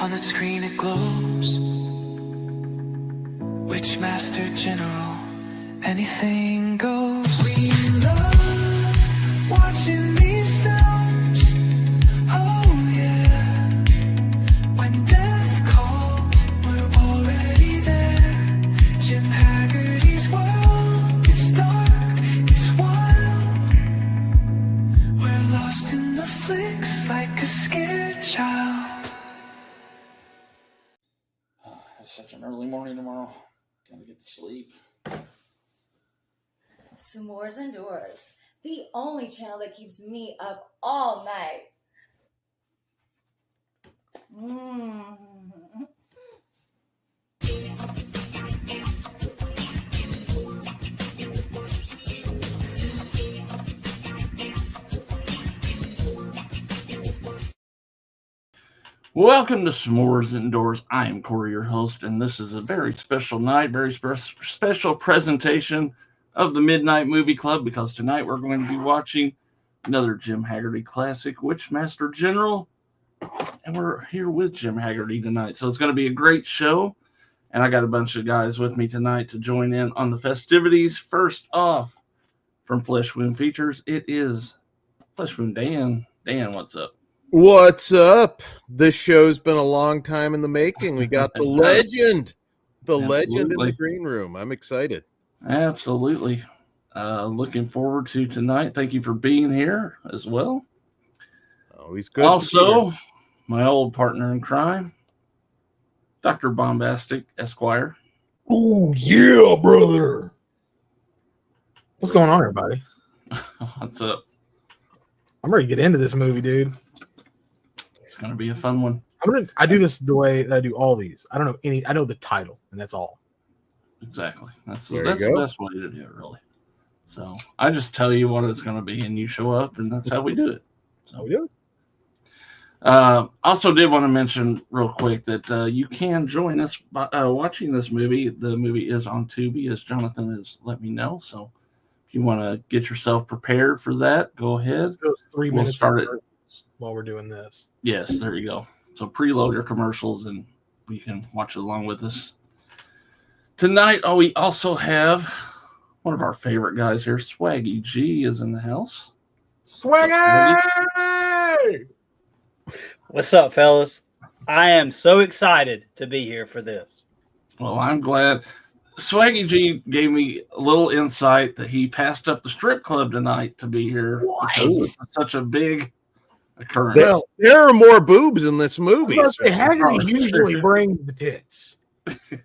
On the screen it glows. Witchmaster General, anything goes. We love watching these films. Oh yeah. When death calls, we're already there. Jim Haggerty's world, it's dark, it's wild. We're lost in the flicks like a scared child. It's such an early morning tomorrow. Gotta get to sleep. S'mores Indoors, the only channel that keeps me up all night. Welcome to S'mores Indoors. I am Corey, your host, and this is a very special night, very special presentation of the Midnight Movie Club, because tonight we're going to be watching another Jim Haggerty classic, Witchmaster General, and we're here with Jim Haggerty tonight. So it's going to be a great show, and I got a bunch of guys with me tonight to join in on the festivities. First off, from Flesh Wound Features, it is Flesh Wound Dan. Dan, what's up? What's up? This show's been a long time in the making. We got the legend, legend in the green room. I'm excited. Absolutely. Looking forward to tonight. Thank you for being here as well. Always good. Also, my old partner in crime, Dr. Bombastic Esquire. Oh, yeah, brother. What's going on, everybody? What's up? I'm ready to get into this movie, dude. It's going to be a fun one. I do this the way that I do all these. I don't know any. I know the title, and that's all. Exactly. That's There the you go. best way to do it, really. So I just tell you what it's going to be, and you show up, and that's how we do it. So, we do. Also, did want to mention real quick that you can join us by watching this movie. The movie is on Tubi, as Jonathan has let me know. So, if you want to get yourself prepared for that, go ahead. Those 3 We'll minutes start it. while we're doing this. Yes, there you go. So, preload your commercials and we can watch it along with us. Tonight, we also have one of our favorite guys here, Swaggy G, is in the house. Swaggy! What's up, fellas? I am so excited to be here for this. Well, I'm glad. Swaggy G gave me a little insight that he passed up the strip club tonight to be here. Because it's such a big occurrence. Well, there are more boobs in this movie. Haggerty usually brings the tits.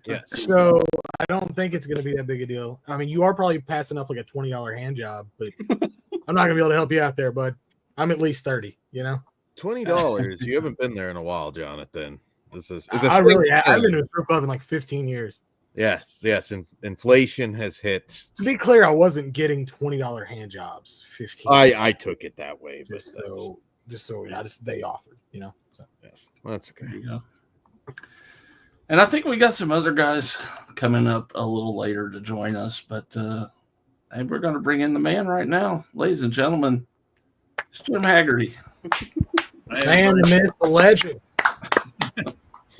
Yes. So I don't think it's going to be that big a deal. I mean, you are probably passing up like a $20 hand job, but I'm not going to be able to help you out there, bud. I'm at least 30, you know? $20. You haven't been there in a while, Jonathan. This is I've been to a strip club in like 15 years. Yes. Inflation has hit. To be clear, I wasn't getting $20 hand jobs. 15. I took it that way, but they offered, you know. So. yes, well, that's okay. There you go. And I think we got some other guys coming up a little later to join us, but hey, we're going to bring in the man right now, ladies and gentlemen. It's Jim Haggerty. Man, the myth, the legend.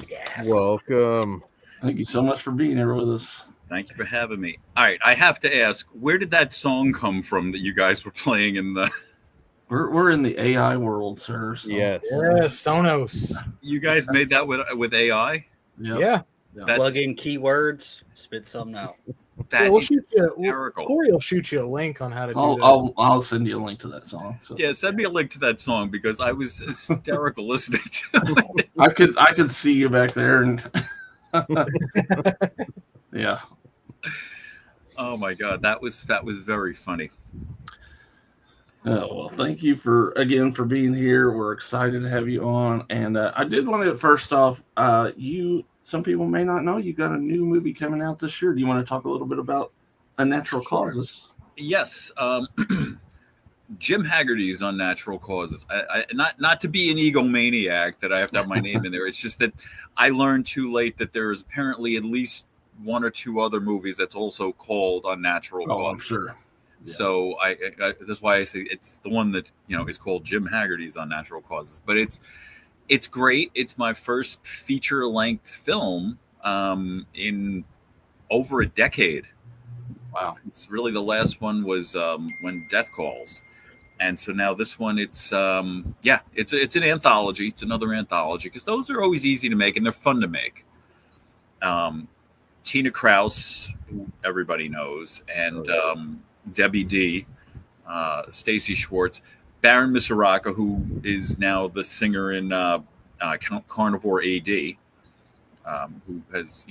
Yes. Welcome. Thank you so much for being here with us. Thank you for having me. All right, I have to ask, where did that song come from that you guys were playing in the? We're in the AI world, sir. So. Yes. Sonos. You guys made that with AI? Yep. Yeah. That's, Plug in keywords, spit something out. that we'll is shoot you. hysterical. Corey will shoot you a link on how to do that. I'll send you a link to that song. So. Yeah, send me a link to that song because I was hysterical listening to it. I could see you back there and yeah. Oh my god, that was very funny. Oh, well, thank you for being here. We're excited to have you on. And I did want to, first off, some people may not know you got a new movie coming out this year. Do you want to talk a little bit about Unnatural Causes? Yes, Jim Haggerty is Unnatural Causes. I not to be an egomaniac that I have to have my name in there. It's just that I learned too late that there is apparently at least one or two other movies that's also called Unnatural Causes. I'm sure. Yeah. So I that's why I say it's the one that is called Jim Haggerty's Unnatural Causes. But it's great. It's my first feature length film in over a decade. Wow. It's really the last one was When Death Calls. And so now this one, it's an anthology. It's another anthology because those are always easy to make and they're fun to make. Tina Krause, who everybody knows, and Debbie D, Stacy Schwartz, Baron Misaraka, who is now the singer in Carnivore AD, who has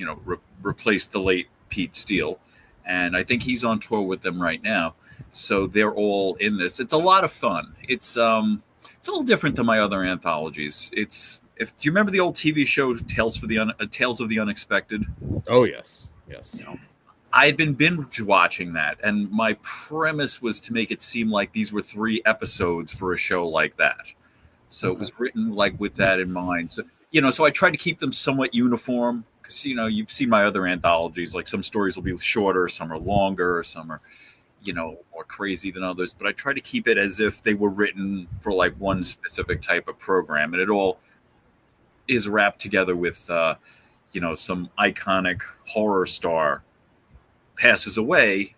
replaced the late Pete Steele, and I think he's on tour with them right now. So they're all in this. It's a lot of fun. It's a little different than my other anthologies. Do you remember the old TV show Tales of the Unexpected? Oh yes. I had been binge watching that, and my premise was to make it seem like these were 3 episodes for a show like that. So it was written like with that in mind. So so I tried to keep them somewhat uniform because you've seen my other anthologies. Like some stories will be shorter, some are longer, some are more crazy than others. But I try to keep it as if they were written for like one specific type of program, and it all is wrapped together with some iconic horror star passes away,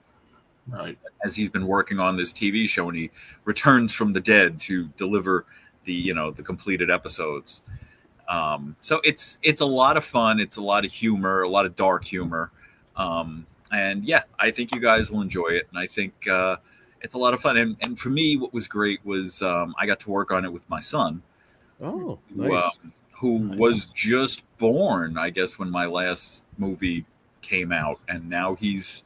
right, as he's been working on this TV show, and he returns from the dead to deliver the completed episodes. So it's a lot of fun. It's a lot of humor, a lot of dark humor. And yeah, I think you guys will enjoy it. And I think it's a lot of fun. And for me, what was great was I got to work on it with my son. Oh, nice. Who was just born, I guess, when my last movie came out. And now he's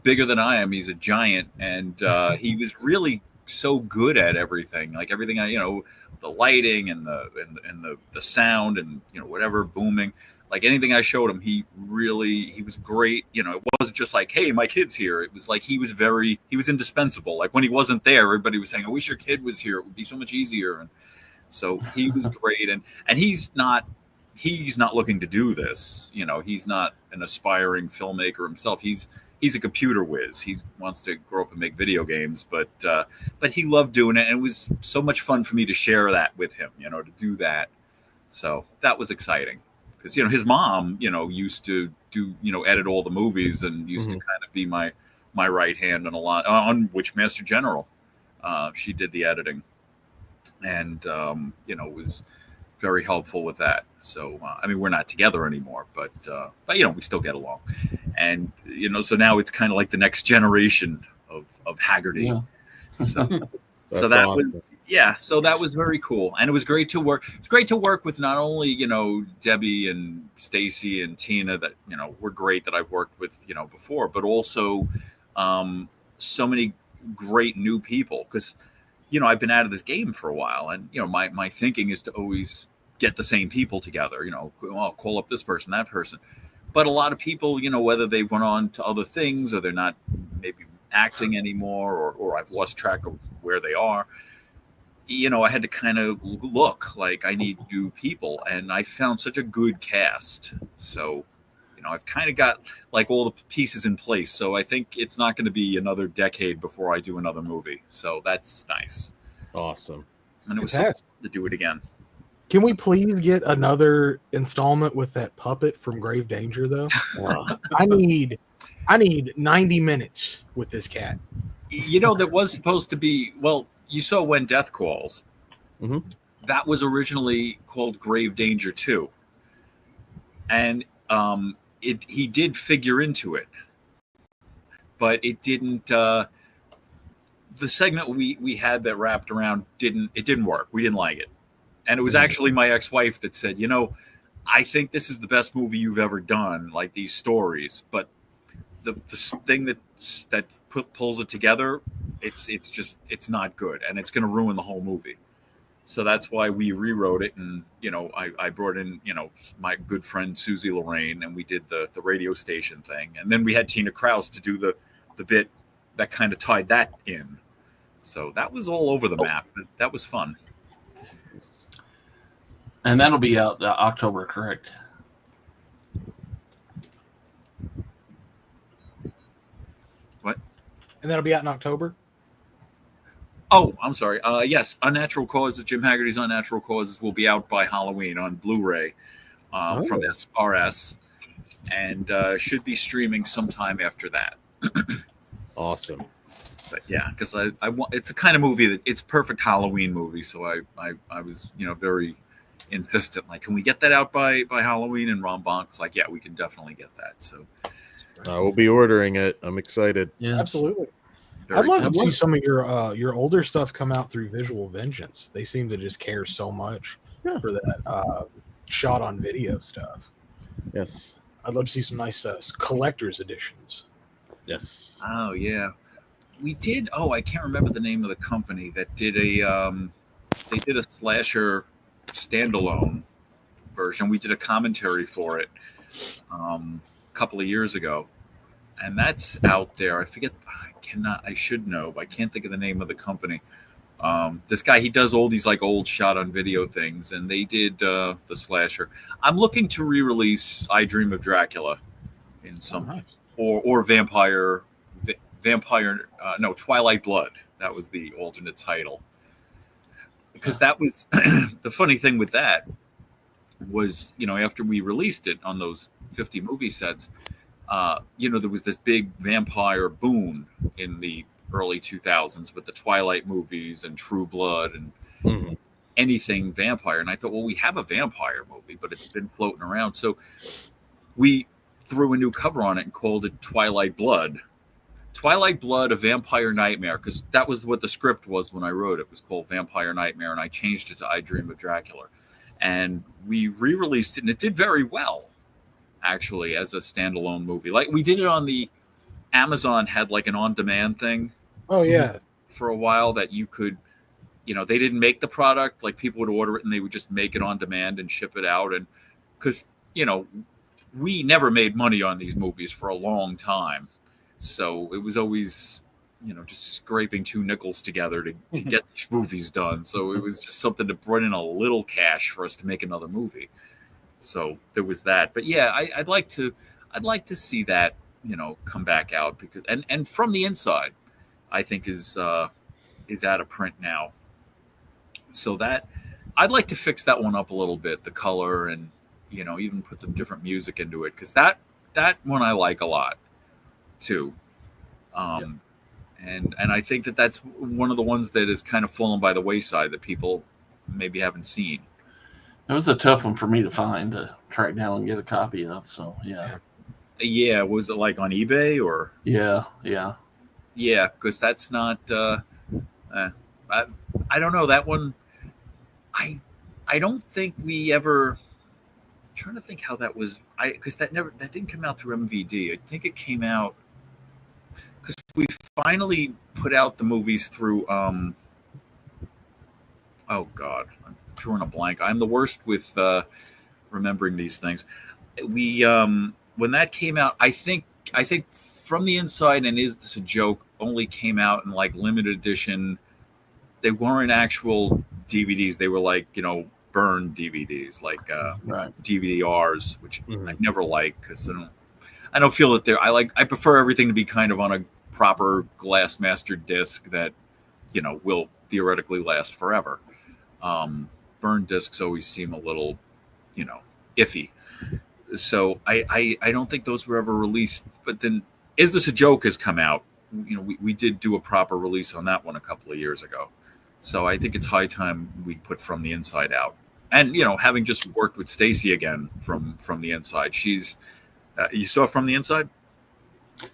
bigger than I am. He's a giant. And he was really so good at everything. Like everything, the lighting and the sound and, whatever booming. Like anything I showed him, he was great. It wasn't just like, hey, my kid's here. It was like he was indispensable. Like when he wasn't there, everybody was saying, I wish your kid was here. It would be so much easier. And So he was great, and he's not looking to do this. You know, he's not an aspiring filmmaker himself. He's a computer whiz. He wants to grow up and make video games, but he loved doing it, and it was so much fun for me to share that with him. You know, to do that. So that was exciting because his mom used to do edit all the movies and used to kind of be my right hand on a lot on Witchmaster General. She did the editing, and was very helpful with that. So I mean, we're not together anymore, but we still get along, and so now it's kind of like the next generation of Haggerty. Yeah. So that awesome. So that was very cool, and it was great to work. It's great to work with not only Debbie and Stacy and Tina that were great that I've worked with before, but also so many great new people because I've been out of this game for a while, and my thinking is to always get the same people together. I'll call up this person, that person, but a lot of people, whether they've went on to other things or they're not maybe acting anymore, or I've lost track of where they are. I had to kind of look like I need new people, and I found such a good cast. So, I've kind of got like all the pieces in place. So I think it's not going to be another decade before I do another movie. So that's nice. Awesome. And it was so fun to do it again. Can we please get another installment with that puppet from Grave Danger, though? I need 90 minutes with this cat. There was supposed to be, well, you saw When Death Calls. Mm-hmm. That was originally called Grave Danger 2. And he did figure into it. But it didn't, the segment we had that wrapped around didn't work. We didn't like it. And it was actually my ex-wife that said, I think this is the best movie you've ever done, like these stories. But the thing that pulls it together, it's not good, and it's going to ruin the whole movie. So that's why we rewrote it, and I brought in my good friend Susie Lorraine, and we did the radio station thing, and then we had Tina Kraus to do the bit that kind of tied that in. So that was all over the map. That was fun. And that'll be out October, correct? What? And that'll be out in October? Oh, I'm sorry. Yes, Unnatural Causes, Jim Haggerty's Unnatural Causes will be out by Halloween on Blu-ray from SRS, and should be streaming sometime after that. Awesome. But yeah, because I want, it's a kind of movie that it's a perfect Halloween movie. So I was very insistent, like, can we get that out by Halloween? And Ron Bonk was like, yeah, we can definitely get that. So I will be ordering it. I'm excited. Yeah, absolutely. I'd love to see some of your older stuff come out through Visual Vengeance. They seem to just care so much for that shot on video stuff. Yes, I'd love to see some nice collector's editions. Yes. Oh yeah, we did. Oh, I can't remember the name of the company that did they did a slasher standalone version. We did a commentary for it a couple of years ago, and that's out there. I forget. I should know, but I can't think of the name of the company. This guy, he does all these like old shot on video things, and they did the slasher. I'm looking to re-release I Dream of Dracula in some or Twilight Blood. That was the alternate title. Because that was the funny thing with that was, after we released it on those 50 movie sets, there was this big vampire boom in the early 2000s with the Twilight movies and True Blood and anything vampire. And I thought, well, we have a vampire movie, but it's been floating around. So we threw a new cover on it and called it Twilight Blood. Twilight Blood, A Vampire Nightmare, because that was what the script was when I wrote it. It was called Vampire Nightmare, and I changed it to I Dream of Dracula. And we re-released it, and it did very well, actually, as a standalone movie. Like, we did it on the Amazon, had like an on-demand thing. Oh, yeah. For a while that you could, they didn't make the product. Like, people would order it, and they would just make it on demand and ship it out. And because, we never made money on these movies for a long time. So it was always, just scraping 2 nickels together to get these movies done. So it was just something to bring in a little cash for us to make another movie. So there was that. But yeah, I'd like to see that, come back out, because and From the Inside, I think is out of print now. So that I'd like to fix that one up a little bit, the color, and even put some different music into it, because that one I like a lot too. And I think that's one of the ones that has kind of fallen by the wayside that people maybe haven't seen. It was a tough one for me to find, to track down and get a copy of. So yeah. Was it like on eBay or? Yeah. Because that's not. I don't know that one. I don't think we ever. I'm trying to think how that was. Because that didn't come out through MVD. I think it came out because we finally put out the movies through. Oh God, I'm drawing a blank. I'm the worst with remembering these things. We when that came out, I think From the Inside and Is This a Joke only came out in like limited edition. They weren't actual DVDs. They were like burned DVDs, like DVD-Rs, which I never like, because I don't feel that they're. I prefer everything to be kind of on a proper glass master disc that will theoretically last forever. Burned discs always seem a little iffy. So I don't think those were ever released. But then Is This a Joke has come out. We did do a proper release on that one a couple of years ago. So I think it's high time we put From the Inside out. And having just worked with Stacy again from the Inside, she's you saw From the Inside?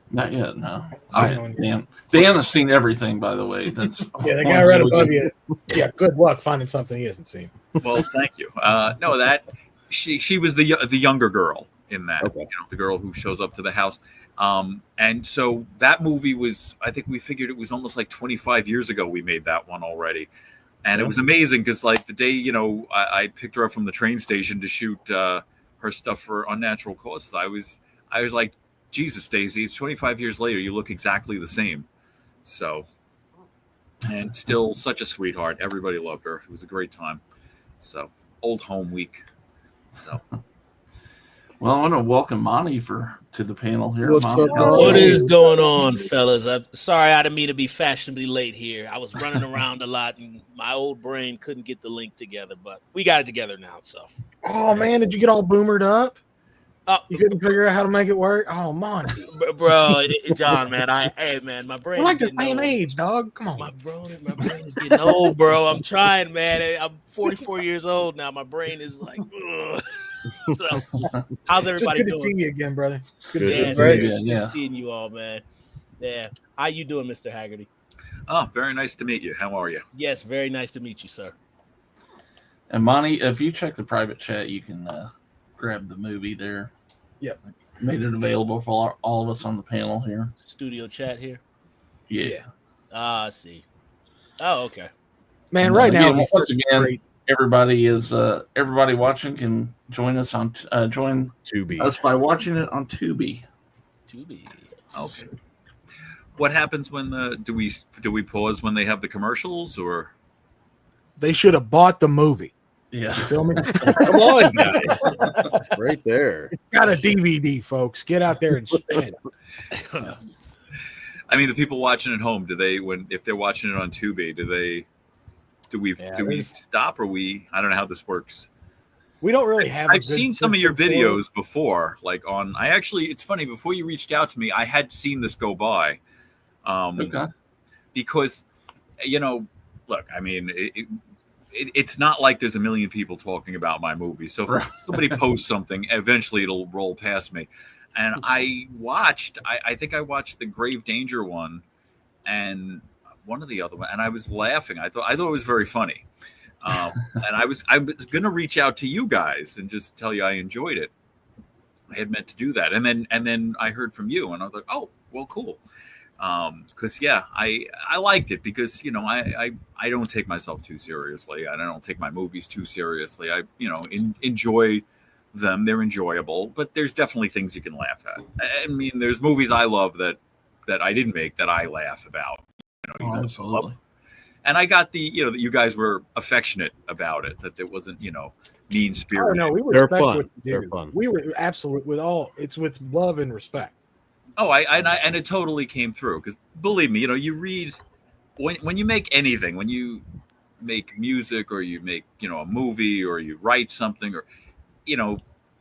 Not yet, no. Dan has seen everything, by the way. That's the guy right above you. Yeah, good luck finding something he hasn't seen. Well, thank you. No, that she was the younger girl in that. Okay. The girl who shows up to the house. And so that movie was, I think we figured it was almost like 25 years ago we made that one already. And it was amazing because like the day, I picked her up from the train station to shoot her stuff for Unnatural Causes. I was like, Jesus, Stacey, it's 25 years later. You look exactly the same. So, and still such a sweetheart. Everybody loved her. It was a great time. So, old home week. So. Well, I want to welcome Monty to the panel here. What's up, What is going on, fellas? I'm sorry I didn't mean to be fashionably late here. I was running around a lot, and my old brain couldn't get the link together, but we got it together now. So. Oh man, did you get all boomered up? You couldn't figure out how to make it work? Oh, Monty. Bro, John, man, my brain. We're like the same age, dog. Come on. My brain is getting old, bro. I'm trying, man. I'm 44 years old now. My brain is like, ugh. So, how's everybody good doing? Good to see you again, brother. Good seeing you all, man. Yeah. How you doing, Mr. Haggerty? Oh, very nice to meet you. How are you? Yes, very nice to meet you, sir. And Monty, if you check the private chat, you can grab the movie there. Yep. Made it available for all of us on the panel here. Studio chat here? Yeah. I see. Oh, okay. Man, right now, once again, everybody watching can join us on join Tubi. us by watching it on Tubi. Okay. What happens when do we pause when they have the commercials, or they should have bought the movie? Yeah. You feel me? Come on, guys. Right there. It's got a DVD, folks. Get out there and spend it. I mean, the people watching at home, if they're watching it on Tubi, do we stop, or I don't know how this works. We don't really have. I've seen some of your videos before, like it's funny, before you reached out to me, I had seen this go by. Okay. Because, look, I mean, it's not like there's a million people talking about my movie. So if somebody posts something, eventually it'll roll past me. And I think I watched the Grave Danger one and one of the other one, and I was laughing. I thought it was very funny. And I was going to reach out to you guys and just tell you I enjoyed it. I had meant to do that. And then I heard from you, and I was like, oh, well, cool. Because I liked it because I don't take myself too seriously. I don't take my movies too seriously. I enjoy them. They're enjoyable, but there's definitely things you can laugh at. I mean, there's movies I love that that I didn't make that I laugh about. You know, Absolutely. And I got that you guys were affectionate about it, that it wasn't, mean Oh spirited. no, we They're respect fun. what you They're do. fun. We were absolute with all. It's with love and respect. Oh, and it totally came through, because believe me, you read when you make anything, when you make music or you make a movie or you write something, or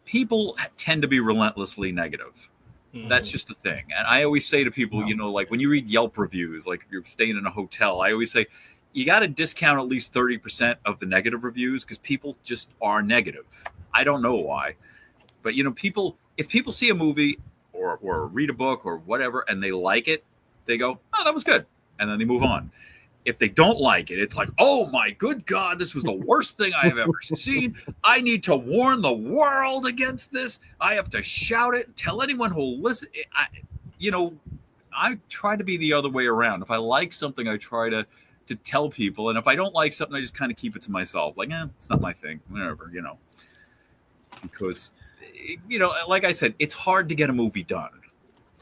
people tend to be relentlessly negative. That's just a thing. And I always say to people, like when you read Yelp reviews, like if you're staying in a hotel, I always say you got to discount at least 30% of the negative reviews, because people just are negative. I don't know why, but if people see a movie or read a book or whatever and they like it, they go, oh, that was good, and then they move on. If they don't like it, it's like, oh my good God, this was the worst thing I have ever seen. I need to warn the world against this. I have to shout it, tell anyone who'll listen. I try to be the other way around. If I like something, I try to tell people. And if I don't like something, I just kind of keep it to myself. Like, it's not my thing, whatever, because, like I said, it's hard to get a movie done.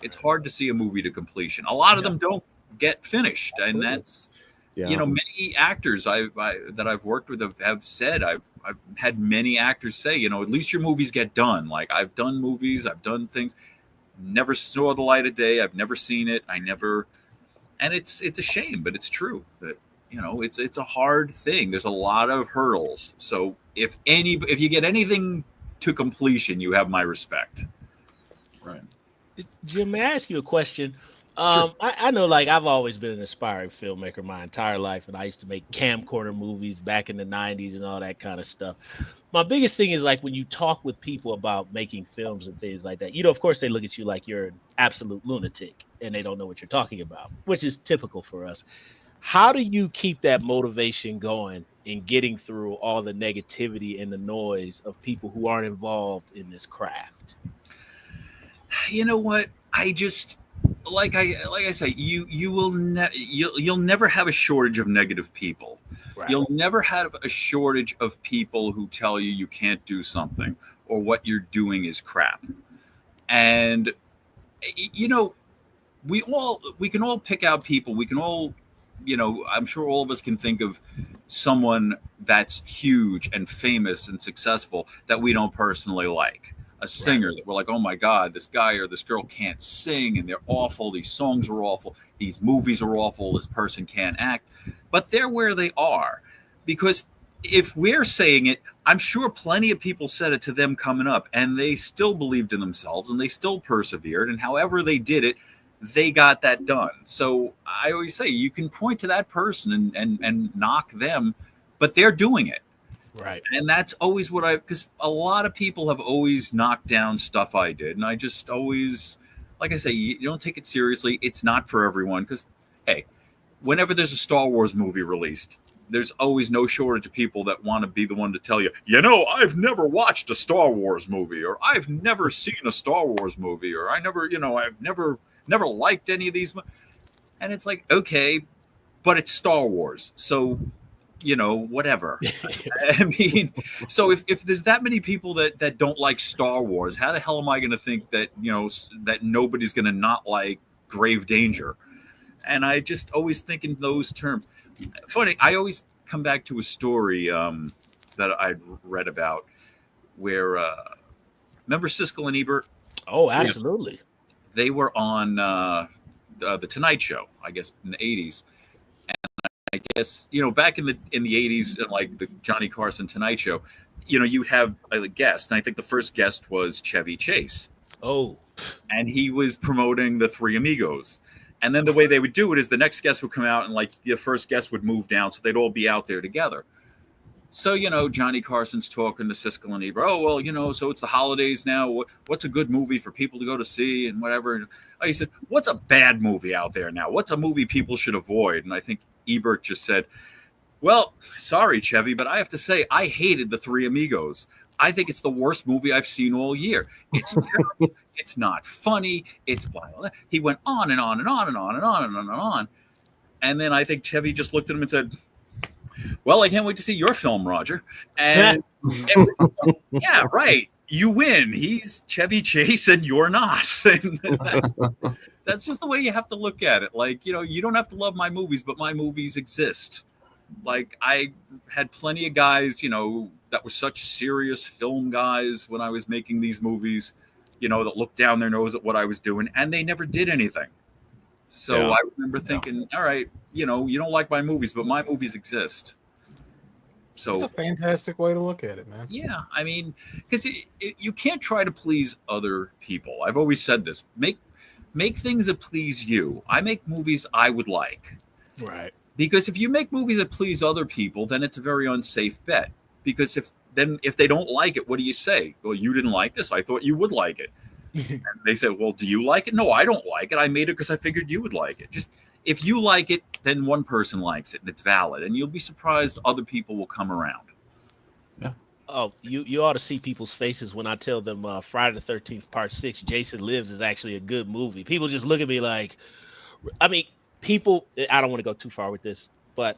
It's hard to see a movie to completion. A lot of them don't get finished. And that's, many actors that I've worked with have said, I've had many actors say, at least your movies get done. Like, I've done movies, I've done things, never saw the light of day. I've never seen it. And it's a shame, but it's true that, it's a hard thing. There's a lot of hurdles. So if you get anything to completion, you have my respect. Right. Jim, may I ask you a question? Sure. I know, like, I've always been an aspiring filmmaker my entire life, and I used to make camcorder movies back in the 90s and all that kind of stuff. My biggest thing is, like, when you talk with people about making films and things like that, of course they look at you like you're an absolute lunatic and they don't know what you're talking about, which is typical for us. How do you keep that motivation going in getting through all the negativity and the noise of people who aren't involved in this craft? You know what? I just, like I say, you'll never have a shortage of negative people. Right. You'll never have a shortage of people who tell you can't do something or what you're doing is crap. And we can all pick out people. We can all, I'm sure all of us can think of someone that's huge and famous and successful that we don't personally like. A singer that we're like, oh my God, this guy or this girl can't sing and they're awful. These songs are awful. These movies are awful. This person can't act. But they're where they are. Because if we're saying it, I'm sure plenty of people said it to them coming up and they still believed in themselves and they still persevered. And however they did it, they got that done. So I always say you can point to that person and knock them, but they're doing it. Right. And that's always because a lot of people have always knocked down stuff I did. And I just always, like I say, you don't take it seriously. It's not for everyone. Because, hey, whenever there's a Star Wars movie released, there's always no shortage of people that want to be the one to tell you, I've never watched a Star Wars movie, or I've never seen a Star Wars movie, or I've never liked any of these. And it's like, okay, but it's Star Wars. So, whatever. I mean, so if there's that many people that don't like Star Wars, how the hell am I going to think that, that nobody's going to not like Grave Danger? And I just always think in those terms. Funny, I always come back to a story that I'd read about where, remember Siskel and Ebert? Oh, absolutely. They were on the Tonight Show, I guess, in the 80s. I guess, back in the 80s, like the Johnny Carson Tonight Show, you have a guest. And I think the first guest was Chevy Chase. Oh. And he was promoting the Three Amigos. And then the way they would do it is the next guest would come out and like the first guest would move down. So they'd all be out there together. So, Johnny Carson's talking to Siskel and Ebert. Oh, well, so it's the holidays now. What's a good movie for people to go to see and whatever? And he said, what's a bad movie out there now? What's a movie people should avoid? And I think Ebert just said, well, sorry, Chevy, but I have to say, I hated the Three Amigos. I think it's the worst movie I've seen all year. It's terrible. It's not funny. It's violent. He went on and on and on and on and on and on and on. And then I think Chevy just looked at him and said, well, I can't wait to see your film, Roger. And, yeah, right. you win. He's Chevy Chase and you're not. And that's just the way you have to look at it. Like, you know, you don't have to love my movies, but my movies exist. Like, I had plenty of guys, you know, that were such serious film guys when I was making these movies, you know, that looked down their nose at what I was doing, and they never did anything. So I remember thinking, all right, you know, you don't like my movies, but my movies exist. So it's a fantastic way to look at it, man. Yeah, I mean, because you can't try to please other people. I've always said this: make things that please you. I make movies I would like, Right? because if you make movies that please other people, then it's a very unsafe bet. Because if they don't like it, what do you say? Well, you didn't like this. I thought you would like it. And they say, well, do you like it? No, I don't like it. I made it because I figured you would like it. Just if you like it, then one person likes it and it's valid, and you'll be surprised other people will come around. Yeah. Oh, you ought to see people's faces when I tell them Friday the 13th Part 6, Jason Lives is actually a good movie. People just look at me like, I mean, people, I don't want to go too far with this, but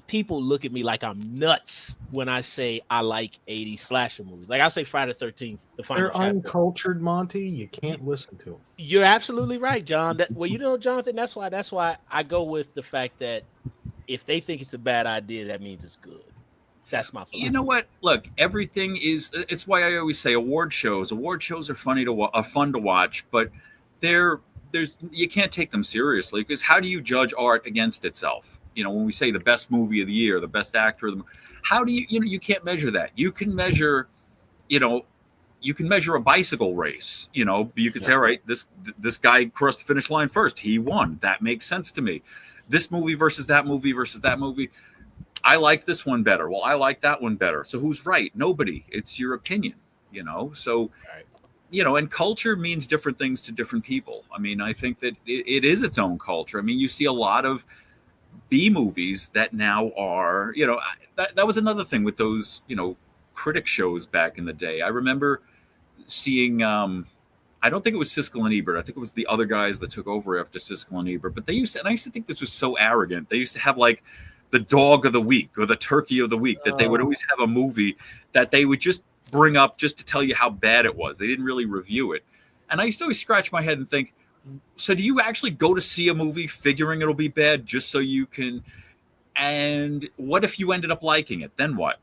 people look at me like I'm nuts when I say I like 80s slasher movies. Like I say Friday the 13th, the final They're chapter. uncultured, Monty. You can't listen to them. You're absolutely right, John. Well, you know, Jonathan, that's why I go with the fact that if they think it's a bad idea, that means it's good. That's my philosophy. You know what? Look, everything is. It's why I always say award shows. Award shows are fun to watch, but you can't take them seriously, because how do you judge art against itself? You know, when we say the best movie of the year, the best actor, how do you can't measure that. You can measure, you can measure a bicycle race. You know, you could say, all right, this guy crossed the finish line first. He won. That makes sense to me. This movie versus that movie versus that movie. I like this one better. Well, I like that one better. So who's right? Nobody. It's your opinion, you know? So, Right. you know, and culture means different things to different people. I mean, I think that it is its own culture. I mean, you see a lot of B movies that now are, you know, that was another thing with those, you know, critic shows back in the day. I remember seeing, I don't think it was Siskel and Ebert. I think it was the other guys that took over after Siskel and Ebert. But and I used to think this was so arrogant. They used to have like the dog of the week or the turkey of the week, that they would always have a movie that they would just bring up just to tell you how bad it was. They didn't really review it. And I used to always scratch my head and think, so do you actually go to see a movie figuring it'll be bad just so you can, and what if you ended up liking it? Then what?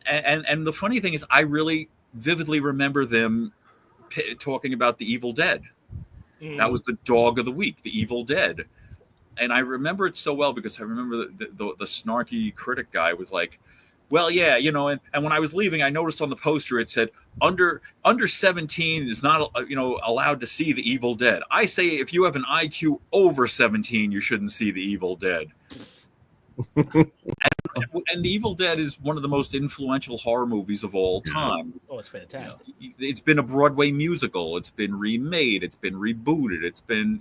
And the funny thing is, I really vividly remember them talking about The Evil Dead. That was the dog of the week, The Evil Dead. And I remember it so well because I remember the snarky critic guy was like, well, yeah, you know, and when I was leaving, I noticed on the poster it said under 17 is not, you know, allowed to see The Evil Dead. I say if you have an IQ over 17, you shouldn't see The Evil Dead. and The Evil Dead is one of the most influential horror movies of all time. Oh, it's fantastic. You know, it's been a Broadway musical. It's been remade. It's been rebooted. It's been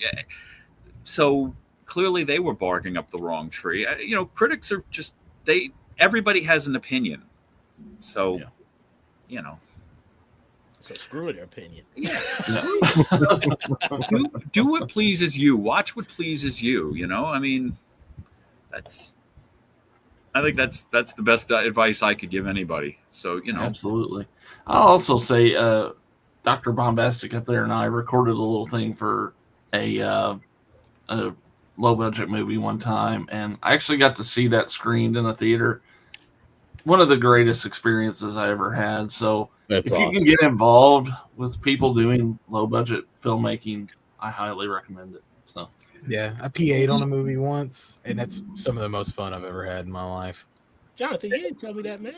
so clearly they were barking up the wrong tree. You know, critics are just everybody has an opinion. So, you know. So screw their opinion. Yeah. do what pleases you. Watch what pleases you. You know, I mean, I think that's the best advice I could give anybody. So, you know. Absolutely. I'll also say, Dr. Bombastic up there and I recorded a little thing for a low budget movie one time, and I actually got to see that screened in a theater. One of the greatest experiences I ever had. So if you can get involved with people doing low budget filmmaking, I highly recommend it. So yeah, I PA'd on a movie once, and that's some of the most fun I've ever had in my life. Jonathan, you didn't tell me that, man.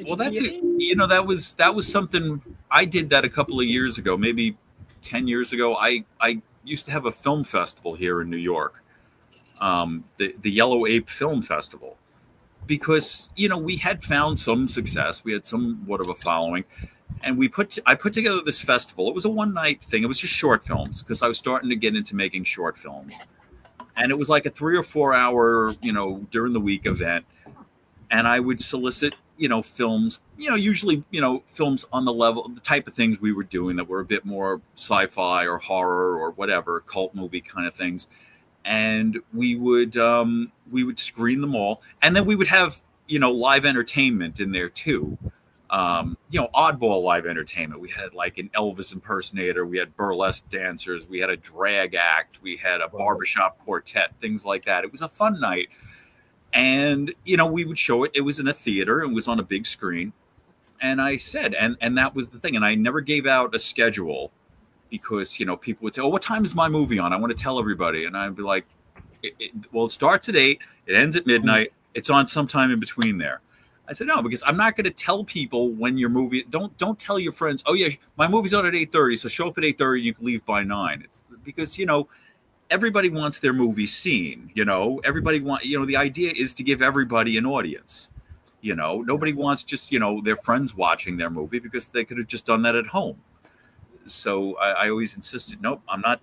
Well, that's it. You know, that was something I did that a couple of years ago, maybe 10 years ago. I used to have a film festival here in New York, the Yellow Ape Film Festival, because, you know, we had found some success. We had somewhat of a following, and I put together this festival. It was a one-night thing. It was just short films because I was starting to get into making short films, and it was like a 3 or 4 hour, you know, during the week event. And I would solicit, you know, films, you know, usually, you know, films on the level, the type of things we were doing that were a bit more sci-fi or horror or whatever, cult movie kind of things. And we would screen them all. And then we would have, you know, live entertainment in there too. oddball live entertainment. We had like an Elvis impersonator, we had burlesque dancers, we had a drag act, we had a barbershop quartet, things like that. It was a fun night. And, we would show it. It was in a theater and was on a big screen. And I said, and that was the thing. And I never gave out a schedule because, people would say, oh, what time is my movie on? I want to tell everybody. And I'd be like, it starts at 8, it ends at midnight. It's on sometime in between there. I said, no, because I'm not going to tell people when your movie, don't tell your friends, oh yeah, my movie's on at 8:30. So show up at 8:30 and you can leave by 9. It's because, everybody wants their movie seen, everybody the idea is to give everybody an audience, nobody wants just, their friends watching their movie because they could have just done that at home. So I always insisted, nope, I'll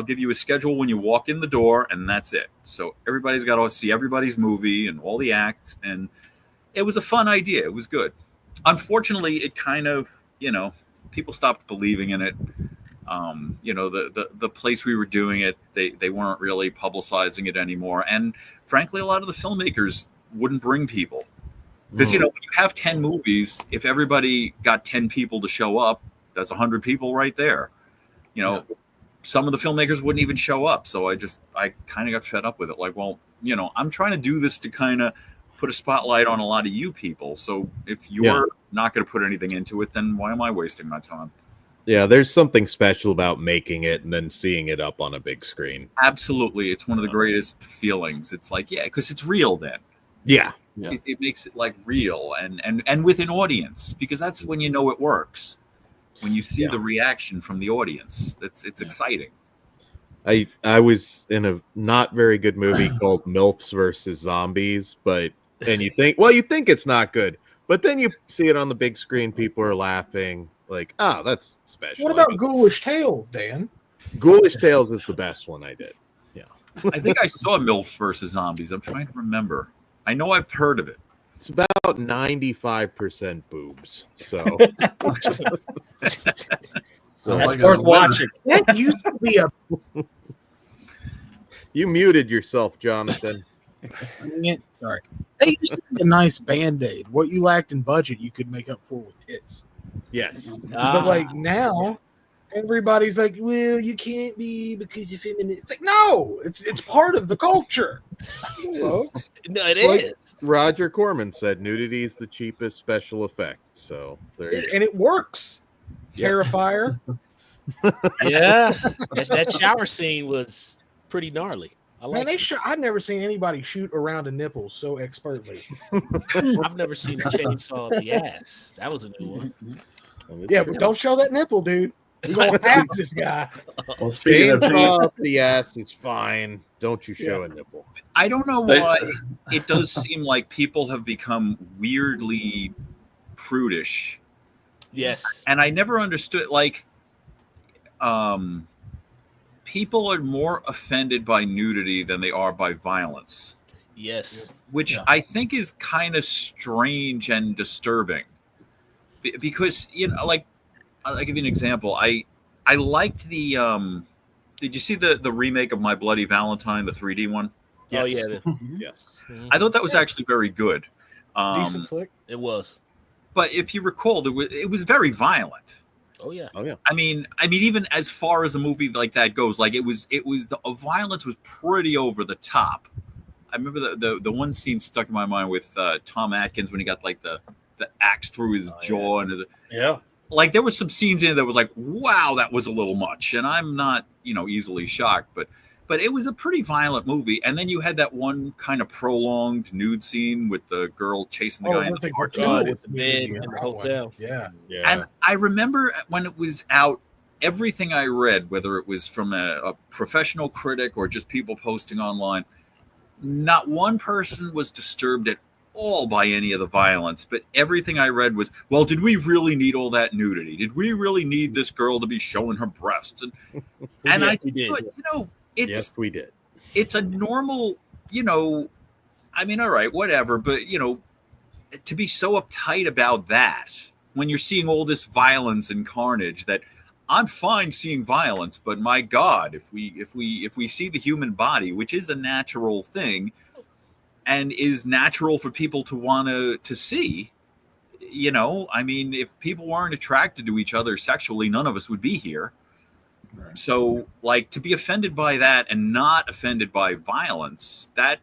give you a schedule when you walk in the door and that's it. So everybody's got to see everybody's movie and all the acts. And it was a fun idea. It was good. Unfortunately, it kind of, people stopped believing in it. The place we were doing it, they weren't really publicizing it anymore. And frankly, a lot of the filmmakers wouldn't bring people because, when you have 10 movies, if everybody got 10 people to show up, that's 100 people right there. Some of the filmmakers wouldn't even show up. So I kind of got fed up with it. Like, well, I'm trying to do this to kind of put a spotlight on a lot of you people. So if you're not going to put anything into it, then why am I wasting my time? Yeah, there's something special about making it and then seeing it up on a big screen. Absolutely. It's one of the greatest feelings. It's like, because it's real then. Yeah. It makes it like real and with an audience, because that's when it works. When you see the reaction from the audience, it's exciting. I was in a not very good movie called MILFs versus Zombies, and you think it's not good, but then you see it on the big screen, people are laughing, like, oh, that's special. What about Ghoulish Tales, Dan? Ghoulish Tales is the best one I did. Yeah. I think I saw MILFs versus Zombies. I'm trying to remember. I know I've heard of it. It's about 95% boobs. So That's worth watching. That used to be a. You muted yourself, Jonathan. Sorry. They used to be a nice Band-Aid. What you lacked in budget, you could make up for with tits. Yes. But like now, everybody's like, well, you can't be because you're feminine. It's like, no, it's part of the culture. No, it is. Roger Corman said nudity is the cheapest special effect. So and it works. Yes. Terrifier. Yeah. That shower scene was pretty gnarly. I've never seen anybody shoot around a nipple so expertly. I've never seen a chainsaw up the ass. That was a new one. Yeah, but don't show that nipple, dude. You're going to half this guy. Well, chainsaw up the ass is fine. Don't you show a nipple. I don't know why. It does seem like people have become weirdly prudish. Yes. And I never understood, people are more offended by nudity than they are by violence. Yes. Which I think is kind of strange and disturbing. Because, I'll give you an example. I liked the, did you see the remake of My Bloody Valentine, the 3D one? Yes. Oh, yeah. Yes. I thought that was actually very good. Decent flick. It was. But if you recall, it was very violent. Oh yeah. I mean, even as far as a movie like that goes, the violence was pretty over the top. I remember the one scene stuck in my mind with Tom Atkins when he got the axe through his jaw and there was some scenes in it that was like, wow, that was a little much. And I'm not easily shocked, but it was a pretty violent movie. And then you had that one kind of prolonged nude scene with the girl chasing the guy in the cartoon with the bed in the hotel. Yeah. And I remember when it was out, everything I read, whether it was from a professional critic or just people posting online, not one person was disturbed at all by any of the violence. But everything I read was, well, did we really need all that nudity? Did we really need this girl to be showing her breasts? And I did. Yes, we did. It's a normal, all right, whatever. But, to be so uptight about that when you're seeing all this violence and carnage, that I'm fine seeing violence. But my God, if we see the human body, which is a natural thing and is natural for people to want to see, you know, I mean, if people weren't attracted to each other sexually, none of us would be here. Right. So, like, to be offended by that and not offended by violence, that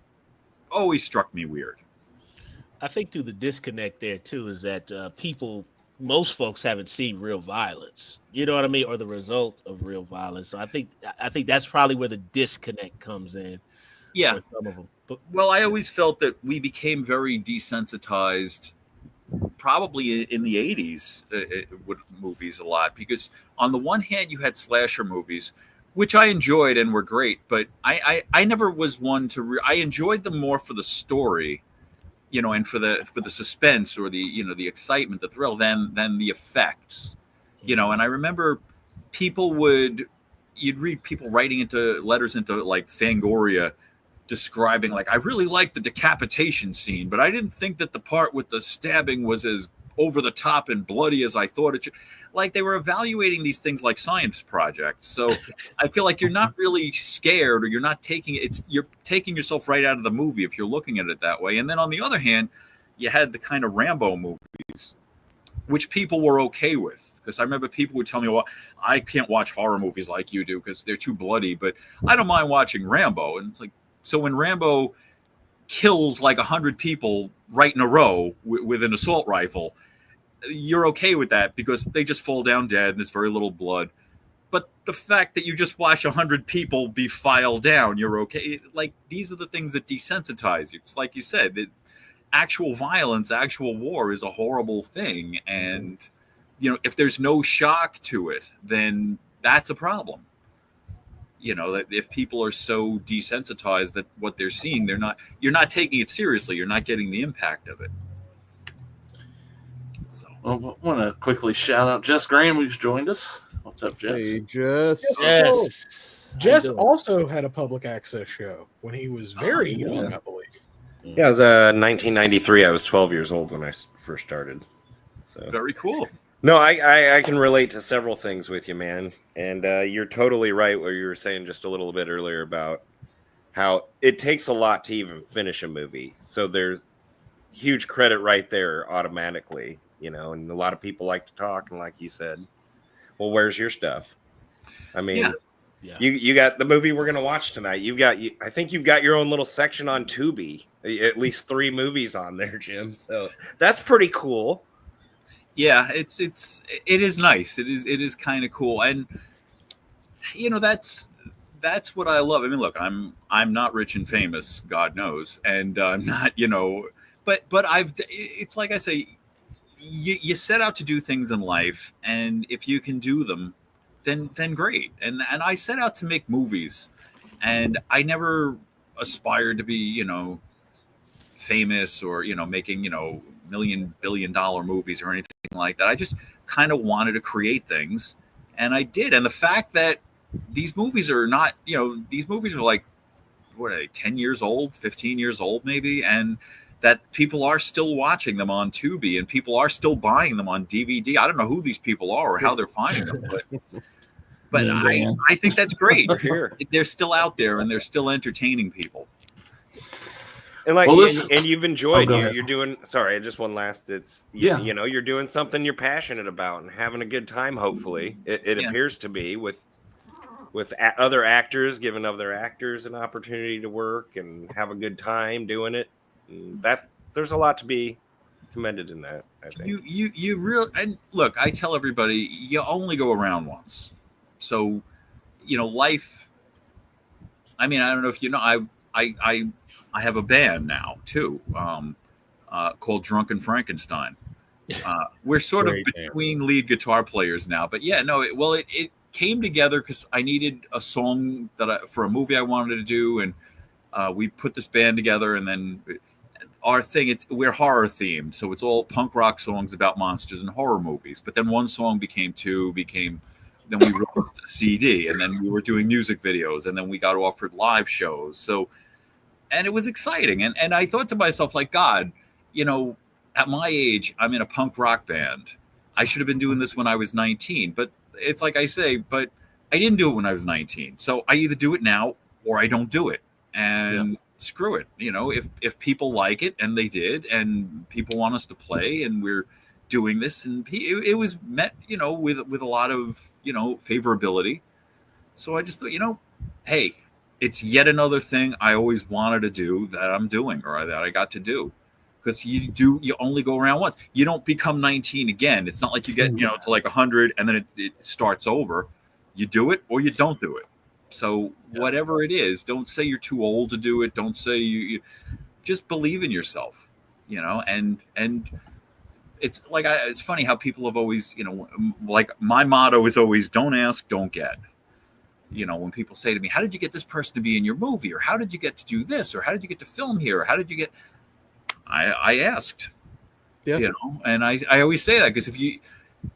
always struck me weird. I think through the disconnect there too is that most folks haven't seen real violence. You know what I mean, or the result of real violence. So I think that's probably where the disconnect comes in. Yeah. For some of them. But, well, I always felt that we became very desensitized, probably in the 80s with movies a lot, because on the one hand you had slasher movies, which I enjoyed and were great, but I never was one to I enjoyed them more for the story, you know, and for the suspense or the, you know, the excitement, the thrill than the effects, you know. And I remember you'd read people writing into letters into like Fangoria describing like, I really liked the decapitation scene, but I didn't think that the part with the stabbing was as over the top and bloody as I thought it should. Like, they were evaluating these things like science projects. So I feel like you're not really scared, or you're not you're taking yourself right out of the movie if you're looking at it that way. And then on the other hand, you had the kind of Rambo movies, which people were okay with. Because I remember people would tell me, well, I can't watch horror movies like you do because they're too bloody, but I don't mind watching Rambo. And it's like, so when Rambo kills like 100 people right in a row with an assault rifle, you're okay with that because they just fall down dead and there's very little blood. But the fact that you just watch 100 people be filed down, you're okay. Like, these are the things that desensitize you. It's like you said, that actual violence, actual war is a horrible thing. And, you know, if there's no shock to it, then that's a problem. You know, that if people are so desensitized that what they're seeing, you're not taking it seriously. You're not getting the impact of it. So, well, I want to quickly shout out Jess Graham, who's joined us. What's up, Jess? Hey, Jess. yes. Jess also had a public access show when he was very young, I believe. Yeah, it was 1993. I was 12 years old when I first started. So very cool. No, I can relate to several things with you, man. And you're totally right what you were saying just a little bit earlier about how it takes a lot to even finish a movie. So there's huge credit right there automatically, you know, and a lot of people like to talk. And like you said, well, where's your stuff? I mean, yeah. You got the movie we're going to watch tonight. I think you've got your own little section on Tubi, at least 3 movies on there, Jim. So that's pretty cool. Yeah, it is nice. It is kind of cool. And, you know, that's what I love. I mean, look, I'm not rich and famous, God knows. And I'm not, you know, but it's like I say, you set out to do things in life, and if you can do them, then great. And I set out to make movies, and I never aspired to be, you know, famous or, you know, making, you know, billion-dollar movies or anything like that. I just kind of wanted to create things, and I did. And the fact that these movies are not, you know, these movies are like, what are they, 10 years old, 15 years old maybe, and that people are still watching them on Tubi and people are still buying them on DVD. I don't know who these people are or how they're finding them, but I think that's great. They're still out there and they're still entertaining people. And like, well, and you've enjoyed, you're doing, sorry, just one last, you know, you're doing something you're passionate about and having a good time. Hopefully it appears to be with other actors, giving other actors an opportunity to work and have a good time doing it. And that there's a lot to be commended in that. I think you really, and look, I tell everybody, you only go around once. So, you know, life, I mean, I don't know if you know, I have a band now too, called Drunken Frankenstein. We're sort of between lead guitar players now, but yeah, no, it came together because I needed a song for a movie I wanted to do, and we put this band together. And then our thing, we're horror themed, so it's all punk rock songs about monsters and horror movies. But then one song became 2, then we released a CD, and then we were doing music videos, and then we got offered live shows. So. And it was exciting. And I thought to myself, like, God, you know, at my age, I'm in a punk rock band. I should have been doing this when I was 19. But it's like I say, but I didn't do it when I was 19. So I either do it now or I don't do it. And screw it. You know, if people like it, and they did, and people want us to play, and we're doing this, and it was met, with a lot of, favorability. So I just thought, hey, it's yet another thing I always wanted to do that I'm doing, or that I got to do. Because you only go around once. You don't become 19 again. It's not like you get, to like 100 and then it starts over. You do it or you don't do it. So whatever it is, don't say you're too old to do it. Don't say you just believe in yourself, and it's like, it's funny how people have always, like my motto is always don't ask, don't get. When people say to me, how did you get this person to be in your movie? Or how did you get to do this? Or how did you get to film here? Or how did you get... I asked, and I always say that because if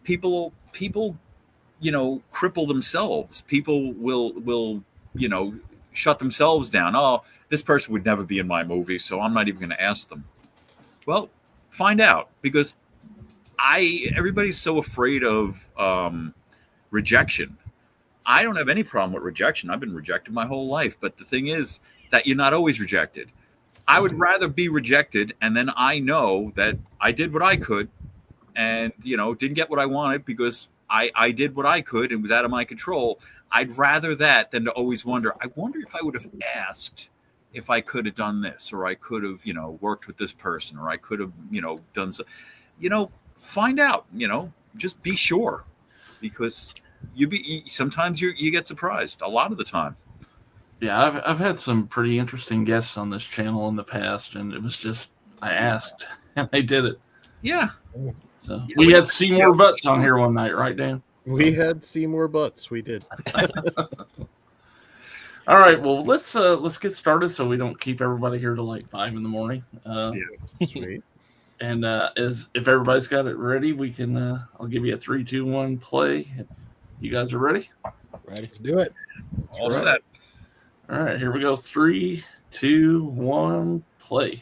people, cripple themselves, people will, shut themselves down. Oh, this person would never be in my movie, so I'm not even going to ask them. Well, find out, because everybody's so afraid of rejection. I don't have any problem with rejection. I've been rejected my whole life. But the thing is that you're not always rejected. I would rather be rejected, and then I know that I did what I could and, didn't get what I wanted because I did what I could and was out of my control. I'd rather that than to always wonder, I wonder if I would have asked if I could have done this, or I could have, worked with this person, or I could have, done so. Find out, just be sure, because sometimes you get surprised a lot of the time. Yeah, I've had some pretty interesting guests on this channel in the past, and it was just I asked and they did it. Yeah. So we had Seymour Butts on here one night, right, Dan? We had Seymour Butts. We did. All right. Well, let's get started so we don't keep everybody here till like 5 a.m. Sweet. And if everybody's got it ready, we can. I'll give you a 3, 2, 1 play. If you guys are ready. Ready? Let's do it. All set. All right, here we go. 3, 2, 1, play.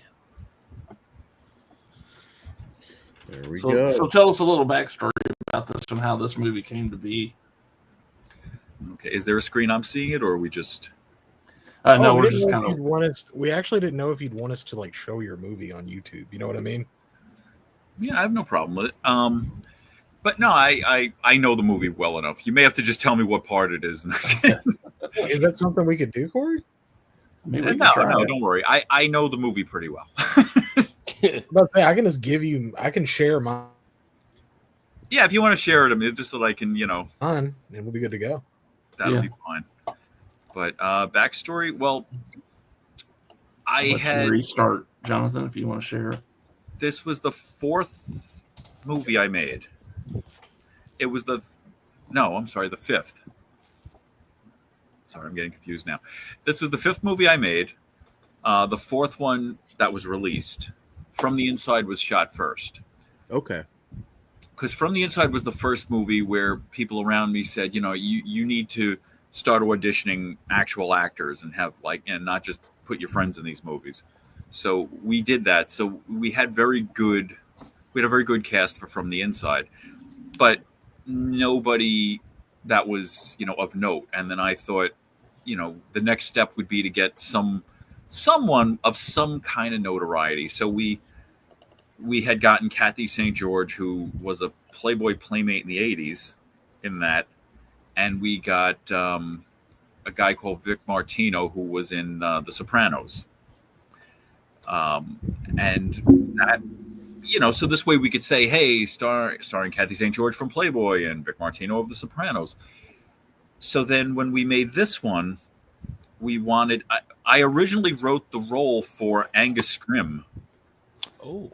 There we go. So tell us a little backstory about this and how this movie came to be. Okay, is there a screen I'm seeing it, or are we just... No, we're just kind of... We actually didn't know if you'd want us to like show your movie on YouTube. You know what I mean? Yeah, I have no problem with it. But no, I know the movie well enough. You may have to just tell me what part it is. Is that something we could do, Corey? No, don't worry. I know the movie pretty well. But I can just I can share mine. Yeah, if you want to share it, just so that I can, and we'll be good to go. That'll be fine. But backstory, well, I had restart, Jonathan, if you want to share. This was the 4th movie I made. It was the 5th. Sorry, I'm getting confused now. This was the 5th movie I made. The 4th one that was released. From the Inside was shot first. Okay. Because From the Inside was the first movie where people around me said, you need to start auditioning actual actors and and not just put your friends in these movies. So we did that. So we had a very good cast for From the Inside, but nobody that was, of note. And then I thought, the next step would be to get someone of some kind of notoriety. So we had gotten Kathy St. George, who was a Playboy playmate in the 80s in that. And we got a guy called Vic Martino, who was in The Sopranos. And that, so this way we could say, hey, starring Kathy St. George from Playboy and Vic Martino of The Sopranos. So then when we made this one, I originally wrote the role for Angus Scrimm. Oh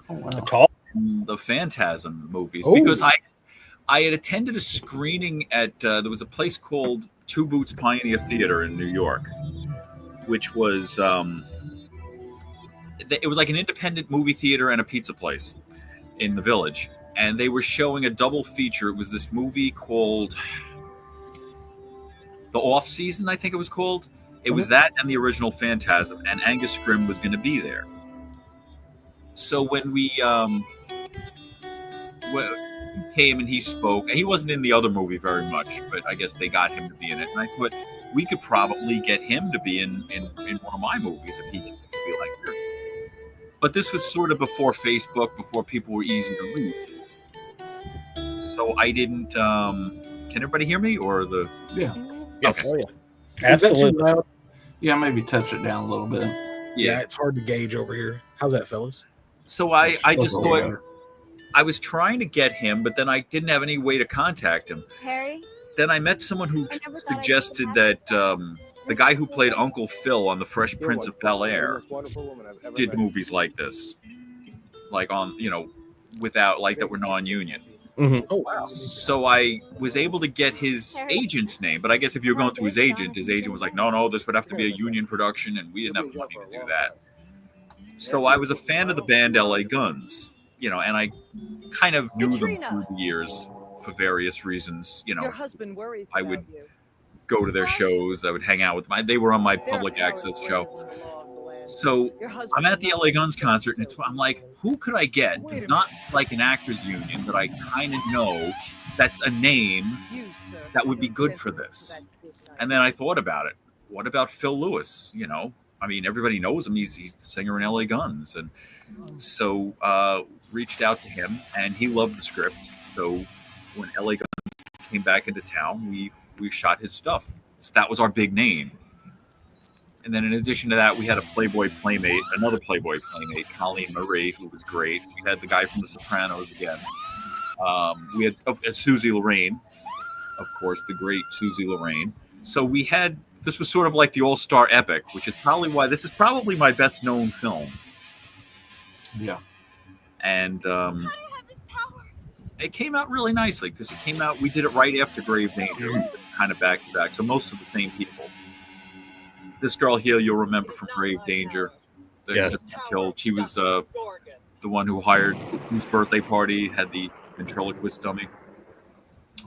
wow. The Phantasm movies. Because I had attended a screening at, there was a place called Two Boots Pioneer Theater in New York, which was, it was like an independent movie theater and a pizza place in the Village. And they were showing a double feature. It was this movie called The Off Season, I think it was called. It was that and the original Phantasm, and Angus Scrimm was going to be there. So when we came and he spoke, and he wasn't in the other movie very much, but I guess they got him to be in it. And I thought we could probably get him to be in one of my movies if he could be like this. But this was sort of before Facebook, before people were easy to reach. So I didn't. Can everybody hear me or the? Yeah. Yes. Oh, yeah. Is that too Absolutely. loud? Yeah, maybe touch it down a little bit. Yeah, it's hard to gauge over here. How's that, fellas? So I just Oh, thought yeah. I was trying to get him, but then I didn't have any way to contact him. Harry? Then I met someone who I never thought I'd suggested see that that. the guy who played Uncle Phil on The Fresh Prince of Bel-Air did movies like this, like on, without, like, that were non-union. Oh, wow. So I was able to get his agent's name, but I guess if you're going through his agent was like, no, this would have to be a union production, and we didn't have the money to do that. So I was a fan of the band LA Guns, and I kind of knew them through the years for various reasons. Your husband worries I would go to their shows, I would hang out with them. They were on my public access show. So I'm at the LA Guns concert, and I'm like, who could I get? It's not like an actors union, but I kind of know that's a name that would be good for this. And then I thought about it. What about Phil Lewis? I mean, everybody knows him. He's the singer in LA Guns. And so reached out to him, and he loved the script. So when LA Guns came back into town, we shot his stuff. So that was our big name. And then in addition to that, we had another Playboy Playmate, Colleen Marie, who was great. We had the guy from The Sopranos again. We had Susie Lorraine, of course, the great Susie Lorraine. So this was sort of like the all-star epic, which is probably why this is probably my best known film. Yeah. And it came out really nicely because we did it right after Grave Danger, kind of back to back. So most of the same people. This girl here, you'll remember from Grave Danger. That just killed. She was the one whose birthday party had the ventriloquist dummy.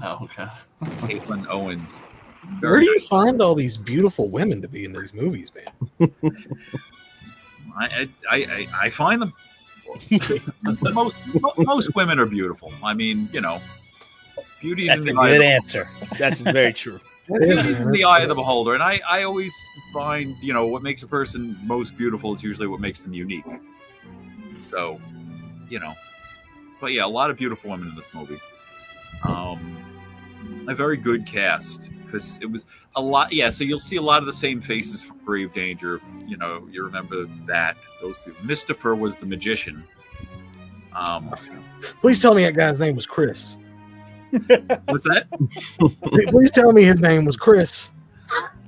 Oh, okay. Caitlin Owens. Where do you find all these beautiful women to be in these movies, man? I find them. Most women are beautiful. I mean, beauty's That's in a the good eye. answer. That's very true. Beauty's in the eye of the beholder, and I always find what makes a person most beautiful is usually what makes them unique. So, but yeah, a lot of beautiful women in this movie. A very good cast because it was a lot. Yeah, so you'll see a lot of the same faces from Grave Danger. You remember that those people. Mistifer was the magician. Please tell me that guy's name was Chris. What's that? Please tell me his name was Chris.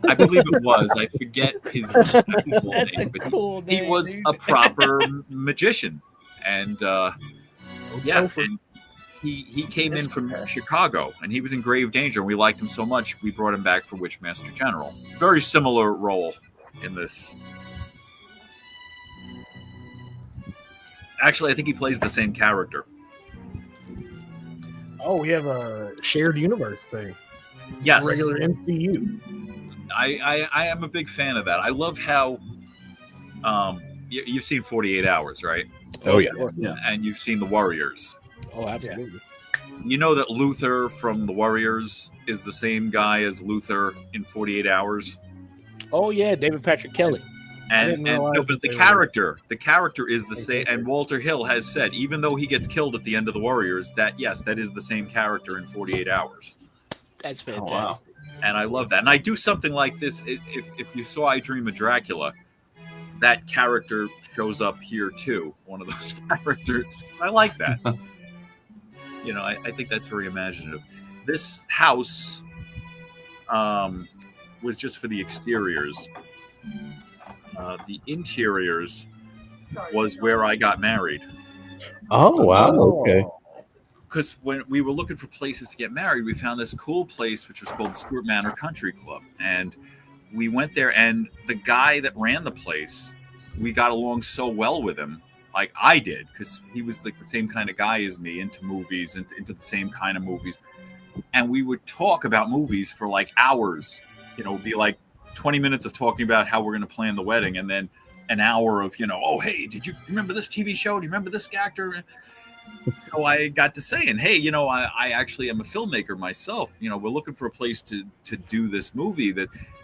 I believe it was. I forget his full That's name, a but cool he name, was dude. a proper magician, and and he came in from Chicago, and he was in Grave Danger, and we liked him so much we brought him back for Witchmaster General. Very similar role in this. Actually, I think he plays the same character. Oh, we have a shared universe thing. Yes, Regular MCU. I am a big fan of that. I love how you've seen 48 Hours, right? Oh yeah. Yeah. And you've seen The Warriors. Oh, absolutely. You know that Luther from The Warriors is the same guy as Luther in 48 Hours? Oh, yeah, David Patrick Kelly. And no, but the character is the same. And Walter Hill has said, even though he gets killed at the end of The Warriors, that yes, that is the same character in 48 Hours. That's fantastic. Oh, wow. And I love that. And I do something like this. If you saw I Dream of Dracula, that character shows up here too. One of those characters. I like that. I think that's very imaginative. This house was just for the exteriors. The interiors was where I got married. Oh wow. Okay. Because when we were looking for places to get married, we found this cool place which was called the Stewart Manor Country Club, and we went there. And the guy that ran the place, we got along so well with him, like I did, because he was like the same kind of guy as me, into movies, into the same kind of movies, and we would talk about movies for like hours. It'd be like 20 minutes of talking about how we're going to plan the wedding, and then an hour of oh, hey, did you remember this TV show? Do you remember this actor? So I got to saying, hey, I actually am a filmmaker myself. We're looking for a place to do this movie.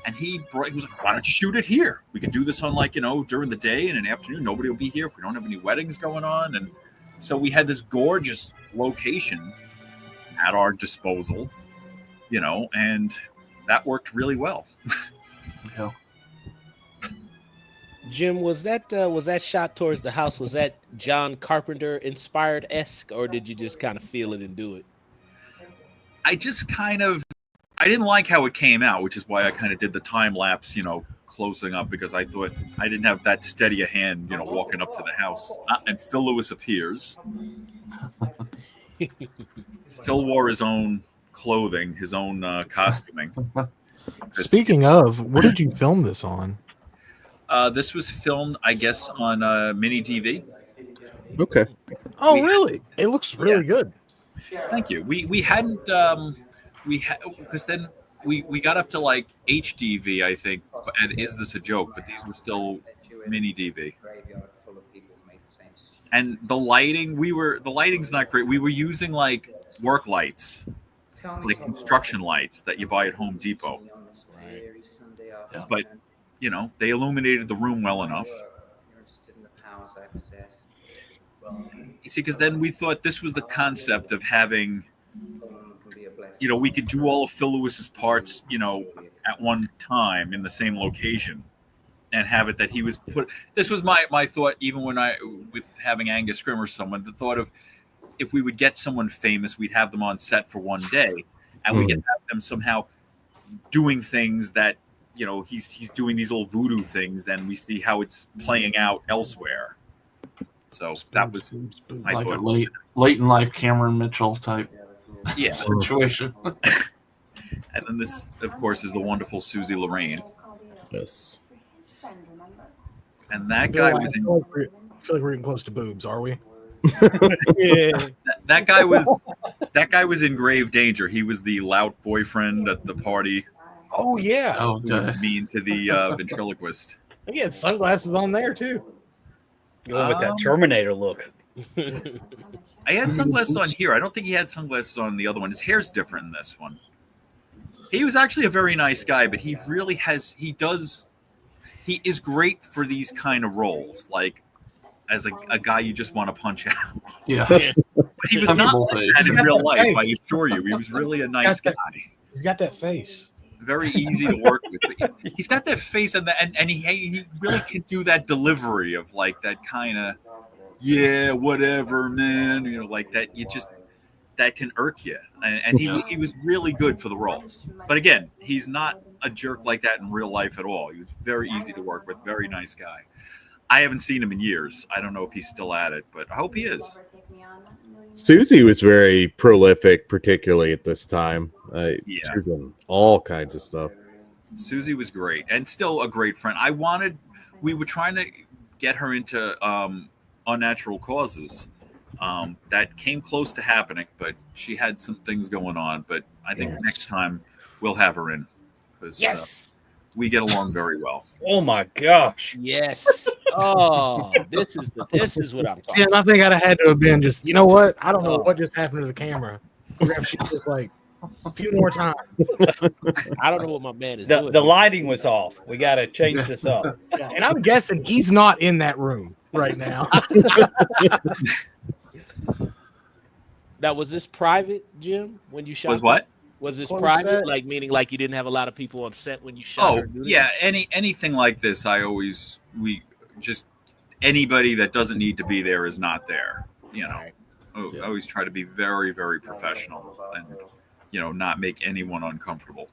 And he was like, why don't you shoot it here? We could do this on during the day and an afternoon. Nobody will be here if we don't have any weddings going on. And so we had this gorgeous location at our disposal, and that worked really well. Yeah. Jim, was that shot towards the house? Was that John Carpenter inspired esque, or did you just kind of feel it and do it? I didn't like how it came out, which is why I kind of did the time lapse, closing up, because I thought I didn't have that steady a hand, walking up to the house. And Phil Lewis appears. Phil wore his own clothing, his own costuming. Speaking of, what did you film this on? This was filmed, I guess, on mini DV. Okay. Oh, really? It looks really good. Thank you. We hadn't because then we got up to like HDV, I think. And is this a joke? But these were still mini DV. And the lighting's not great. We were using like work lights, like construction lights that you buy at Home Depot. Right. Yeah. But they illuminated the room well enough. You see, because then we thought this was the concept of having, we could do all of Phil Lewis's parts, at one time in the same location, and have it that he was put. This was my thought, even with having Angus Scrimm or someone, the thought of if we would get someone famous, we'd have them on set for one day, and we could have them somehow doing things that, he's doing these little voodoo things, then we see how it's playing out elsewhere. So that was like a late in life Cameron Mitchell type situation. And then this, of course, is the wonderful Susie Lorraine. Yes. And that guy was. I feel like we're getting close to boobs, are we? Yeah. That guy was in grave danger. He was the loud boyfriend at the party. Oh yeah. Oh, Who was mean to the ventriloquist. He had sunglasses on there too. Going with that Terminator look. I had sunglasses on here. I don't think he had sunglasses on the other one. His hair's different in this one. He was actually a very nice guy, but he is great for these kind of roles, like as a guy you just want to punch out. Yeah. But he was not like that in real life, I assure you. He was really a nice guy. You got that face. Very easy to work with. But he's got that face, and he really can do that delivery of like that kind of, yeah, whatever, man. Like that. That can irk you, and he was really good for the roles. But again, he's not a jerk like that in real life at all. He was very easy to work with, very nice guy. I haven't seen him in years. I don't know if he's still at it, but I hope he is. Susie was very prolific, particularly at this time. She was doing all kinds of stuff. Susie was great, and still a great friend. We were trying to get her into Unnatural Causes. That came close to happening, but she had some things going on. But I think next time we'll have her in, because we get along very well. Oh my gosh! Yes. Oh, this is what I'm talking. Yeah, I think I'd have had to have been just. You know what? I don't know what just happened to the camera. We're gonna have to shoot this like a few more times. I don't know what my man is doing. The lighting was off. We got to change this up. And I'm guessing he's not in that room right now. Now, was this private, Jim, when you shot? Was what? Was this On private? set? Like, meaning like you didn't have a lot of people on set when you shot? Oh, yeah. Anything like this, anybody that doesn't need to be there is not there. I always try to be very, very professional and, not make anyone uncomfortable.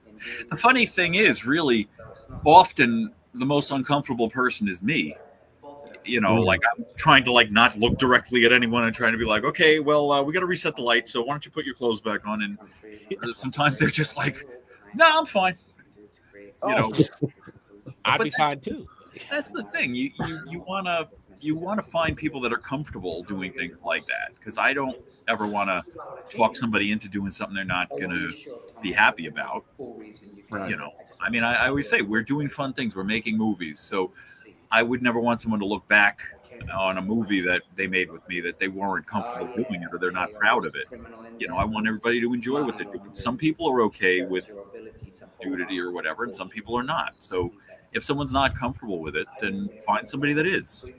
The funny thing is, really, often the most uncomfortable person is me. Like I'm trying to like not look directly at anyone and trying to be like, okay, well, we got to reset the light. So why don't you put your clothes back on? And sometimes they're just like, no, I'm fine. I'd be fine too. That's the thing. You want to find people that are comfortable doing things like that. Cause I don't ever want to talk somebody into doing something they're not going to be happy about. Right. I always say we're doing fun things. We're making movies. So I would never want someone to look back on a movie that they made with me that they weren't comfortable doing it or they're not proud of it. I want everybody to enjoy what they're doing. Some people are okay with nudity or whatever, and some people are not. So if someone's not comfortable with it, then find somebody that is.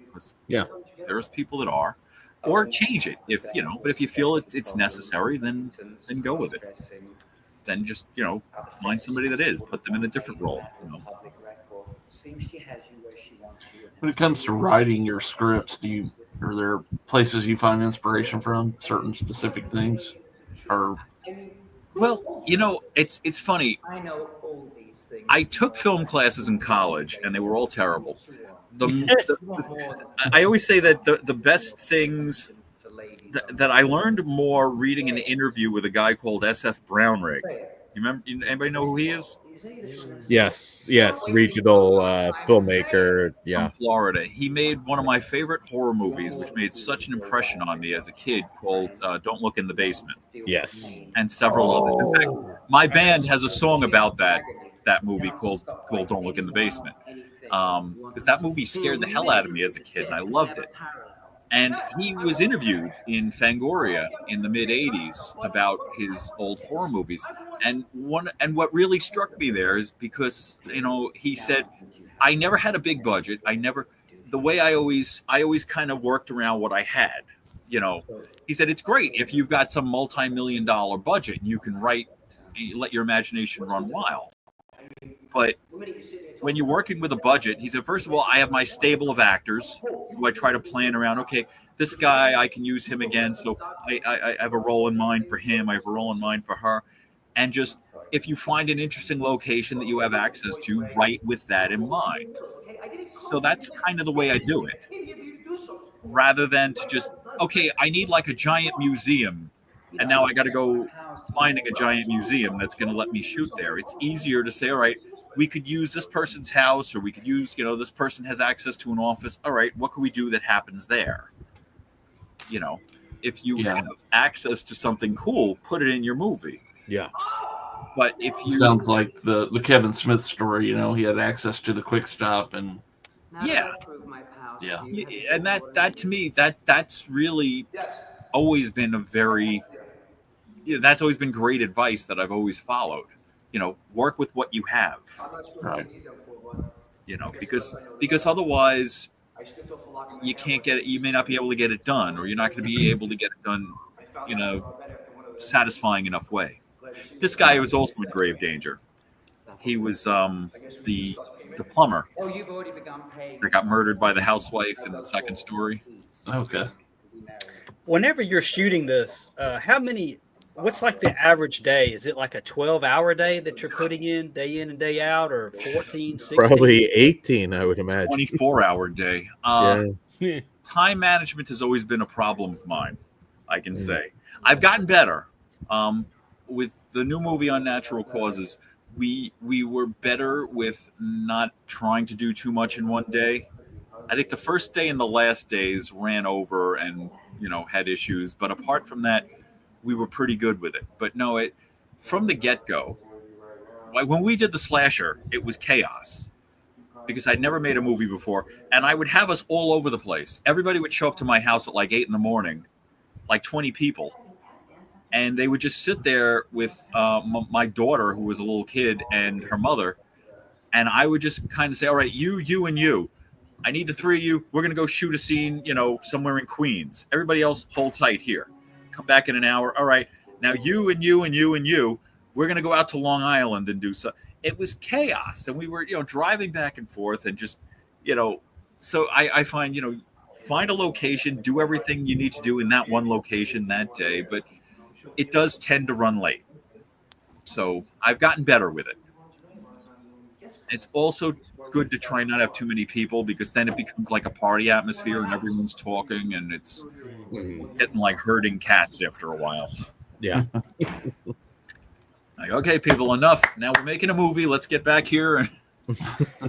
Yeah, there's people that are. or change it if you know. But if you feel it's necessary, then go with it. Then just find somebody that is, put them in a different role. When it comes to writing your scripts, are there places you find inspiration from, certain specific things, or? Well, it's funny. I took film classes in college, and they were all terrible. I always say that the best things that I learned more reading an interview with a guy called S.F. Brownrigg. You remember? Anybody know who he is? Yes, regional filmmaker. Yeah, from Florida. He made one of my favorite horror movies, which made such an impression on me as a kid, called "Don't Look in the Basement." Yes, and several others. In fact, my band has a song about that movie called "Don't Look in the Basement," because that movie scared the hell out of me as a kid, and I loved it. And he was interviewed in Fangoria in the mid '80s about his old horror movies. And what really struck me there is because he said, I never had a big budget. The way I always kind of worked around what I had. He said it's great if you've got some multi-million-dollar budget and you can let your imagination run wild. But when you're working with a budget, he said, first of all, I have my stable of actors. So I try to plan around, okay, this guy, I can use him again. So I have a role in mind for him. I have a role in mind for her. And just, if you find an interesting location that you have access to, write with that in mind. So that's kind of the way I do it. Rather than to just, okay, I need like a giant museum. And now I got to go finding a giant museum that's going to let me shoot there. It's easier to say, all right, we could use this person's house, or we could use, this person has access to an office. All right, what can we do that happens there? If you have access to something cool, put it in your movie. Yeah. But if you sounds like the Kevin Smith story, he had access to the quick stop and yeah. And that to me, that's really always been that's always been great advice that I've always followed. Work with what you have. Right. Because otherwise you can't get it, you may not be able to get it done, or you're not going to be able to get it done in a satisfying enough way. This guy was also in grave danger. He was the plumber that got murdered by the housewife in the second story. Okay. Whenever you're shooting this, what's like the average day? Is it like a 12-hour day that you're putting in and day out, or 14, 16? Probably 18, I would imagine. 24-hour day. Time management has always been a problem of mine, I can say. I've gotten better. With the new movie Unnatural Causes, we were better with not trying to do too much in one day. I think the first day and the last days ran over and had issues, but apart from that, we were pretty good with it. But no, from the get-go, when we did the slasher, it was chaos because I'd never made a movie before, and I would have us all over the place. Everybody would show up to my house at like 8 a.m, like 20 people. And they would just sit there with my daughter, who was a little kid, and her mother. And I would just kind of say, all right, you, and you. I need the three of you. We're going to go shoot a scene, somewhere in Queens. Everybody else, hold tight here. Come back in an hour. All right. Now you and you and you and you, we're going to go out to Long Island and do so. It was chaos. And we were, driving back and forth and just, so I find, find a location, do everything you need to do in that one location that day. But it does tend to run late. So I've gotten better with it. It's also good to try not have too many people, because then it becomes like a party atmosphere and everyone's talking, and it's getting like herding cats after a while. Yeah. Like, okay, people, enough. Now we're making a movie. Let's get back here.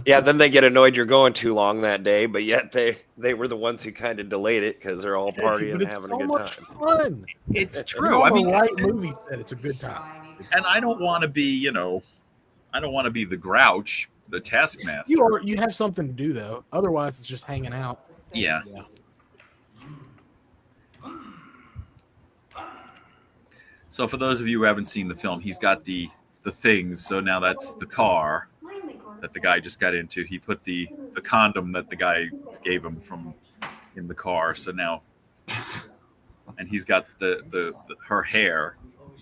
Yeah, then they get annoyed you're going too long that day, but yet they were the ones who kind of delayed it because they're all partying and having a good time. Fun. It's true. I mean, the right movie said it's a good time. And I don't want to be, I don't want to be the grouch, the taskmaster. You have something to do though. Otherwise, it's just hanging out. Yeah. So for those of you who haven't seen the film, he's got the things. So now that's the car that the guy just got into. He put the condom that the guy gave him from in the car. So now and he's got the her hair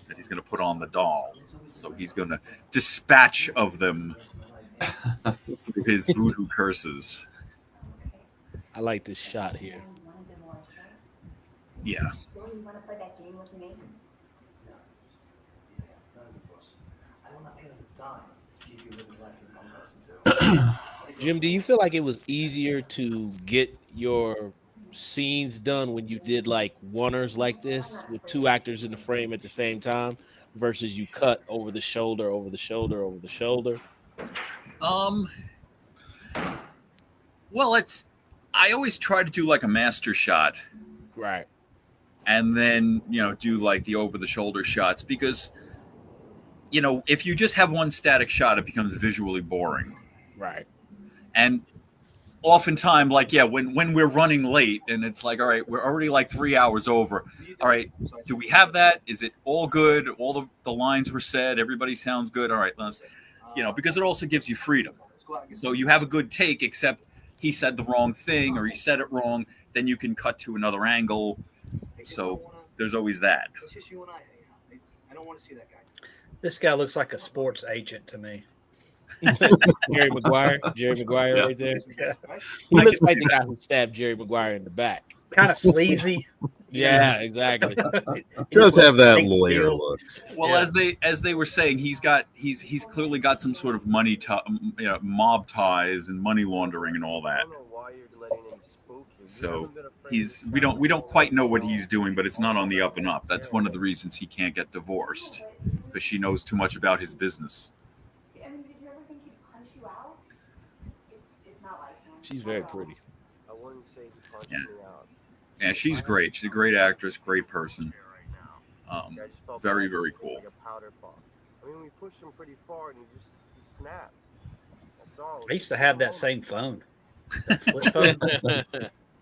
that he's going to put on the doll. So he's going to dispatch of them through his voodoo curses. I like this shot here. Yeah. Jim, do you feel like it was easier to get your scenes done when you did like oneers like this with two actors in the frame at the same time versus you cut over the shoulder, over the shoulder, over the shoulder? Well, I always try to do like a master shot. Right. And then, do like the over the shoulder shots because, if you just have one static shot, it becomes visually boring. Right. And oftentimes, when we're running late and it's like, all right, we're already like 3 hours over. All right, do we have that? Is it all good? All the lines were said. Everybody sounds good. All right, let's, because it also gives you freedom. So you have a good take, except he said the wrong thing or he said it wrong. Then you can cut to another angle. So there's always that. This guy looks like a sports agent to me. Jerry Maguire right there. Yeah. He looks like the guy who stabbed Jerry Maguire in the back. Kind of sleazy. Yeah, exactly. Does have that lawyer look. Well, as they were saying, he's clearly got some sort of money, mob ties and money laundering and all that. So we don't quite know what he's doing, but it's not on the up and up. That's one of the reasons he can't get divorced, because she knows too much about his business. She's very pretty. Yeah, she's great. She's a great actress, great person. Very, very cool. I used to have that same phone. That flip phone.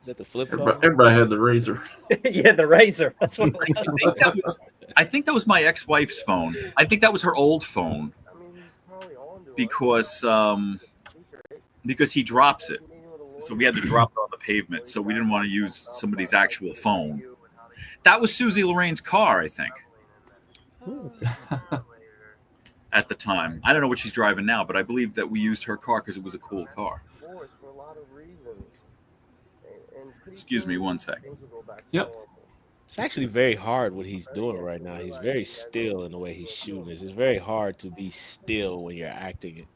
Is that the flip phone? Everybody had the razor. Yeah, the razor. That's what I think that was my ex-wife's phone. I think that was her old phone because he drops it. So we had to drop it on the pavement. So we didn't want to use somebody's actual phone. That was Susie Lorraine's car, I think. At the time. I don't know what she's driving now, but I believe that we used her car because it was a cool car. Excuse me one second. Yep. It's actually very hard what he's doing right now. He's very still in the way he's shooting this. It's very hard to be still when you're acting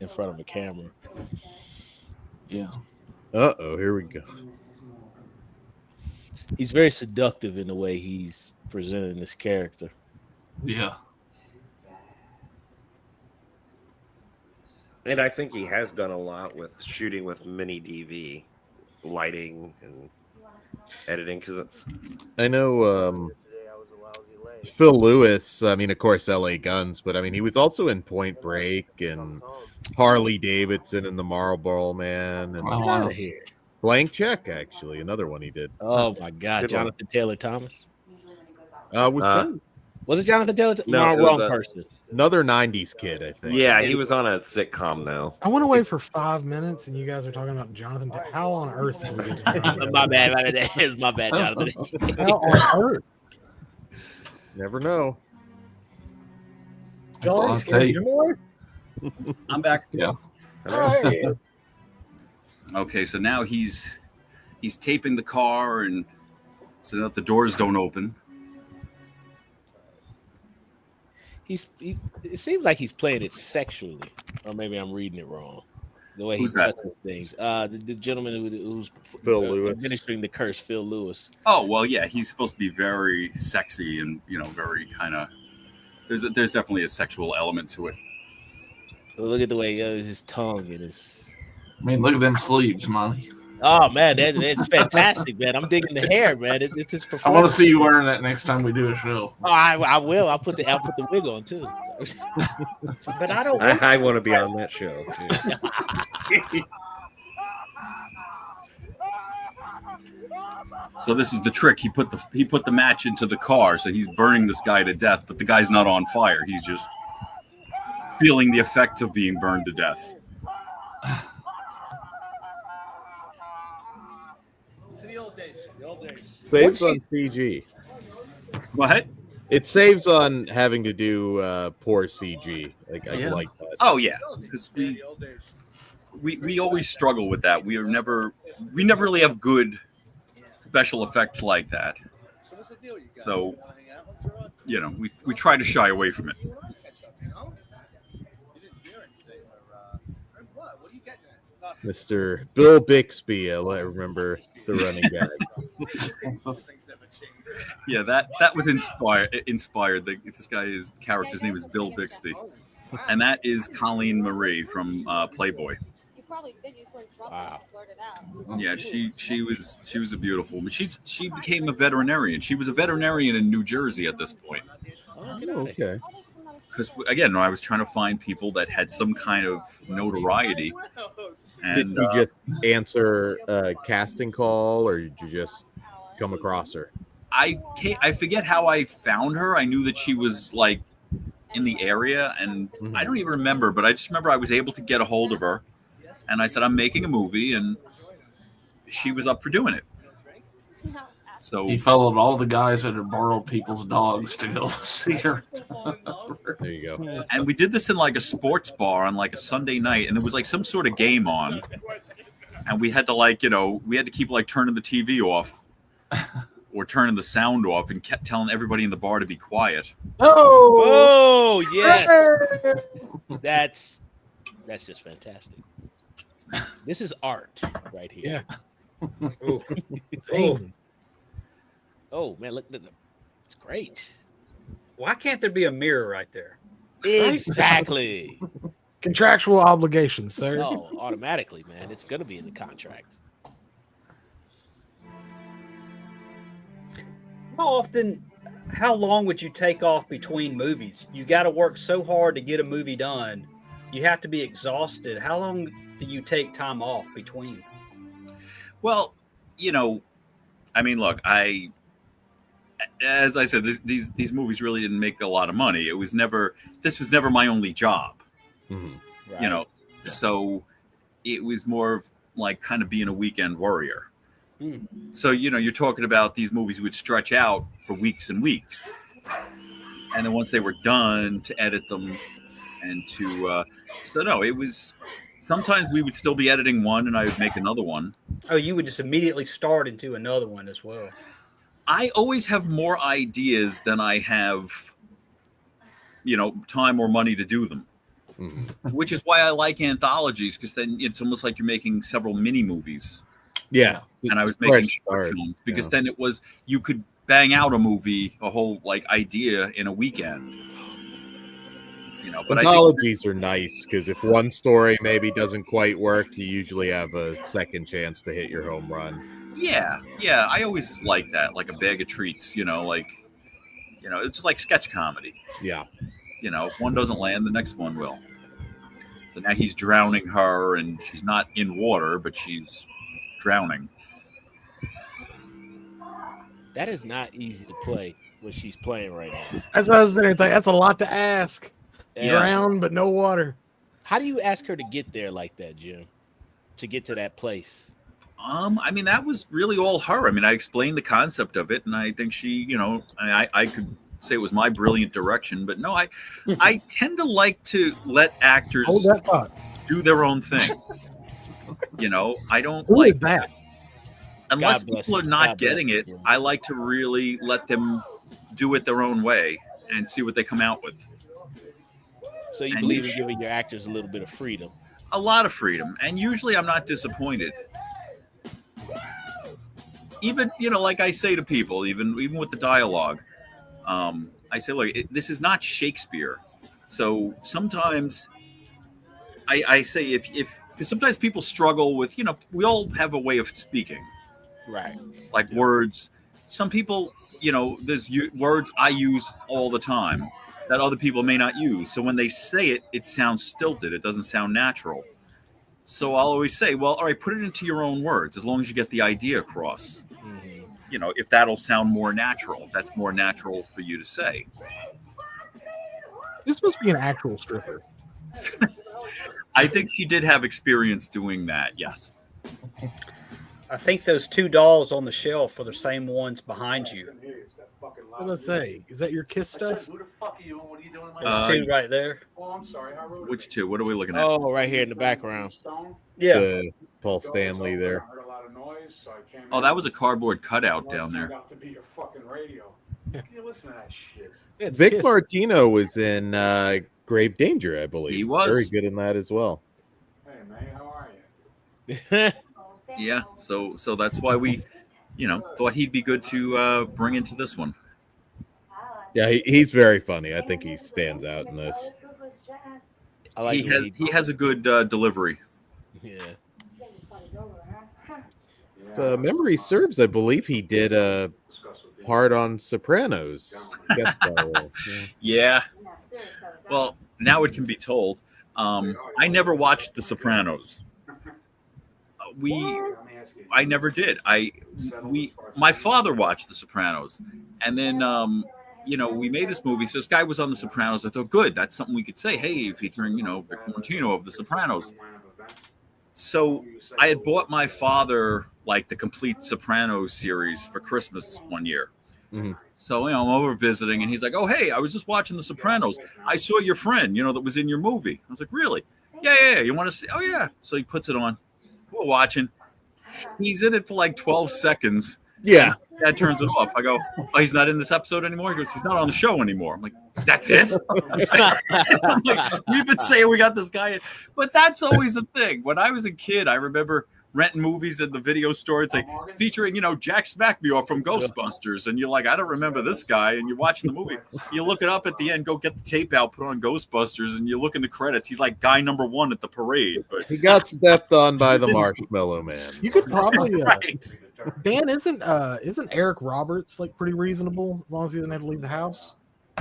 in front of a camera. Yeah. Uh-oh, here we go. He's very seductive in the way he's presenting this character. Yeah. And I think he has done a lot with shooting with mini DV, lighting and editing. Because I know Phil Lewis. I mean, of course, L.A. Guns, but I mean, he was also in Point Break and Harley Davidson and the Marlboro Man. And Out of here. Blank Check, actually, another one he did. Oh my God, Jonathan Taylor Thomas. Was it Jonathan Taylor? No, wrong person. Another '90s kid, I think. Yeah, he was on a sitcom though. I want to wait for 5 minutes, and you guys are talking about Jonathan. How on earth did we get to Jonathan? My bad. It's my bad, Jonathan. How on earth? Never know. Y'all already scared him away? I'm back. Yeah. All right. Okay, so now he's taping the car and so that the doors don't open. It seems like he's playing it sexually, or maybe I'm reading it wrong. The way Who's he that? touches things. The gentleman who's Phil Lewis. administering the curse, Phil Lewis. Oh well, yeah, he's supposed to be very sexy and very kind of. There's definitely a sexual element to it. Look at the way his tongue and his. I mean, look at them sleeves, Molly. Oh man, that's fantastic, man! I'm digging the hair, man. It's his I performance. want to see you wearing that next time we do a show. Oh, I will. I'll put the wig on too. But I don't. I want to be on that show too. So this is the trick. He put the match into the car, so he's burning this guy to death. But the guy's not on fire. He's just feeling the effect of being burned to death. To the old days. Saves on CG. What? It saves on having to do poor CG. Like I like that. Oh yeah, because we always struggle with that. We never really have good special effects like that. So we try to shy away from it. Mr. Bill Bixby, I remember the running gag. Yeah, that was inspired. This guy's character's name is Bill Bixby, and that is Colleen Marie from Playboy. Wow. Yeah, she was a beautiful woman. She became a veterinarian. She was a veterinarian in New Jersey at this point. Oh, okay. Because again, I was trying to find people that had some kind of notoriety. And, did you just answer a casting call, or did you just come across her? I forget how I found her. I knew that she was like in the area, and I don't even remember. But I just remember I was able to get a hold of her, and I said I'm making a movie, and she was up for doing it. So he followed all the guys that had borrowed people's dogs to go see her. There you go. And we did this in like a sports bar on like a Sunday night, and there was like some sort of game on, and we had to keep like turning the TV off or turning the sound off, and kept telling everybody in the bar to be quiet. Oh yes, that's just fantastic. This is art right here. Yeah. Oh. Oh man, look, it's great. Why can't there be a mirror right there? Exactly. Contractual obligations, sir. No, automatically, man. It's gonna be in the contract. How long would you take off between movies? You got to work so hard to get a movie done. You have to be exhausted. How long do you take time off between? Well, I mean, look, as I said, these movies really didn't make a lot of money. This was never my only job, Right. So it was more of like kind of being a weekend warrior. So, you're talking about these movies would stretch out for weeks and weeks. And then once they were done, to edit them and it was, sometimes we would still be editing one and I would make another one. Oh, you would just immediately start into another one as well. I always have more ideas than I have, time or money to do them. Which is why I like anthologies, because then it's almost like you're making several mini movies. Yeah. And I was making short films because then it was, you could bang out a whole like idea in a weekend. But anthologies are nice because if one story maybe doesn't quite work, you usually have a second chance to hit your home run. Yeah. I always like that, like a bag of treats, it's just like sketch comedy. Yeah. If one doesn't land, the next one will. So now he's drowning her, and she's not in water, but she's drowning. That is not easy to play what she's playing right now. That's what I was saying. That's a lot to ask. Yeah. Drown, but no water. How do you ask her to get there like that, Jim? To get to that place? I mean, that was really all her. I mean, I explained the concept of it, and I think she, I could say it was my brilliant direction, but no, I tend to like to let actors Hold that thought. do their own thing. I don't Who like is that? Unless God bless people are you. not God bless getting you, it, Jim. I like to really let them do it their own way and see what they come out with. So you And believe you in giving your actors a little bit of freedom? A lot of freedom, and usually I'm not disappointed. Even like I say to people, even with the dialogue, I say, look, this is not Shakespeare. So sometimes I say because sometimes people struggle with, we all have a way of speaking, Right. like words. Some people, there's words I use all the time that other people may not use. So when they say it, it sounds stilted. It doesn't sound natural. So I'll always say, well, all right, put it into your own words, as long as you get the idea across. If that'll sound more natural, if that's more natural for you to say. This must be an actual stripper. I think she did have experience doing that, yes. I think those two dolls on the shelf are the same ones behind you. What did I say? Is that your Kiss stuff? Who the fuck are you and what are you doing? There's two right there. Oh, I'm sorry. Which two? What are we looking at? Oh, right here in the background. Yeah. The Paul Stanley there. Oh, that was a cardboard cutout down there. It's Vic Kiss. Martino was in Grave Danger, I believe. He was. Very good in that as well. Hey, man, how are you? Yeah. So that's why we, thought he'd be good to bring into this one. Yeah, he's very funny. I think he stands out in this. I like He has a good delivery. Yeah. If memory serves, I believe he did a part on Sopranos. Guest star role. Yeah. Well, now it can be told. I never watched The Sopranos. I never did. My father watched The Sopranos, and then we made this movie. So this guy was on The Sopranos. I thought, good, that's something we could say. Hey, featuring Vic Martino of The Sopranos. So I had bought my father like the complete Sopranos series for Christmas one year. Mm-hmm. So I'm over visiting, and he's like, "Oh, hey, I was just watching The Sopranos. I saw your friend, that was in your movie." I was like, "Really? Yeah. You want to see?" "Oh, yeah." So he puts it on. We're watching. He's in it for like 12 seconds. Yeah. Dad turns it off. I go, "Oh, he's not in this episode anymore?" He goes, "He's not on the show anymore." I'm like, "That's it?" I'm like, we've been saying we got this guy in. But that's always the thing. When I was a kid, I remember renting movies at the video store. It's like featuring, Jack Smackmore from Ghostbusters. And you're like, I don't remember this guy. And you're watching the movie. You look it up at the end, go get the tape out, put on Ghostbusters, and you look in the credits. He's like guy number 1 at the parade. But He got stepped on by the Marshmallow Man. You could probably right. Dan, isn't Eric Roberts like pretty reasonable as long as he doesn't have to leave the house?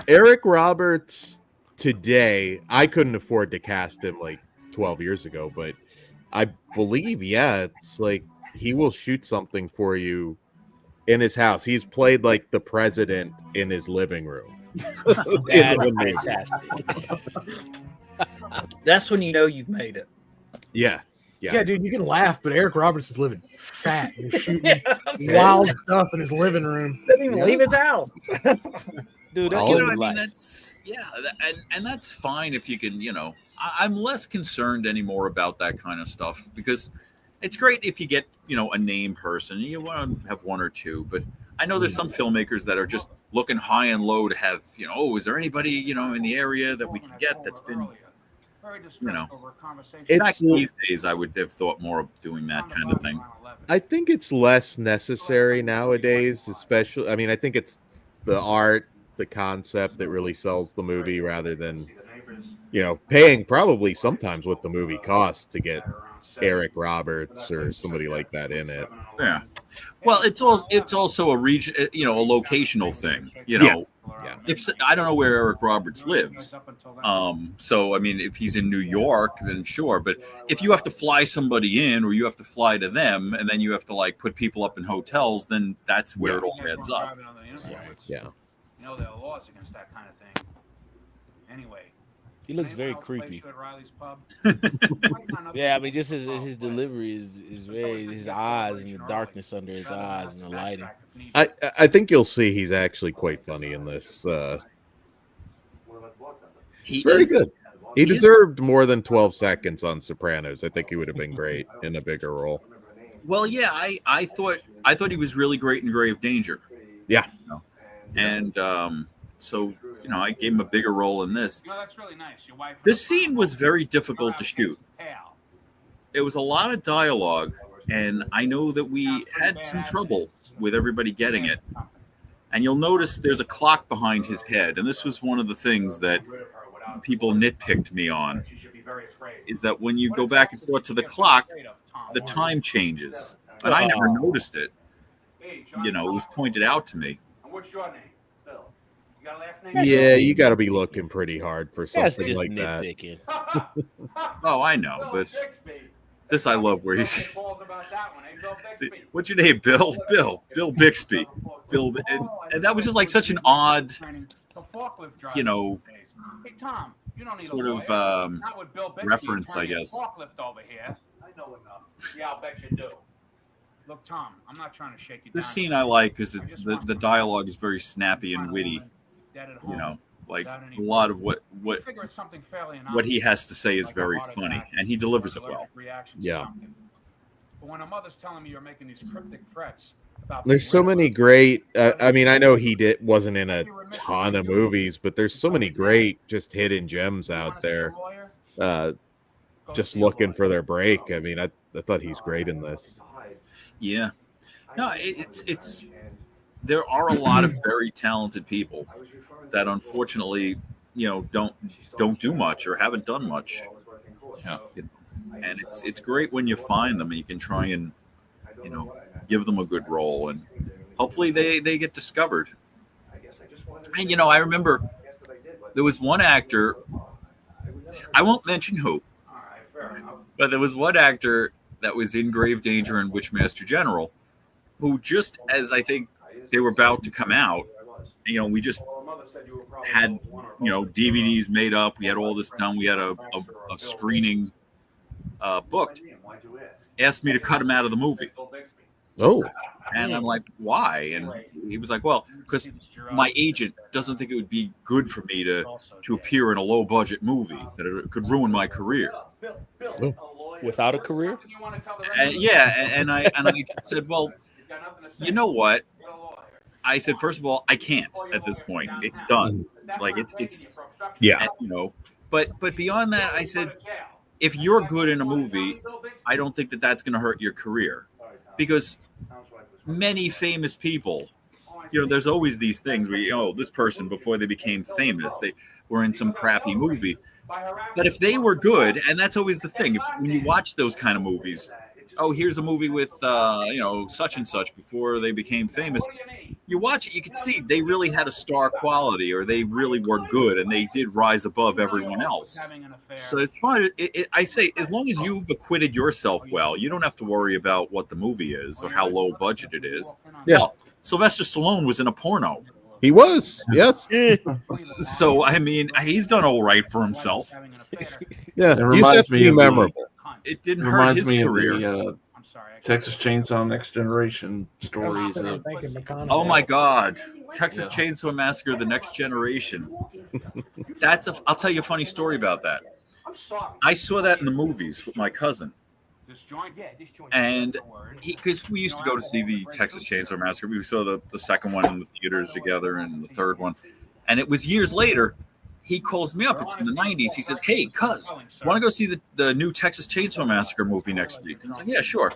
Eric Roberts today, I couldn't afford to cast him like 12 years ago, but I believe, it's like he will shoot something for you in his house. He's played like the president in his living room. That's fantastic. That's when you know you've made it. Yeah. Yeah, dude, you can laugh, but Eric Roberts is living fat. He's shooting wild stuff in his living room. Doesn't even leave his house. Dude, that's and that's fine if you can, I'm less concerned anymore about that kind of stuff because it's great if you get, a name person. You want to have one or two, but I know there's some filmmakers that are just looking high and low to have, is there anybody, in the area that we can get that's been, back these days, I would have thought more of doing that kind of thing. I think it's less necessary nowadays, especially. I mean, I think it's the art, the concept that really sells the movie rather than, paying probably sometimes what the movie costs to get Eric Roberts or somebody like that in it. Yeah. Well, it's also a region, a locational thing, Yeah. If I don't know where Eric Roberts lives, so I mean, if he's in New York, then sure. But if you have to fly somebody in, or you have to fly to them, and then you have to like put people up in hotels, then that's where it all adds up. Yeah. There are laws against that kind of thing. Anyway. He looks very creepy. Yeah, I mean, just his delivery is very, his eyes and the darkness under his eyes and the lighting. I think you'll see he's actually quite funny in this. He Very is good. He deserved more than 12 seconds on Sopranos. I think he would have been great in a bigger role. Well, yeah, I thought he was really great in Grave Danger. Yeah. And so, I gave him a bigger role in this. This scene was very difficult to shoot. It was a lot of dialogue, and I know that we had some trouble with everybody getting it. And you'll notice there's a clock behind his head, and this was one of the things that people nitpicked me on, is that when you go back and forth to the clock, the time changes. And I never noticed it. It was pointed out to me. What's your name, Bill? You got a last name? Yeah, you got to be looking pretty hard for That's something just like that. nitpicking. Oh, I know, but this I love where he's... What's your name, Bill? Bill Bixby. Bill, and that was just like such an odd, sort of reference, I guess. Yeah, I'll bet you do. Look, Tom, I'm not trying to shake you This down. scene I like because it's the dialogue is very snappy and witty. Dead at You home, know, like without any a lot of what figure it's something fairly what he innocuous, has to say is like a very heart funny, attack and he delivers it or an well. allergic reaction to Yeah. something. But when a mother's telling me you're making these cryptic threats about There's being so rid of many her, great. I mean, I know he wasn't in a ton of movies, but there's so many great just hidden gems you wanna out see a there. lawyer? Go Just see a looking lawyer. for their break. I mean, I thought he's great in this. Yeah, no, it's there are a lot of very talented people that unfortunately, don't do much or haven't done much. Yeah. And it's great when you find them and you can try and give them a good role, and hopefully they get discovered. And I remember there was one actor, I won't mention who, but there was one actor that was in grave danger in Witchmaster General, who just as I think they were about to come out, we just had DVDs made up, we had all this done, we had a screening booked, asked me to cut him out of the movie. Oh, And I'm like, why? And he was like, well, because my agent doesn't think it would be good for me to appear in a low budget movie, that it could ruin my career. Without a career? And and I said, well, you know what? I said, first of all, I can't at this point. It's done. Like it's yeah. But beyond that, I said, if you're good in a movie, I don't think that's going to hurt your career, because many famous people, there's always these things where this person before they became famous, they were in some crappy movie. But if they were good, and that's always the thing, when you watch those kind of movies, here's a movie with such and such before they became famous. You watch it, you can see they really had a star quality, or they really were good, and they did rise above everyone else. So it's fine. I say, as long as you've acquitted yourself well, you don't have to worry about what the movie is or how low budget it is. Yeah. Hell, Sylvester Stallone was in a porno. He was, yes. So, I mean, he's done all right for himself. Yeah, It you reminds have to me be of memorable. It didn't It hurt reminds his me career. of the Texas Chainsaw Next Generation stories. Oh my God, Texas Chainsaw Massacre: The Next Generation. I'll tell you a funny story about that. I saw that in the movies with my cousin, and because we used to go to see the Texas Chainsaw Massacre. We saw the second one in the theaters together, and the third one, and it was years later. He calls me up. It's in the 90s. He says, "Hey, cuz, want to go see the new Texas Chainsaw Massacre movie next week?" I was like, "Yeah, sure."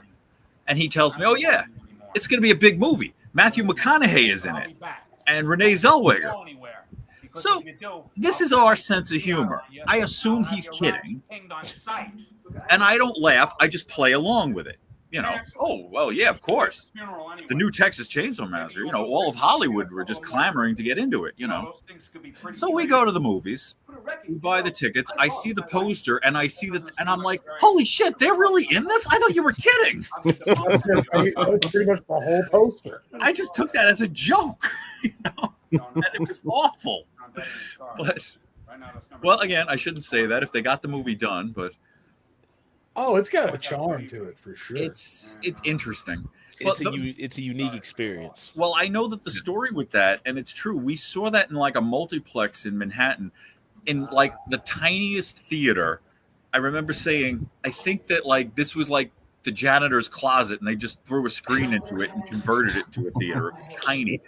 And he tells me, "Oh yeah, it's going to be a big movie. Matthew McConaughey is in it, and Renee Zellweger." So this is our sense of humor. I assume he's kidding, and I don't laugh. I just play along with it. Oh well, yeah, of course. The new Texas Chainsaw Massacre. All of Hollywood were just clamoring to get into it. So we go to the movies, we buy the tickets. I see the poster, and I see that, and I'm like, "Holy shit, they're really in this? I thought you were kidding." That's pretty much the whole poster. I just took that as a joke, and it was awful. But well, again, I shouldn't say that if they got the movie done, but. Oh, it's got a charm to it for sure. It's interesting. It's a unique experience. Well, I know that the story with that, and it's true. We saw that in like a multiplex in Manhattan, in like the tiniest theater. I remember saying, I think that like this was like the janitor's closet, and they just threw a screen into it and converted it to a theater. It was tiny.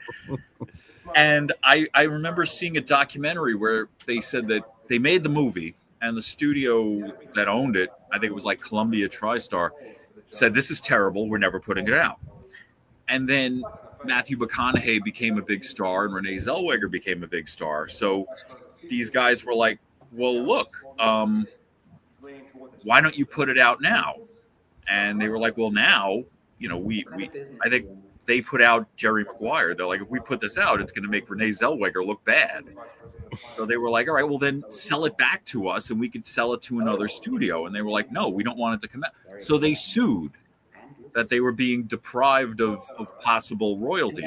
And I remember seeing a documentary where they said that they made the movie, and the studio that owned it, I think it was like Columbia TriStar, said, "This is terrible. We're never putting it out." And then Matthew McConaughey became a big star, and Renee Zellweger became a big star. So these guys were like, "Well, look, why don't you put it out now?" And they were like, "Well, now, I think they put out Jerry Maguire. They're like, if we put this out, it's going to make Renee Zellweger look bad." So they were like, "All right, well then sell it back to us and we could sell it to another studio." And they were like, "No, we don't want it to come out." So they sued that they were being deprived of possible royalty.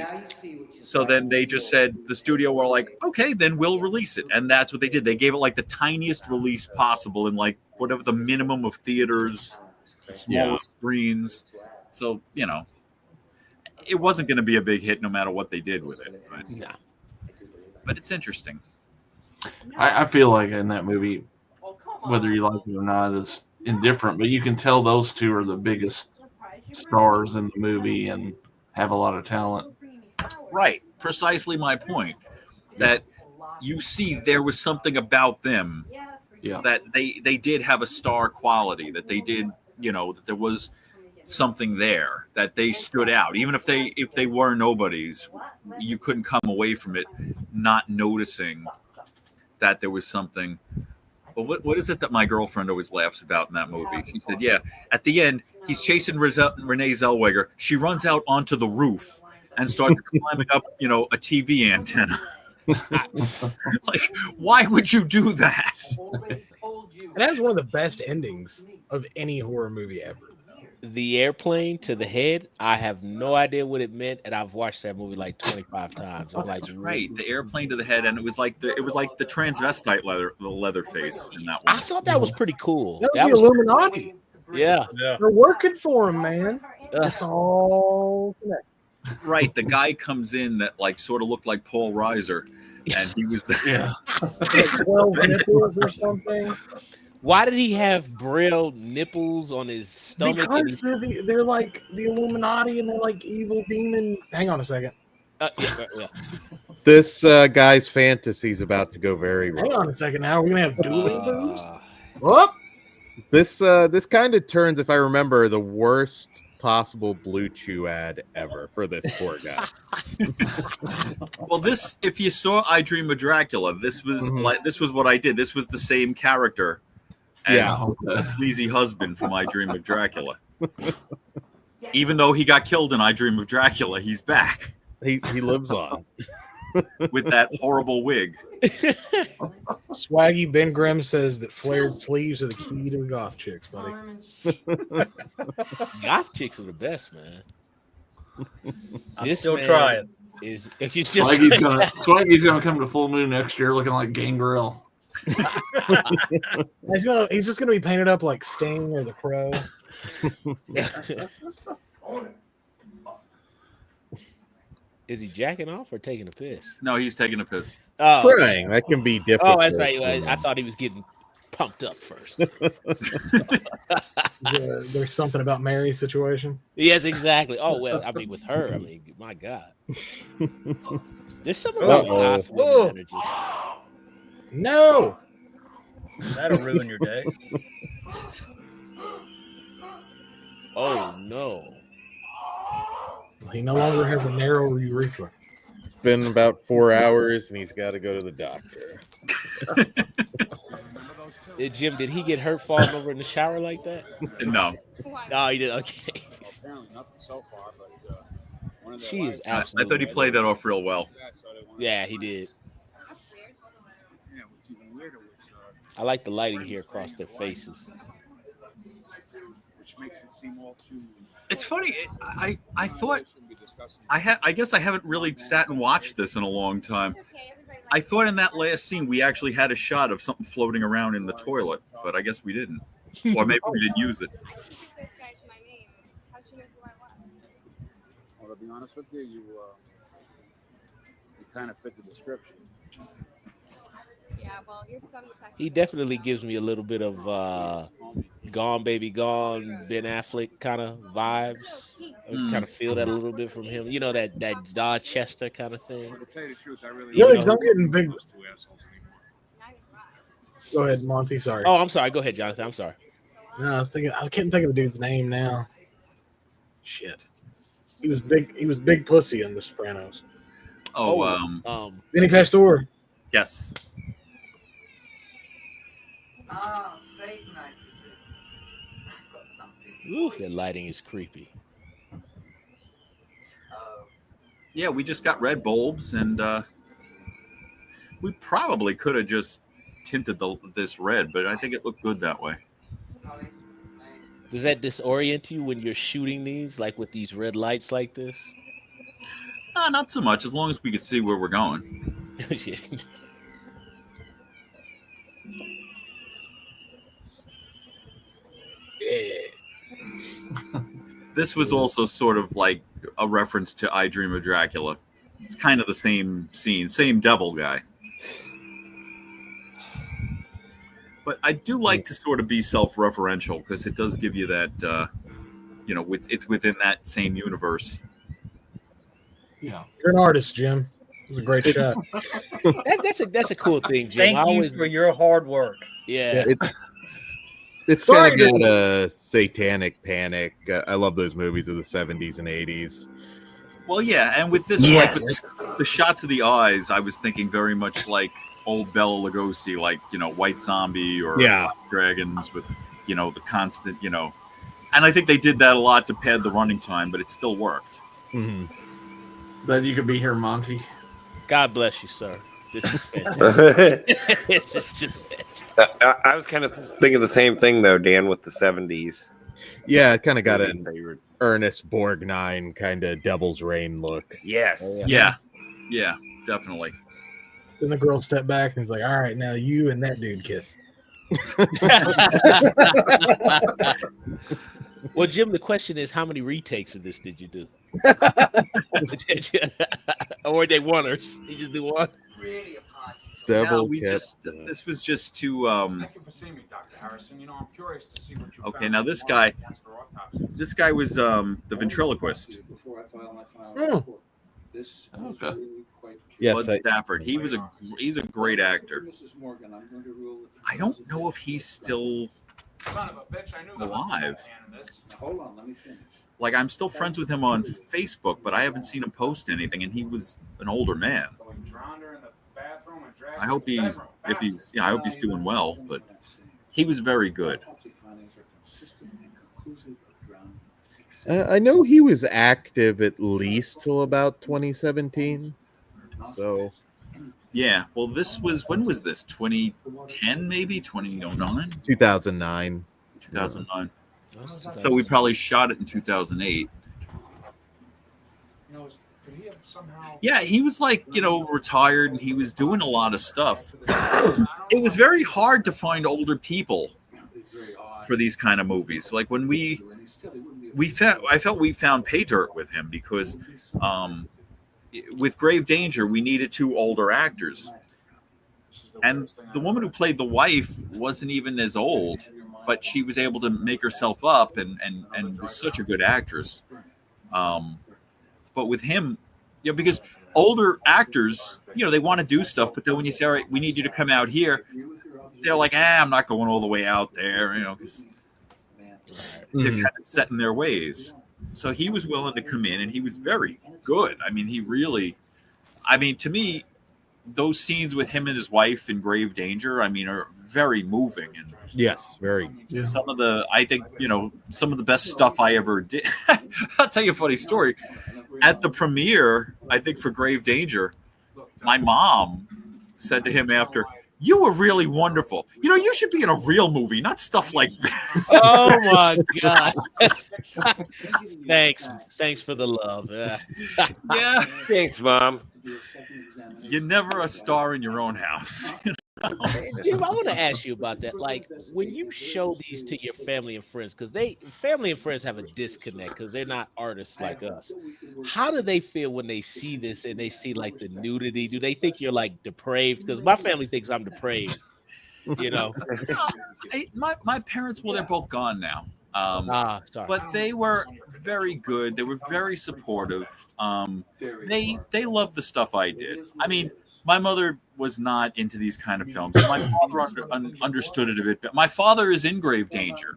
So then they just said, the studio were like, "Okay, then we'll release it." And that's what they did. They gave it like the tiniest release possible in like whatever the minimum of theaters, the smallest screens. So, it wasn't going to be a big hit no matter what they did with it. No. But it's interesting. I feel like in that movie, whether you like it or not, is indifferent. But you can tell those two are the biggest stars in the movie and have a lot of talent. Right. Precisely my point. That you see there was something about them that they did have a star quality, that they did, that there was something there, that they stood out. Even if they were nobodies, you couldn't come away from it not noticing that there was something. But what is it that my girlfriend always laughs about in that movie? She said, yeah, at the end, he's chasing Renee Zellweger. She runs out onto the roof and starts climbing up, a TV antenna. Like, why would you do that? And that is one of the best endings of any horror movie ever. The airplane to the head, I have no idea what it meant, and I've watched that movie like 25 times. I'm like, that's right, the airplane to the head, and it was like the transvestite leather face in that one. I thought that was pretty cool. That was the Illuminati. Yeah. They're working for him, man. It's all connected. Right, the guy comes in that like sort of looked like Paul Reiser, and he was the 12 nipples or something. Why did he have braille nipples on his stomach? Because they're like the Illuminati and they're like evil demon. Hang on a second. Yeah. This guy's fantasy's about to go very wrong. Hang on a second now. We're going to have dueling boobs? What? This kind of turns, if I remember, the worst possible Blue Chew ad ever for this poor guy. Well, if you saw I Dream of Dracula, this was what I did. This was the same character as the sleazy husband from I Dream of Dracula. Even though he got killed in I Dream of Dracula, he's back. He lives on. With that horrible wig. Swaggy Ben Grimm says that flared sleeves are the key to the goth chicks, buddy. Goth chicks are the best, man. I'm still trying. Swaggy's gonna come to Full Moon next year looking like Gangrel. He's just gonna be painted up like Sting or the Crow. Is he jacking off or taking a piss? No, he's taking a piss. Oh, Trying. That can be difficult. Oh, that's right. I thought he was getting pumped up first. There's something about Mary's situation. Yes, exactly. Oh, well, I mean, with her, my God. There's something about goth women that are just... No! That'll ruin your day. Oh, no. He no longer has a narrow urethra. It's been about 4 hours, and he's got to go to the doctor. Jim, did he get hurt falling over in the shower like that? No. No, he did. Okay. Apparently nothing so far, but She is absolutely. I thought he played that off real well. Yeah, he did. That's weird. Yeah, what's even weirder was I like the lighting here across their faces. which makes it seem all too. It's funny. I thought I guess I haven't really sat and watched this in a long time. I thought in that last scene we actually had a shot of something floating around in the toilet, but I guess we didn't, or maybe we didn't use it. Well, to be honest with you, you kind of fit the description. Yeah, well, your son detective. He definitely gives me a little bit of Gone Baby Gone, Ben Affleck kind of vibes. I kind of feel that a little bit from him. You know, that Dorchester kind of thing. To tell you the truth, I really. Really, I'm getting big. Go ahead, Monty. Sorry. Oh, I'm sorry. Go ahead, Jonathan. I'm sorry. No, I can't think of the dude's name now. Shit. He was big pussy in The Sopranos. Vinny Pastore. Yes. Satan, I presume. I've got something. Ooh, that lighting is creepy. Yeah, we just got red bulbs, and we probably could have just tinted this red, but I think it looked good that way. Does that disorient you when you're shooting these, like with these red lights like this? Not so much, as long as we could see where we're going. This was also sort of like a reference to I Dream of Dracula. It's kind of the same scene, same devil guy. But I do like to sort of be self-referential because it does give you that, it's within that same universe. Yeah. You're an artist, Jim. It was a great shot. That's a cool thing, Jim. Thank you for your hard work. Yeah. It's kind of about a satanic panic. I love those movies of the 70s and 80s. Well, yeah, and with this, like the shots of the eyes, I was thinking very much like old Bela Lugosi, like, White Zombie or Black Dragons with, the constant, and I think they did that a lot to pad the running time, but it still worked. Mm-hmm. Glad you could be here, Monty. God bless you, sir. This is fantastic. I was kind of thinking the same thing, though, Dan, with the 70s. Yeah, it kind of got an Ernest Borgnine kind of Devil's Reign look. Yes. Yeah, definitely. Then the girl stepped back and he's like, all right, now you and that dude kiss. Well, Jim, the question is, how many retakes of this did you do? Or were they oneers? You just do one? Devil this was just to Thank you for seeing me, Dr. Harrison. I'm curious to see what you okay, found now this guy was the ventriloquist. Okay. Yes, Bud Stafford. He's a great actor. I don't know if he's still alive. Hold on, let me finish. Like, I'm still friends with him on Facebook, but I haven't seen him post anything, and he was an older man. I hope he's doing well, but he was very good. I know he was active at least till about 2017. So, yeah. Well, when was this? 2010, maybe 2009, 2009. 2009. So we probably shot it in 2008. Yeah, he was like, retired, and he was doing a lot of stuff. It was very hard to find older people for these kind of movies. Like when I felt we found pay dirt with him because with Grave Danger, we needed 2 older actors. And the woman who played the wife wasn't even as old, but she was able to make herself up and was such a good actress. But with him, because older actors, they want to do stuff, but then when you say, all right, we need you to come out here, they're like, I'm not going all the way out there, because they're kind of set in their ways. So he was willing to come in, and he was very good. I mean, to me, those scenes with him and his wife in Grave Danger, are very moving. And yes, very. Some of the best stuff I ever did. I'll tell you a funny story. At the premiere, I think for Grave Danger, my mom said to him after, "You were really wonderful. You should be in a real movie, not stuff like this." Oh my God! Thanks for the love. Yeah. Thanks, Mom. You're never a star in your own house. Jim, I want to ask you about that. Like, when you show these to your family and friends, because family and friends have a disconnect because they're not artists like us. How do they feel when they see this and they see like the nudity? Do they think you're like depraved? Because my family thinks I'm depraved. My parents, they're both gone now. Sorry. But they were very good. They were very supportive. They loved the stuff I did. My mother was not into these kind of films. My father understood it a bit. But my father is in Grave Danger.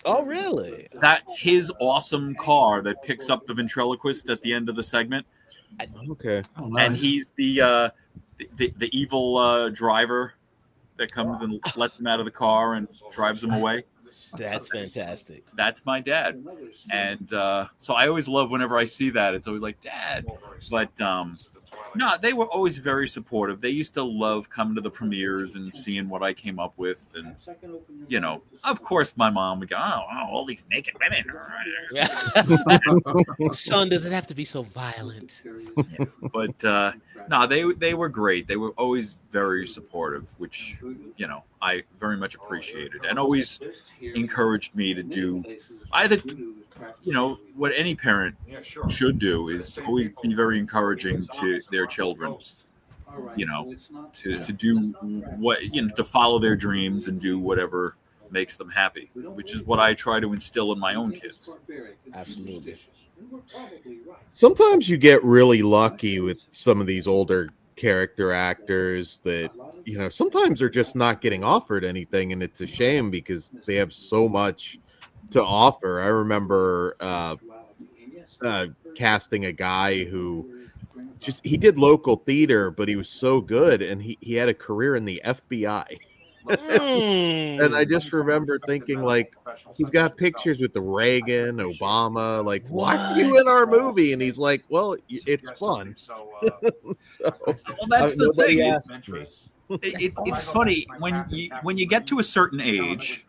Oh, really? That's his awesome car that picks up the ventriloquist at the end of the segment. Okay. Oh, nice. And he's the evil driver that comes and lets him out of the car and drives him away. That's fantastic. That's my dad. And so I always love whenever I see that. It's always like, Dad. But no, they were always very supportive. They used to love coming to the premieres and seeing what I came up with. And, of course, my mom would go, oh, all these naked women. Son, does it have to be so violent? But No, they were great. They were always very supportive, which, you know, I very much appreciated, and always encouraged me to do. I think, you know, what any parent should do is to always be very encouraging to their children. You know, to do what, you know, to follow their dreams and do whatever makes them happy, which is what I try to instill in my own kids. Absolutely. Sometimes you get really lucky with some of these older character actors that, you know, sometimes they're just not getting offered anything, and it's a shame because they have so much to offer. I remember casting a guy who he did local theater, but he was so good, and he had a career in the FBI. And I just remember thinking, like, he's got pictures with the Reagan, Obama, like, why are you in our movie? And he's like, well, it's fun. Well, that's the thing. It's funny when you get to a certain age,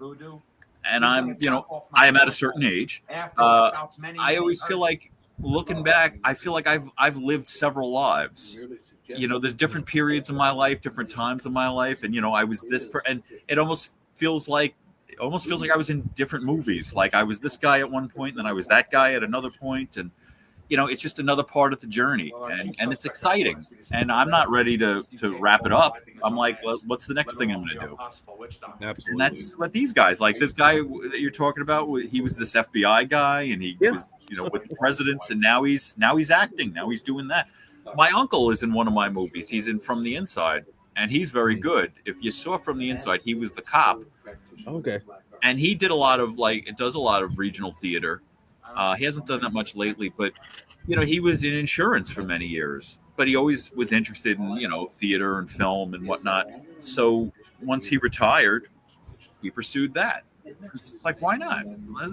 and I am at a certain age. I always feel like, looking back, I feel like I've lived several lives. You know, there's different periods of my life, different times of my life, and, you know, I was and it almost feels like I was in different movies. Like, I was this guy at one point, and then I was that guy at another point, and, you know, it's just another part of the journey, and it's exciting. And I'm not ready to wrap it up. I'm like, well, what's the next thing I'm going to do? Absolutely. And that's what these guys, like this guy that you're talking about, he was this FBI guy, and he was, you know, with the presidents, and now he's acting. Now he's doing that. My uncle is in one of my movies. He's in From the Inside, and he's very good. If you saw From the Inside, he was the cop. Okay. And he did does a lot of regional theater. He hasn't done that much lately, but, you know, he was in insurance for many years, but he always was interested in, you know, theater and film and whatnot. So once he retired, he pursued that. It's like, why not?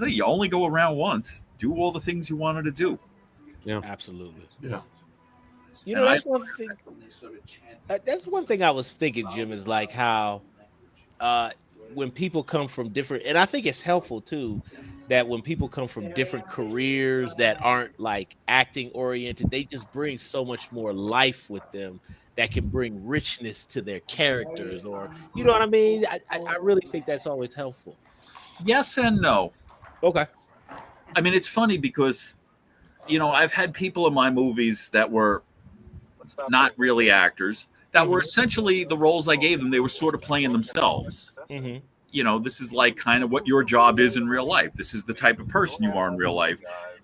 You only go around once. Do all the things you wanted to do. Yeah, absolutely. Yeah. You know, that's one thing. That's one thing I was thinking, Jim, is like how when people come from different, and I think it's helpful too, that when people come from different careers that aren't like acting oriented, they just bring so much more life with them that can bring richness to their characters, or, you know what I mean? I really think that's always helpful. Yes and no. Okay. I mean, it's funny because, you know, I've had people in my movies that were not really actors, that were essentially the roles I gave them. They were sort of playing themselves. Mm-hmm. You know, this is like kind of what your job is in real life. This is the type of person you are in real life.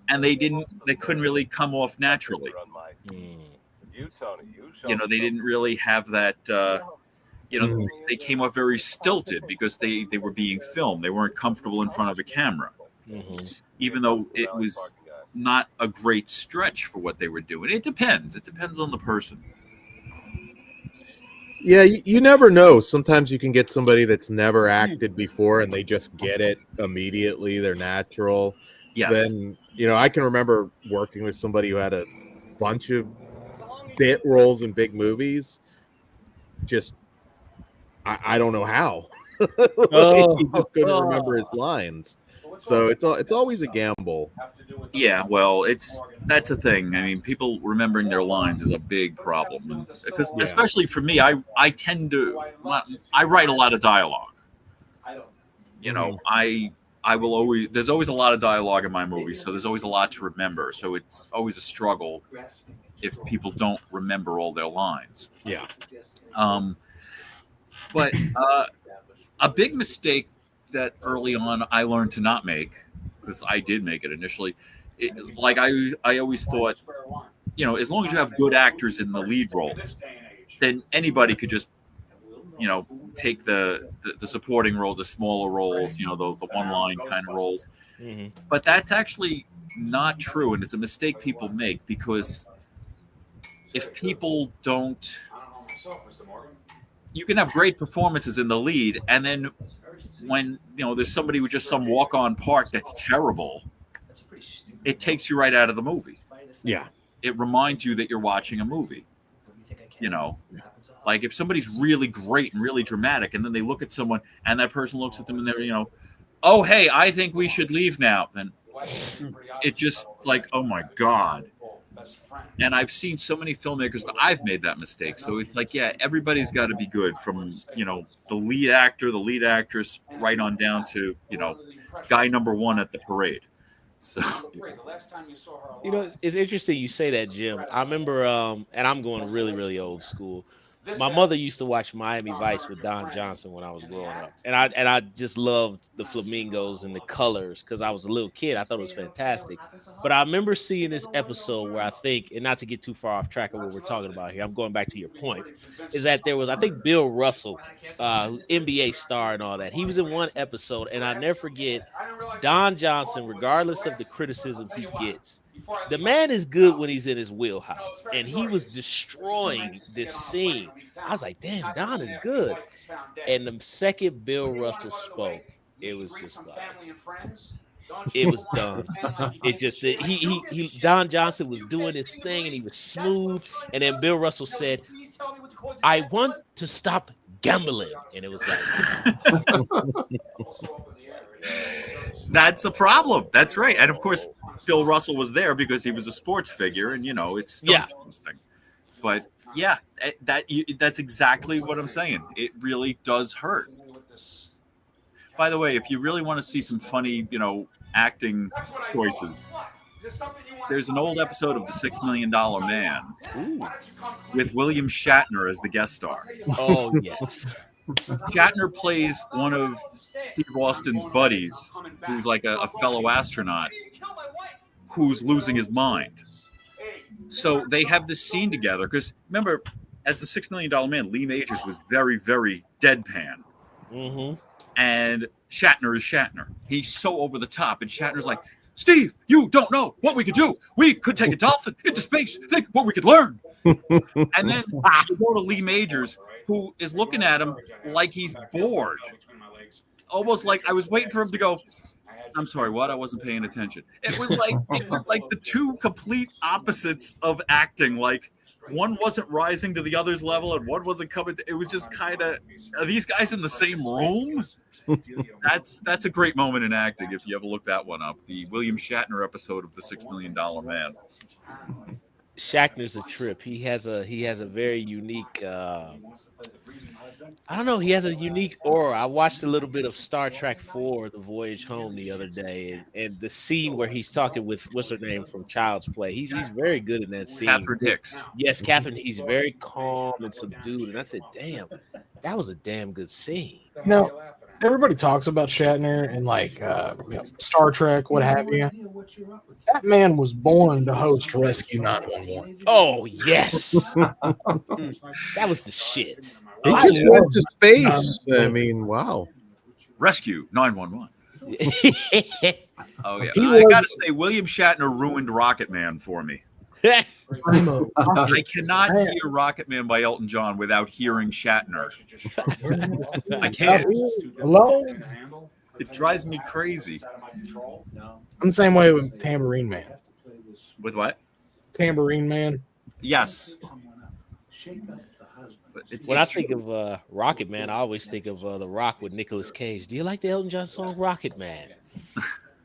And they couldn't really come off naturally. You know, they didn't really have that, you know, they came off very stilted because they were being filmed. They weren't comfortable in front of a camera, even though it was not a great stretch for what they were doing. It depends. It depends on the person. Yeah, you never know. Sometimes you can get somebody that's never acted before and they just get it immediately. They're natural. Yes. Then, you know, I can remember working with somebody who had a bunch of bit roles in big movies. Just, I don't know how. He just couldn't remember his lines. So it's always a gamble. Yeah, well, that's a thing. I mean, people remembering their lines is a big problem, because especially for me, I write a lot of dialogue. You know, I will always, there's always a lot of dialogue in my movies, so there's always a lot to remember. So it's always a struggle if people don't remember all their lines. Yeah. But a big mistake that early on I learned to not make, because I did make it initially. I always thought, you know, as long as you have good actors in the lead roles, then anybody could just, you know, take the supporting role, the smaller roles, you know, the one-line kind of roles. Mm-hmm. But that's actually not true, and it's a mistake people make, because if people don't, you can have great performances in the lead, and then when, you know, there's somebody with just some walk-on part that's terrible, it takes you right out of the movie. Yeah. It reminds you that you're watching a movie. You know, like if somebody's really great and really dramatic, and then they look at someone and that person looks at them and they're, you know, oh, hey, I think we should leave now. Then it just like, oh my God. And I've seen so many filmmakers, but I've made that mistake. So it's like, yeah, everybody's got to be good, from the lead actor, the lead actress, right on down to guy number one at the parade. So It's interesting you say that, Jim. I remember, and I'm going really, really old school. My mother used to watch Miami Vice with Don Johnson when I was growing up, and I just loved the flamingos and the colors because I was a little kid. I thought it was fantastic. But I remember seeing this episode where I think, and not to get too far off track of what we're talking about here, I'm going back to your point, is that there was, I think, Bill Russell, NBA star and all that. He was in one episode, and I never forget Don Johnson, regardless of the criticism he gets. The man is good when he's in his wheelhouse, and he was destroying this scene. I was like, damn, Don is good. And the second Bill Russell spoke, it was just like, it was done. It just, he Don Johnson was doing his thing, and he was smooth. And then Bill Russell said, I want to stop gambling. And it was like, that's a problem. That's right. And of course, Bill Russell was there because he was a sports figure, and it's something. But yeah, that's exactly what I'm saying. It really does hurt. By the way, if you really want to see some funny, acting choices, there's an old episode of The $6 Million Man with William Shatner as the guest star. Oh yes. Shatner plays one of Steve Austin's buddies, who's like a fellow astronaut who's losing his mind. So they have this scene together because, remember, as the $6 Million Man, Lee Majors was very, very deadpan. Mm-hmm. And Shatner is Shatner. He's so over the top. And Shatner's like, Steve, you don't know what we could do. We could take a dolphin into space. Think what we could learn. And then you go to Lee Majors, who is looking at him like he's bored. Almost like I was waiting for him to go, I'm sorry, what? I wasn't paying attention. It was like the two complete opposites of acting. Like one wasn't rising to the other's level and one wasn't coming to, it was just kind of, are these guys in the same room? That's a great moment in acting if you ever look that one up. The William Shatner episode of The $6 Million Man. Shatner's a trip. He has a very unique I don't know, he has a unique aura. I watched a little bit of Star Trek 4, The Voyage Home, the other day, and the scene where he's talking with what's her name from Child's Play. He's very good in that scene. Catherine Hicks. Yes, Catherine. He's very calm and subdued, and I said, damn, that was a damn good scene. Now, everybody talks about Shatner and Star Trek, what have you. That man was born to host Rescue 911. Oh yes, that was the shit. He just went to space. I mean, wow. Rescue 911. Oh yeah, I gotta say, William Shatner ruined Rocket Man for me. I cannot hear Rocket Man by Elton John without hearing Shatner. I can't. Hello? It drives me crazy. I'm the same way with Tambourine Man. With what? Tambourine Man. Yes. When I think of Rocket Man, I always think of The Rock with Nicolas Cage. Do you like the Elton John song Rocket Man?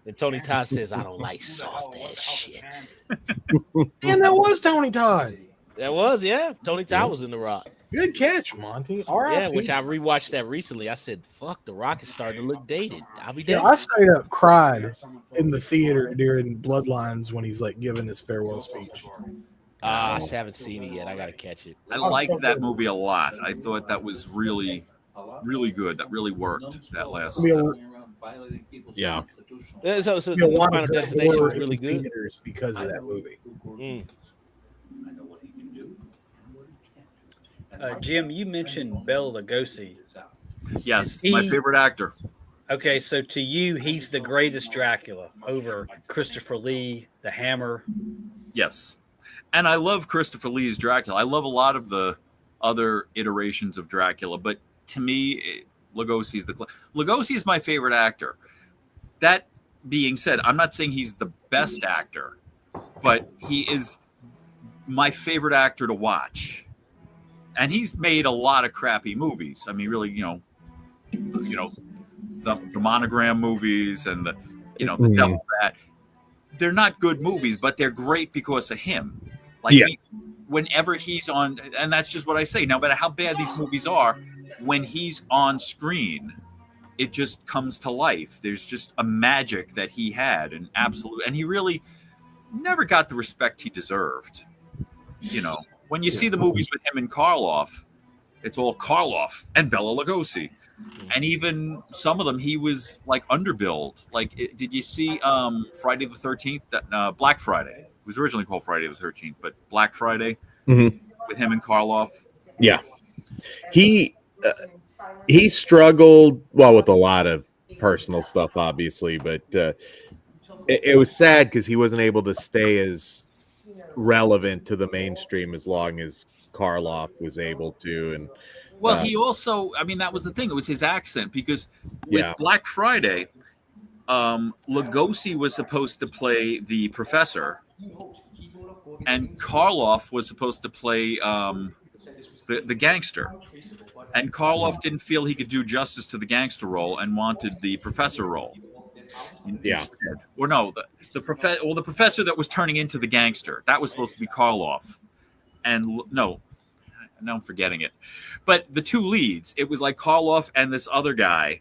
And Tony Todd says, I don't like soft ass shit. And that was Tony Todd. That was, yeah. Tony Todd was in The Rock. Good catch, Monty. All right. Yeah, which I rewatched that recently. I said, fuck, The Rock is starting to look dated. I'll be dead. Yeah, I straight up cried in the theater during Bloodlines when he's giving his farewell speech. I haven't seen it yet. I got to catch it. I liked that movie a lot. I thought that was really, really good. That really worked, that last. Yeah. So the Final Destination was really good because of that movie. Jim, you mentioned Bela Lugosi. Yes, my favorite actor. Okay, so to you, he's the greatest Dracula over Christopher Lee, the Hammer. Yes. And I love Christopher Lee's Dracula. I love a lot of the other iterations of Dracula, but to me, Lugosi is my favorite actor. That being said, I'm not saying he's the best actor, but he is my favorite actor to watch. And he's made a lot of crappy movies. I mean, really, the Monogram movies and the Devil Bat. They're not good movies, but they're great because of him. Like Yeah. whenever he's on, and that's just what I say. No matter how bad these movies are, when he's on screen, it just comes to life. There's just a magic that he had, an absolute, and he really never got the respect he deserved. You know, when you see the movies with him and Karloff, it's all Karloff and Bela Lugosi. And even some of them, he was like underbilled. Like, did you see Friday the 13th? Black Friday. It was originally called Friday the 13th, but Black Friday with him and Karloff. Yeah. He struggled, well, with a lot of personal stuff, obviously, but it was sad because he wasn't able to stay as relevant to the mainstream as long as Karloff was able to. And well, he also, I mean, that was the thing. It was his accent, because with Black Friday, Lugosi was supposed to play the professor, and Karloff was supposed to play the gangster. And Karloff didn't feel he could do justice to the gangster role and wanted the professor role. Instead. Or no, the professor that was turning into the gangster, that was supposed to be Karloff. And no, now I'm forgetting it. But the two leads, it was like Karloff and this other guy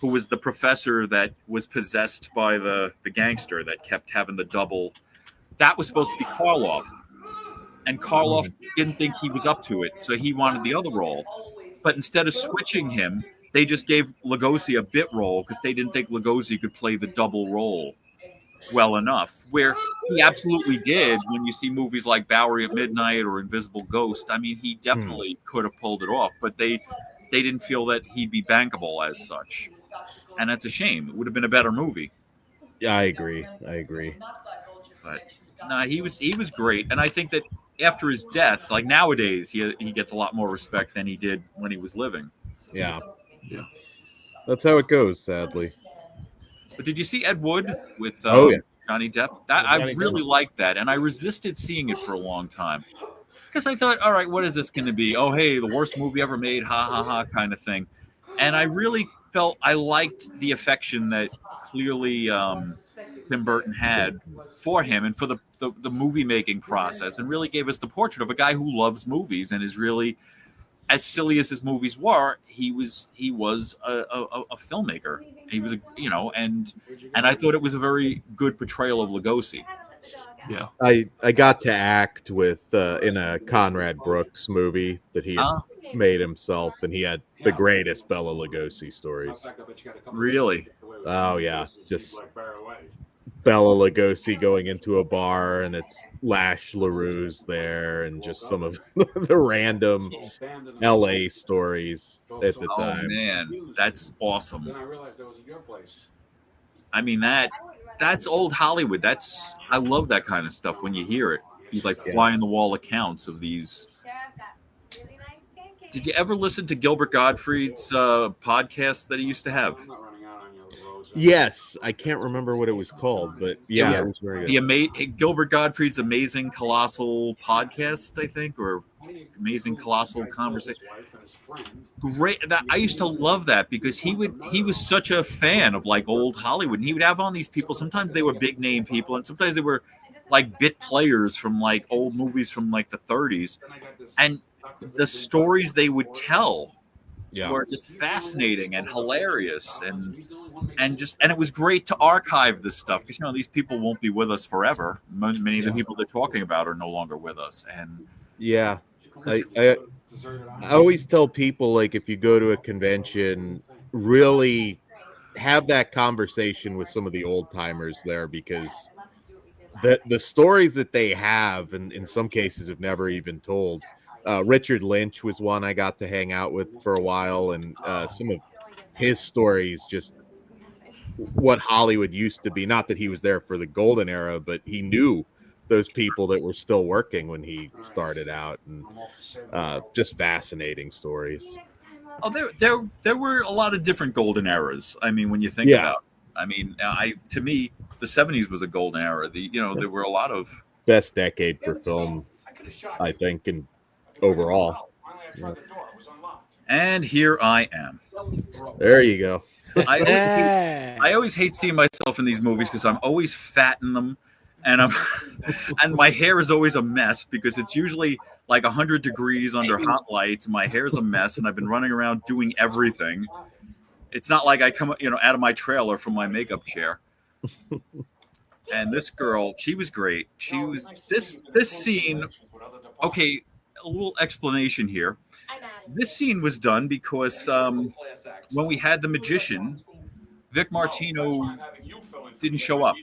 who was the professor that was possessed by the gangster that kept having the double. That was supposed to be Karloff. And Karloff didn't think he was up to it, so he wanted the other role. But instead of switching him, they just gave Lugosi a bit role because they didn't think Lugosi could play the double role well enough, where he absolutely did. When you see movies like Bowery at Midnight or Invisible Ghost, I mean, he definitely could have pulled it off, but they didn't feel that he'd be bankable as such, and that's a shame. It would have been a better movie. Yeah, I agree. But no, he was great, and I think that after his death, like nowadays, he gets a lot more respect than he did when he was living. Yeah. That's how it goes, sadly. But did you see Ed Wood with Johnny Depp? I really liked that, and I resisted seeing it for a long time because I thought, all right, what is this going to be? Oh, hey, the worst movie ever made, ha ha ha, kind of thing. And I really felt I liked the affection that clearly Tim Burton had for him and for the movie making process, and really gave us the portrait of a guy who loves movies and is really, as silly as his movies were, he was a filmmaker. He was and I thought it was a very good portrayal of Lugosi. Yeah, I got to act with in a Conrad Brooks movie that he had made himself, and he had the greatest Bela Lugosi stories. Really? Oh yeah, just Bela Lugosi going into a bar and it's Lash LaRue's there, and just some of the random LA stories at the time. Oh man, that's awesome. I mean, that's old Hollywood. I love that kind of stuff when you hear it. These like fly on the wall accounts of these. Did you ever listen to Gilbert Gottfried's podcast that he used to have? Yes, I can't remember what it was called, but yeah, it was very good. Gilbert Gottfried's Amazing Colossal Podcast, I think, or Amazing Colossal Conversation. Great! I used to love that because he was such a fan of like old Hollywood, and he would have on these people. Sometimes they were big name people, and sometimes they were like bit players from like old movies from like the 30s, and the stories they would tell were just fascinating and hilarious, and it was great to archive this stuff because these people won't be with us forever. Many of the people they're talking about are no longer with us, and I always tell people, like, if you go to a convention, really have that conversation with some of the old timers there, because the stories that they have, and in some cases have never even told. Richard Lynch was one I got to hang out with for a while, and some of his stories, just what Hollywood used to be. Not that he was there for the golden era, but he knew those people that were still working when he started out, and just fascinating stories. Oh, there were a lot of different golden eras. I mean, when you think about it. I mean, to me, the 70s was a golden era. There were a lot of best decade for film, I think, and overall. Yeah. And here I am. There you go. I always hate seeing myself in these movies because I'm always fat in them, and I'm and my hair is always a mess because it's usually like 100 degrees under hot lights. My hair's a mess, and I've been running around doing everything. It's not like I come, out of my trailer from my makeup chair. And this girl, she was great. She was this scene. Okay, a little explanation here. This scene was done because when we had the magician, Vic Martino didn't show up.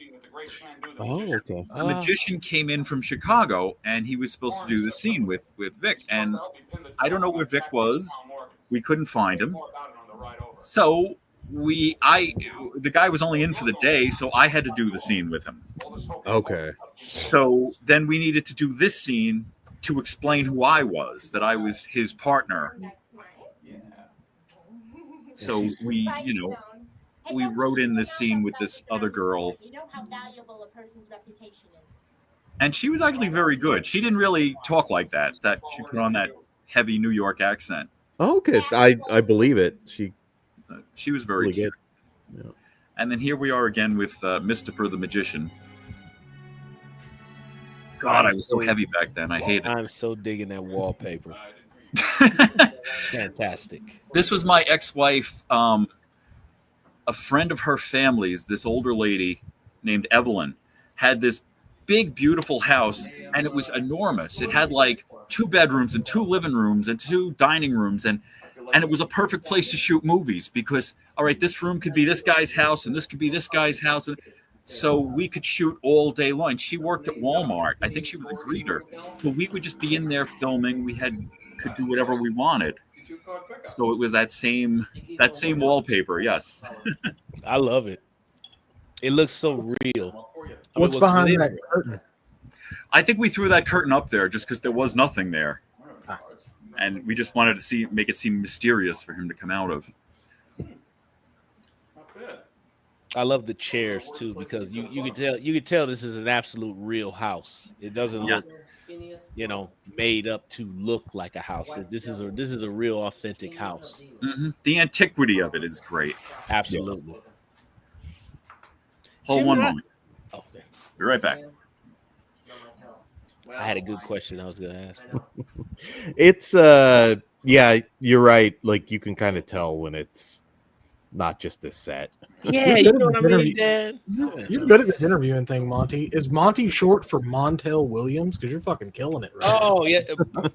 Oh, okay. The magician came in from Chicago, and he was supposed to do the scene with Vic. And I don't know where Vic was. We couldn't find him. So the guy was only in for the day, so I had to do the scene with him. Okay. So then we needed to do this scene to explain who I was, that I was his partner. So we wrote in this scene with this other girl. And she was actually very good. She didn't really talk like that. That she put on that heavy New York accent. Okay, I believe it. She was very cute. Yeah. And then here we are again with Mystifer the Magician. God, I was so heavy back then. I hate it. I'm so digging that wallpaper. It's fantastic. This was my ex-wife. A friend of her family's, this older lady named Evelyn, had this big, beautiful house, and it was enormous. It had like 2 bedrooms and 2 living rooms and 2 dining rooms, and it was a perfect place to shoot movies because, all right, this room could be this guy's house and this could be this guy's house. And so we could shoot all day long. She worked at Walmart. I think she was a greeter. So we would just be in there filming. We could do whatever we wanted. So it was that same wallpaper. Yes. I love it. It looks so real. What's behind that curtain? I think we threw that curtain up there just because there was nothing there. And we just wanted to make it seem mysterious for him to come out of. I love the chairs too because you could tell this is an absolute real house. It doesn't look, made up to look like a house. This is a real authentic house. Mm-hmm. The antiquity of it is great. Absolutely. Yes. Hold one moment. Okay. Be right back. I had a good question I was going to ask. It's yeah, you're right. Like you can kind of tell when it's not just a set. Yeah, you know what I mean, Dan? You're good at this interviewing thing, Monty. Is Monty short for Montel Williams? Because you're fucking killing it right now. Yeah,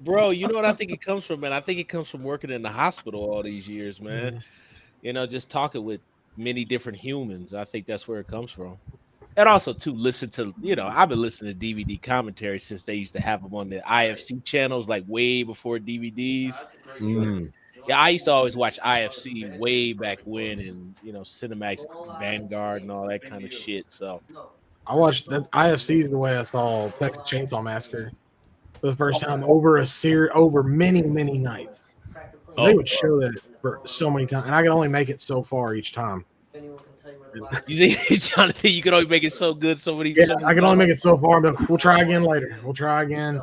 bro. You know what I think it comes from, man? I think it comes from working in the hospital all these years, man. Just talking with many different humans. I think that's where it comes from. And also, too, listen to, I've been listening to DVD commentary since they used to have them on the IFC channels, like way before DVDs. Yeah, I used to always watch IFC way back when, and Cinemax Vanguard and all that kind of shit. So I watched that IFC is the way I saw Texas Chainsaw Massacre for the first time over many nights. They would show that for so many times, and I could only make it so far each time. You see, Jonathan, you can only make it so good so many. Yeah, I can only make it so far, but we'll try again later. We'll try again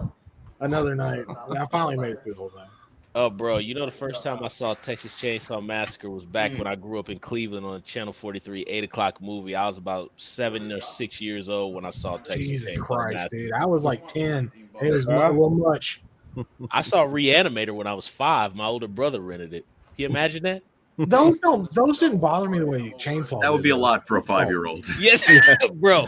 another night. I finally made it through the whole thing. Oh, bro, the first time I saw Texas Chainsaw Massacre was back when I grew up in Cleveland on Channel 43, 8 o'clock movie. I was about 7 or 6 years old when I saw Texas Jesus Chainsaw Christ, Massacre. dude. I was like 10. It was not real much. I saw Reanimator when I was 5. My older brother rented it. Can you imagine that? Those didn't bother me the way Chainsaw. That would be a lot for a 5-year-old. Yes, bro.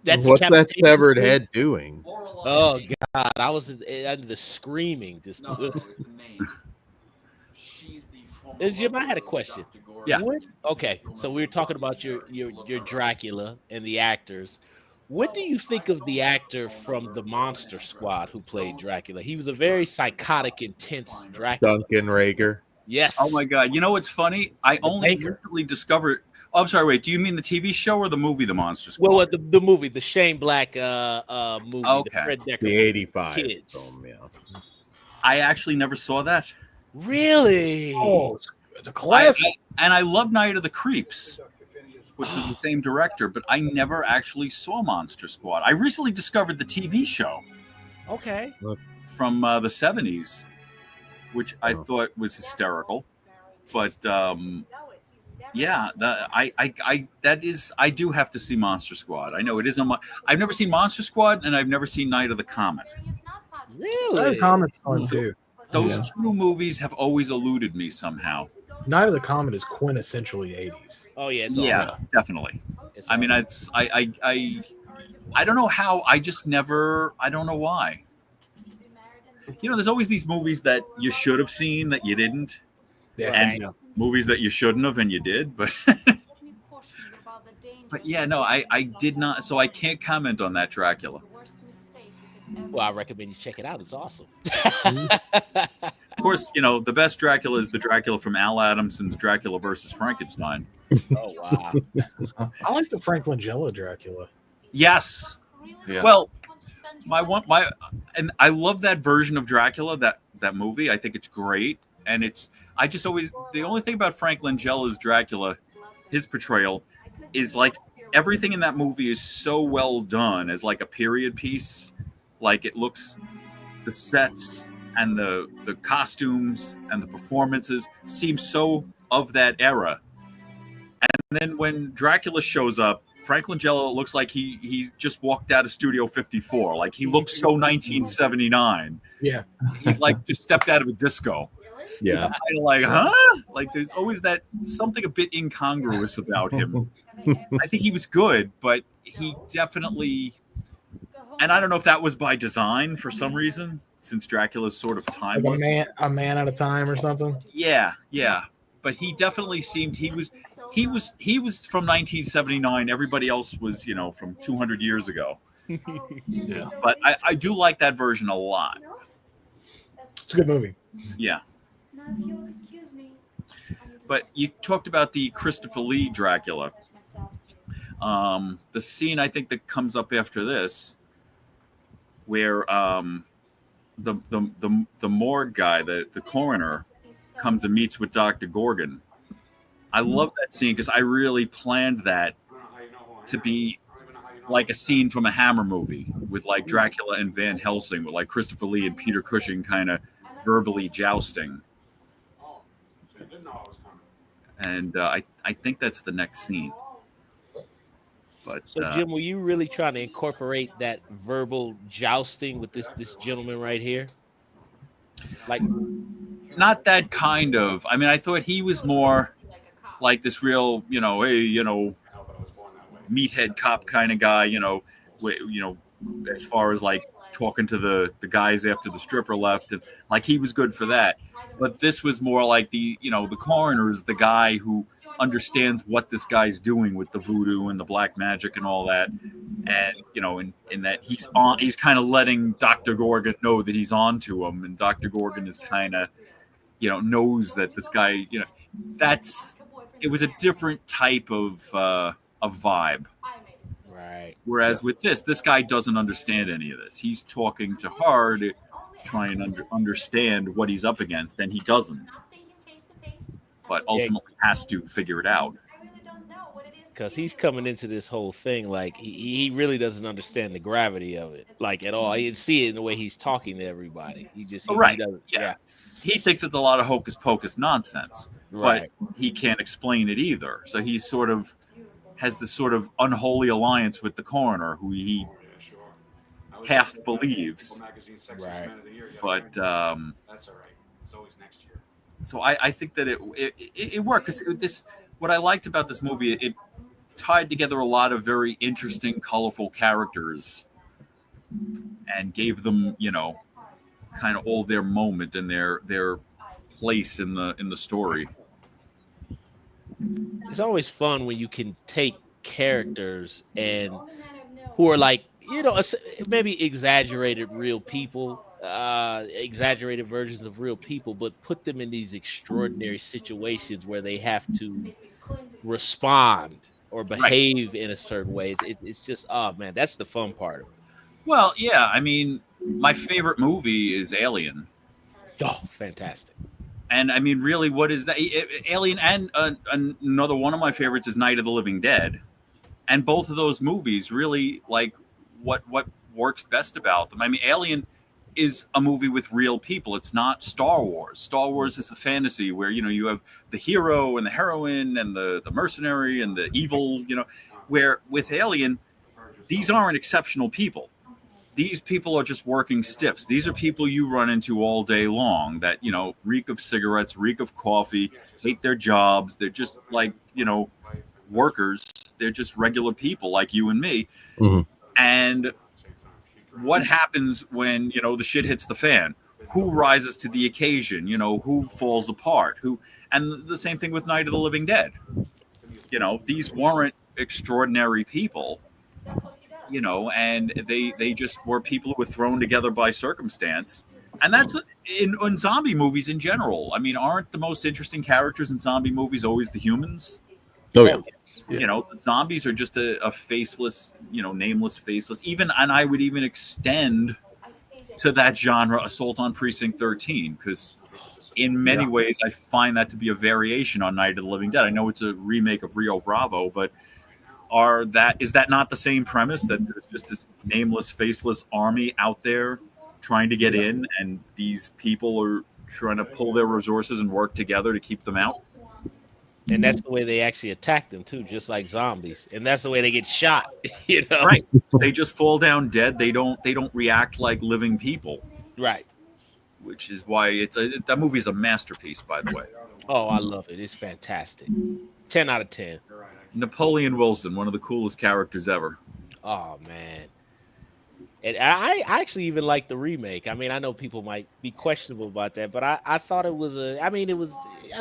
What's that severed head doing? Oh God, I was under the screaming. Just. Jim, I had a question. Yeah. Okay, so we were talking about your Dracula and the actors. What do you think of the actor from the Monster Squad who played Dracula? He was a very psychotic, intense Dracula. Duncan Rager. Yes. Oh my God! You know what's funny? I only recently discovered. Oh, I'm sorry. Wait. Do you mean the TV show or the movie, The Monster Squad? Well, the movie, the Shane Black movie, the Fred Decker, the '85 kids. film. Yeah. I actually never saw that. Really? Oh, it's a classic. And I love Night of the Creeps, which was the same director, but I never actually saw Monster Squad. I recently discovered the TV show. Okay. From the 70s, which I thought was hysterical. But Yeah, I do have to see Monster Squad. I know it is on my. I've never seen Monster Squad, and I've never seen Night of the Comet. Night of the Comet's fun too. Those two movies have always eluded me somehow. Night of the Comet is quintessentially 80s. Oh yeah, definitely. I mean, I don't know how. I just never. I don't know why. You know, there's always these movies that you should have seen that you didn't, and movies that you shouldn't have and you did. But but yeah, no, I did not. So I can't comment on that Dracula. Well, I recommend you check it out. It's awesome. Of course, you know, the best Dracula is the Dracula from Al Adamson's Dracula versus Frankenstein. Oh wow! I like the Frank Langella Dracula. Yes. Yeah. Well, and I love that version of Dracula, that movie. I think it's great, and I just always, the only thing about Frank Langella's Dracula, his portrayal, is like everything in that movie is so well done as like a period piece. Like it looks, the sets and the costumes and the performances seem so of that era. And then when Dracula shows up, Frank Langella looks like he just walked out of Studio 54. Like he looks so 1979. Yeah. He's like just stepped out of a disco. Yeah. It's kind of like, huh? Like there's always that something a bit incongruous about him. I think he was good, but he definitely, and I don't know if that was by design for some reason, since Dracula's sort of timeless. Like a man at a time or something. Yeah. But he definitely seemed he was from 1979. Everybody else was, you know, from 200 years ago. Yeah. But I do like that version a lot. It's a good movie. Yeah. But you talked about the Christopher Lee Dracula. The scene I think that comes up after this, where the morgue guy, the coroner, comes and meets with Dr. Gorgon. I love that scene because I really planned that to be like a scene from a Hammer movie with like Dracula and Van Helsing, with like Christopher Lee and Peter Cushing kind of verbally jousting. And I think that's the next scene. But so Jim, were you really trying to incorporate that verbal jousting with this gentleman right here? Like, not that kind of. I mean, I thought he was more like this real, you know, hey, you know, meathead cop kind of guy, you know, as far as like talking to the guys after the stripper left, and like he was good for that. But this was more like the coroner is the guy who understands what this guy's doing with the voodoo and the black magic and all that, and you know, in that he's kind of letting Dr. Gorgon know that he's on to him, and Dr. Gorgon is kind of, you know, knows that this guy, you know, it was a different type of vibe. Right. Whereas with this guy doesn't understand any of this. He's talking to her to try and understand what he's up against, and he doesn't. But ultimately has to figure it out. Because he's coming into this whole thing like he really doesn't understand the gravity of it, like at all. You can see it in the way he's talking to everybody. He doesn't. Yeah. He thinks it's a lot of hocus pocus nonsense, right. But he can't explain it either. So he sort of has this sort of unholy alliance with the coroner, who he half believes. Right. But so I think that it worked, because what I liked about this movie, it tied together a lot of very interesting, colorful characters and gave them, you know, kind of all their moment and their place in the story. It's always fun when you can take characters and who are like, you know, maybe exaggerated real people, exaggerated versions of real people, but put them in these extraordinary situations where they have to respond or behave in a certain way. It's just, oh man, that's the fun part of it. Well, yeah, I mean, my favorite movie is Alien. Oh, fantastic. And I mean, really, what is that? Alien, and another one of my favorites is Night of the Living Dead. And both of those movies really, like, what works best about them. I mean, Alien is a movie with real people. It's not Star Wars. Star Wars is a fantasy where, you have the hero and the heroine and the mercenary and the evil, where with Alien, these aren't exceptional people. These people are just working stiffs. These are people you run into all day long that, reek of cigarettes, reek of coffee, hate their jobs. They're just like, workers. They're just regular people like you and me. Mhm. And what happens when, the shit hits the fan? Who rises to the occasion? Who falls apart? And the same thing with Night of the Living Dead. These weren't extraordinary people. And they just were people who were thrown together by circumstance. And that's in zombie movies in general. I mean, aren't the most interesting characters in zombie movies always the humans? Oh, yeah. The zombies are just a faceless, nameless, faceless. And I would even extend to that genre Assault on Precinct 13, because in many ways I find that to be a variation on Night of the Living Dead. I know it's a remake of Rio Bravo, but is that not the same premise, that there's just this nameless, faceless army out there trying to get in, and these people are trying to pull their resources and work together to keep them out? And that's the way they actually attack them too, just like zombies. And that's the way they get shot. Right? They just fall down dead. They don't react like living people. Right. Which is why that movie is a masterpiece, by the way. Oh, I love it. It's fantastic. 10 out of 10. Napoleon Wilson, one of the coolest characters ever. Oh man. And I actually even like the remake. I mean, I know people might be questionable about that, but I thought it was I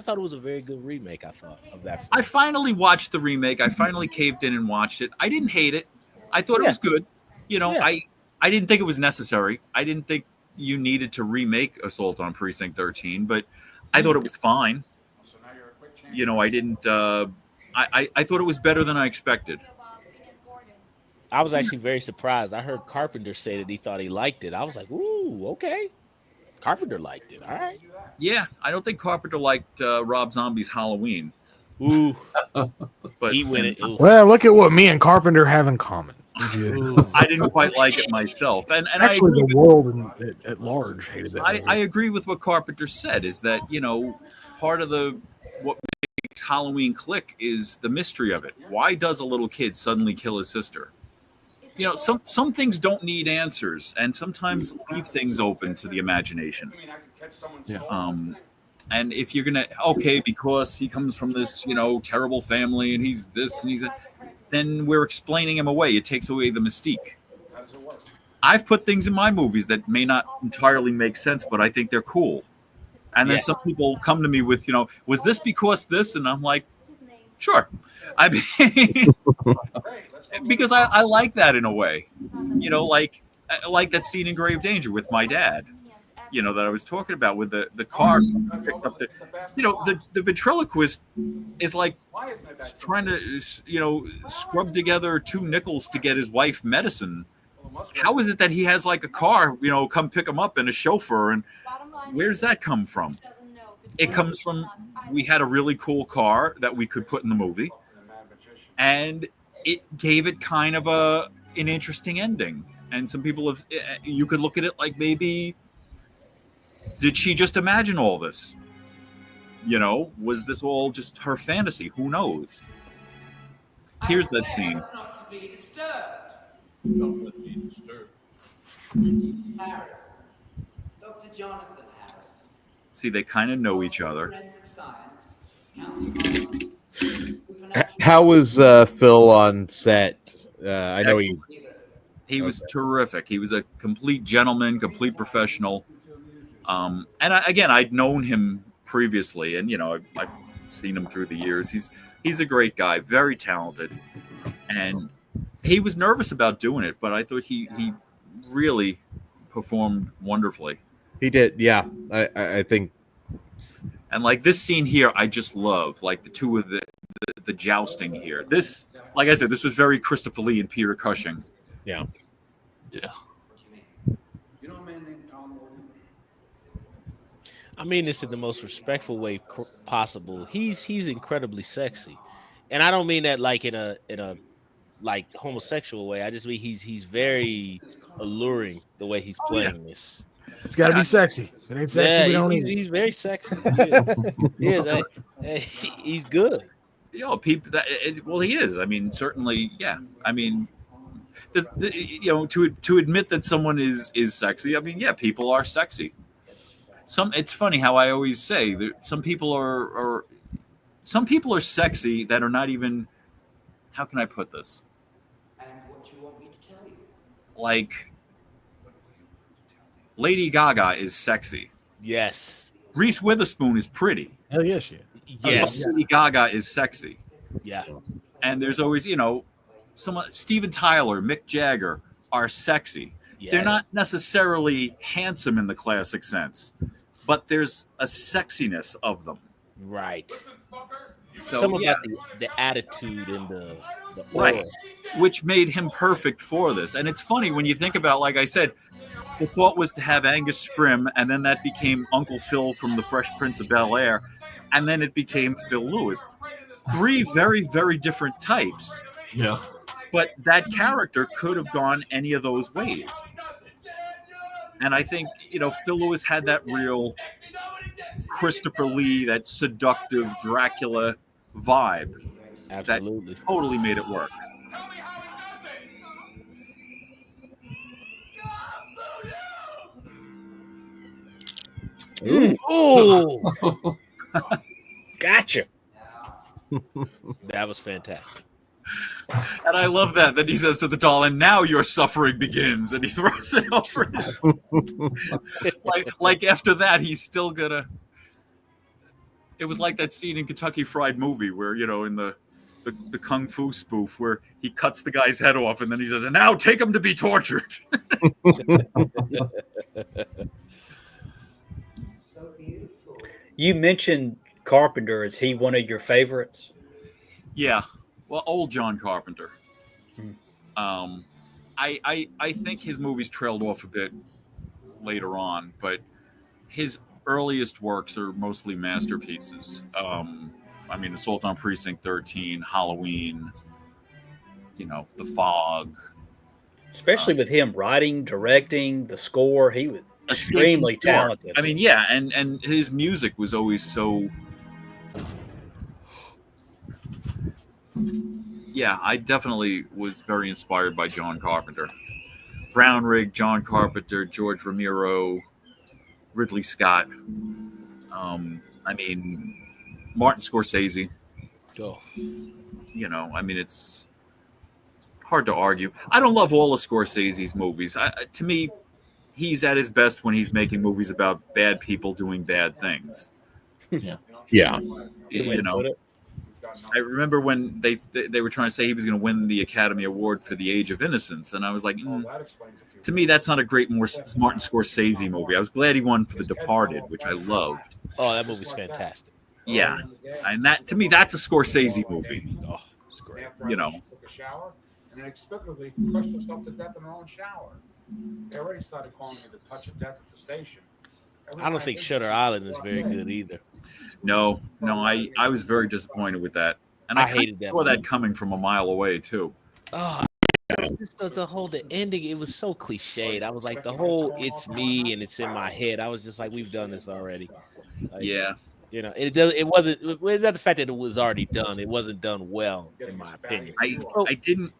thought it was a very good remake, I thought, of that film. I finally watched the remake. I finally caved in and watched it. I didn't hate it. I thought it was good. I didn't think it was necessary. I didn't think you needed to remake Assault on Precinct 13, but I thought it was fine. I didn't I thought it was better than I expected. I was actually very surprised. I heard Carpenter say that he thought he liked it. I was like, ooh, okay. Carpenter liked it. All right. Yeah, I don't think Carpenter liked Rob Zombie's Halloween. Ooh. But he went it. Well, look at what me and Carpenter have in common. I didn't quite like it myself. And actually, the world at large hated that movie. I agree with what Carpenter said, is that, part of what makes Halloween click is the mystery of it. Why does a little kid suddenly kill his sister? Some things don't need answers, and sometimes leave things open to the imagination. Yeah. And if you're gonna because he comes from this terrible family and he's this and he's that, then we're explaining him away. It takes away the mystique. I've put things in my movies that may not entirely make sense, but I think they're cool. And then some people come to me with, was this because this? And I'm like, sure. I mean, because I like that in a way, like that scene in Grave Danger with my dad, that I was talking about, with the car picks up the ventriloquist is like trying to, scrub together 2 nickels to get his wife medicine. How is it that he has like a car, come pick him up and a chauffeur, and where's that come from? It comes from, we had a really cool car that we could put in the movie, and it gave it kind of an interesting ending. And some people you could look at it like, maybe, did she just imagine all this? Was this all just her fantasy? Who knows? Here's that scene. Not to be disturbed. Don't let me disturb. Harris. Dr. Jonathan Harris. See, they kind of know each other. Forensic science. How was Phil on set? I know he was terrific. He was a complete gentleman, complete professional. And I'd known him previously, and I've seen him through the years. He's a great guy, very talented, and he was nervous about doing it, but I thought he really performed wonderfully. He did, yeah. I think. And like this scene here, I just love, like the two of the jousting here. This, like I said, this was very Christopher Lee and Peter Cushing. Yeah. Yeah. You know a man named Tom Morgan? I mean this in the most respectful way possible. He's incredibly sexy, and I don't mean that like in a like homosexual way. I just mean he's very alluring the way he's playing this. It's got to be sexy. If it ain't sexy, we don't eat it. He's very sexy. He is. He's good. You know, people. Well, he is. I mean, certainly, yeah. I mean, you know, to admit that someone is sexy. I mean, yeah, people are sexy. It's funny how I always say that some people are sexy that are not even. How can I put this? And what you want me to tell you? Like, Lady Gaga is sexy. Yes. Reese Witherspoon is pretty. Hell yeah, she is. Yes. Lady Gaga is sexy. Yeah. And there's always, you know, Steven Tyler, Mick Jagger are sexy. Yes. They're not necessarily handsome in the classic sense, but there's a sexiness of them. Right. So, some about the attitude and the aura. Right, which made him perfect for this. And it's funny when you think about, like I said, the thought was to have Angus Scrimm, and then that became Uncle Phil from The Fresh Prince of Bel-Air, and then it became Phil Lewis. 3 very, very different types. Yeah. But that character could have gone any of those ways. And I think, you know, Phil Lewis had that real Christopher Lee, that seductive Dracula vibe. Absolutely. That totally made it work. Oh, Gotcha. that was fantastic. And I love that. Then he says to the doll, "And now your suffering begins." And he throws it over his. like after that, he's still gonna. It was like that scene in Kentucky Fried Movie where, you know, in the kung fu spoof where he cuts the guy's head off and then he says, "And now take him to be tortured." So beautiful. You mentioned Carpenter. Is he one of your favorites? Yeah. Well, old John Carpenter. I think his movies trailed off a bit later on, but his earliest works are mostly masterpieces. I mean, Assault on Precinct 13, Halloween, you know, The Fog. Especially with him writing, directing, the score. He was extremely talented. I mean, yeah, and his music was always so... Yeah, I definitely was very inspired by John Carpenter. Brownrigg, John Carpenter, George Romero, Ridley Scott. I mean, Martin Scorsese. Oh. You know, I mean, it's hard to argue. I don't love all of Scorsese's movies. To me, he's at his best when he's making movies about bad people doing bad things. Yeah. You know, I remember when they were trying to say he was going to win the Academy Award for The Age of Innocence, and I was like, to me, that's not a great Martin Scorsese movie. I was glad he won for The Departed, which I loved. Oh, that movie's fantastic. Yeah, and that, to me, that's a Scorsese movie. Oh, it's great. You know. Took a shower and inexplicably crushed herself to death in her own shower. They already started calling me the touch of death at the station. I don't think Shutter Island is very good either. No, I was very disappointed with that, and I hated that saw that coming from a mile away too. Oh, just the ending, it was so cliched. I was like, the whole "it's me and it's in my head." I was just like, we've done this already. Like, Yeah, you know, it wasn't. It's not the fact that it was already done. It wasn't done well, in my opinion. I didn't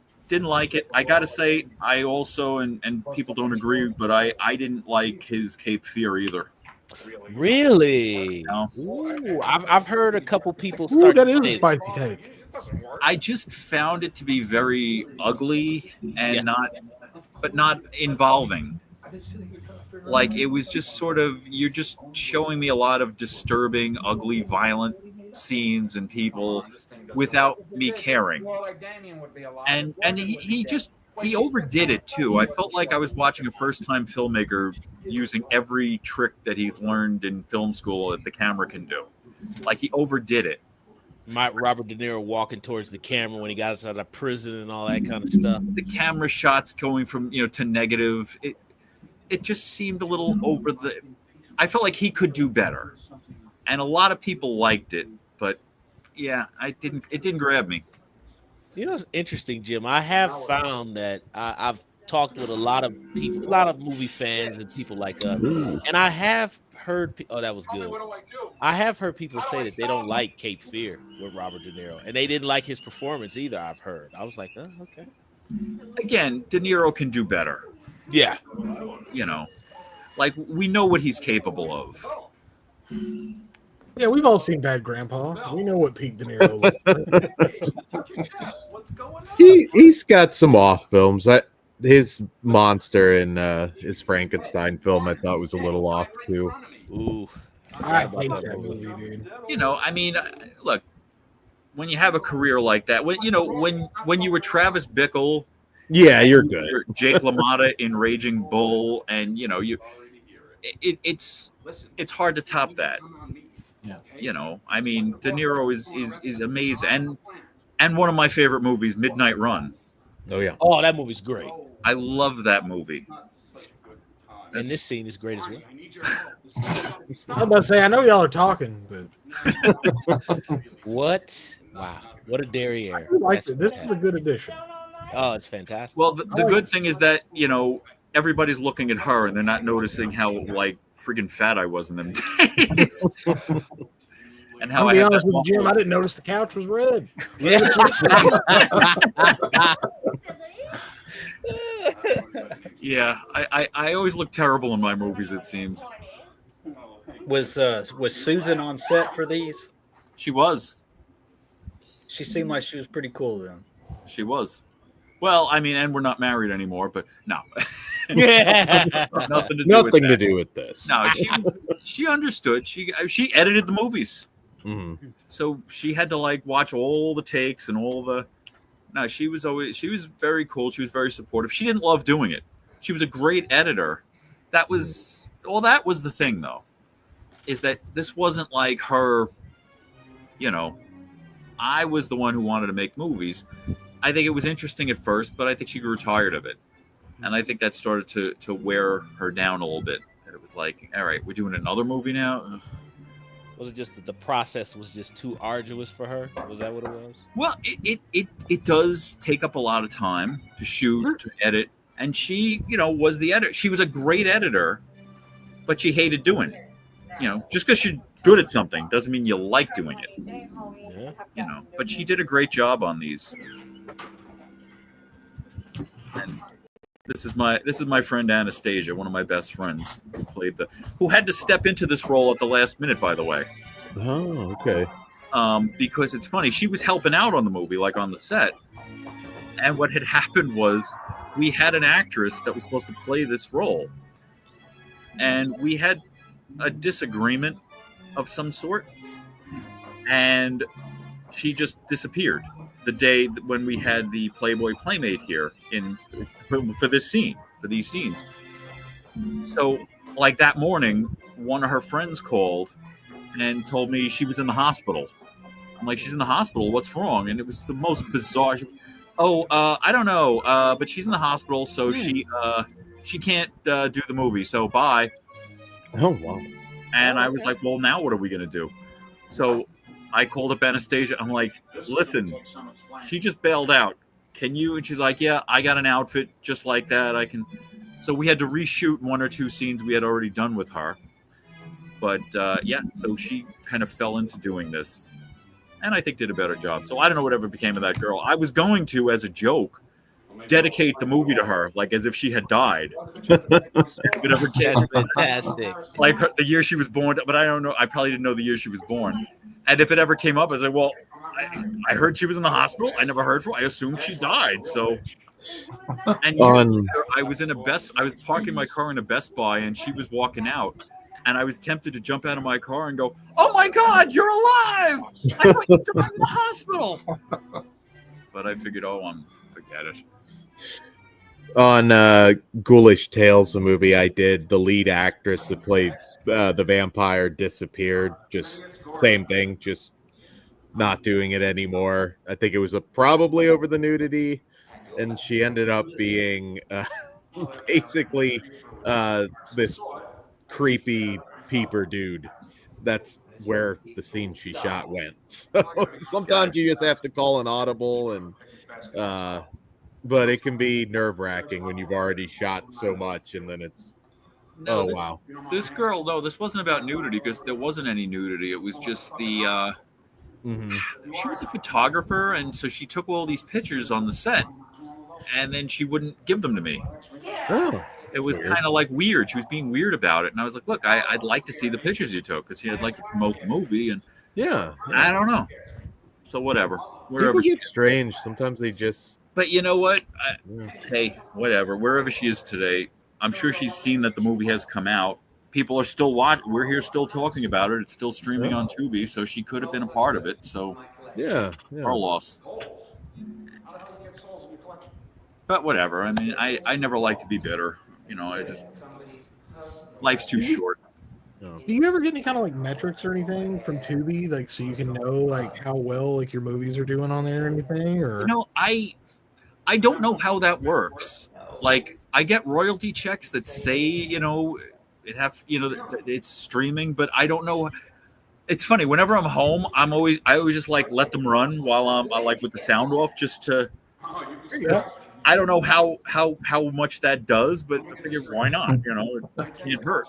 like it. I gotta say, I also and people don't agree, but I didn't like his Cape Fear either. Really? No. Ooh, I've heard a couple people Ooh, start that to is a say spicy take. I just found it to be very ugly and not involving. Like, it was just sort of, you're just showing me a lot of disturbing, ugly, violent scenes and people without me caring. And he overdid it too. I felt like I was watching a first-time filmmaker using every trick that he's learned in film school that the camera can do. Like, he overdid it. Robert De Niro walking towards the camera when he got out of prison and all that kind of stuff. The camera shots going from, you know, to negative. It just seemed a little over the. I felt like he could do better, and a lot of people liked it, but yeah, It didn't grab me. You know, it's interesting, Jim. I have found that I've talked with a lot of people, a lot of movie fans and people like us, and I have heard. Oh, that was good. I have heard people say that they don't like Cape Fear with Robert De Niro, and they didn't like his performance either. I've heard. I was like, oh, okay. Again, De Niro can do better. Yeah. You know, like we know what he's capable of. Yeah, we've all seen Bad Grandpa. We know what Pete De Niro looks like. He's got some off films. His monster in his Frankenstein film, I thought was a little off too. Ooh, I hate that movie, dude. You know, I mean, look, when you have a career like that, when you were Travis Bickle, yeah, you're good. Jake LaMotta in Raging Bull, and you know, it's hard to top that. Yeah. You know, I mean, De Niro is amazing, and one of my favorite movies, Midnight Run. Oh yeah. Oh, that movie's great. I love that movie. And this scene is great as well. I'm about to say, I know y'all are talking, but What? Wow. What a derriere. I liked it. This is a good addition. Oh, it's fantastic. Well, the good thing is that, you know, everybody's looking at her and they're not noticing how like freaking fat I was in them days. And how I'll I be had honest that with you, Jim, I didn't notice the couch was red. Yeah. Yeah, I always look terrible in my movies, it seems. Was Susan on set for these? She was. She seemed like she was pretty cool then. She was. Well, I mean, and we're not married anymore, but no. Yeah. Nothing To do with this. No, she understood. She edited the movies. Mm-hmm. So she had to like watch all the takes and all the. No, she was very cool. She was very supportive. She didn't love doing it. She was a great editor. That was the thing though, is that this wasn't like her. You know, I was the one who wanted to make movies. I think it was interesting at first, but I think she grew tired of it, and I think that started to wear her down a little bit. And it was like, all right, we're doing another movie now. Ugh. Was it just that the process was just too arduous for her? Was that what it was? Well, it does take up a lot of time to shoot, to edit, and she, you know, was the editor. She was a great editor, but she hated doing it. You know, just because she's good at something doesn't mean you like doing it. Yeah. You know, but she did a great job on these. And this is my friend Anastasia, one of my best friends, who had to step into this role at the last minute, by the way. Oh, okay. Because it's funny, she was helping out on the movie, like on the set. And what had happened was we had an actress that was supposed to play this role. And we had a disagreement of some sort. And she just disappeared the day when we had the Playboy Playmate here for this scene, for these scenes. So, like that morning, one of her friends called and told me she was in the hospital. I'm like, she's in the hospital? What's wrong? And it was the most bizarre. I don't know, but she's in the hospital, so she can't do the movie. So bye. Oh wow. And I was like, well, now what are we gonna do? So I called up Anastasia. I'm like, listen, she just bailed out. Can you? And she's like, yeah, I got an outfit just like that. I can. So we had to reshoot one or two scenes we had already done with her. But yeah, so she kind of fell into doing this. And I think did a better job. So I don't know whatever became of that girl. I was going to, as a joke, dedicate the movie to her, like as if she had died. That's fantastic. Like the year she was born, but I don't know. I probably didn't know the year she was born. And if it ever came up, I was like, well, I heard she was in the hospital. I never heard from her. I assumed she died. So, and I was parking my car in a Best Buy, and she was walking out. And I was tempted to jump out of my car and go, oh my God, you're alive! I thought you died in the hospital. But I figured, forget it. On Ghoulish Tales, the movie I did, the lead actress that played the vampire disappeared. Just same thing, just not doing it anymore. I think it was probably over the nudity, and she ended up being basically this creepy peeper dude. That's where the scene she shot went. So sometimes you just have to call an audible and but it can be nerve-wracking when you've already shot so much and then it's No, wow. This girl, no, this wasn't about nudity because there wasn't any nudity. It was just the she was a photographer, and so she took all these pictures on the set, and then she wouldn't give them to me. Oh, it was kind of like weird. She was being weird about it, and I was like, "Look, I'd like to see the pictures you took because I'd like to promote the movie." And yeah. I don't know. So whatever. People get strange. Sometimes they just. But you know what? Hey, whatever. Wherever she is today, I'm sure she's seen that the movie has come out. People are still watching. We're here still talking about it. It's still streaming on Tubi, so she could have been a part of it. So yeah. our loss. But whatever. I mean, I never like to be bitter. You know, life's too short. Do you ever get any kind of like metrics or anything from Tubi, like so you can know like how well like your movies are doing on there or anything? Or you know, I don't know how that works. Like, I get royalty checks that say, you know, it's streaming, but I don't know. It's funny. Whenever I'm home, I always just like let them run while I like with the sound off, just to. I don't know how much that does, but I figured why not? You know, it can't hurt.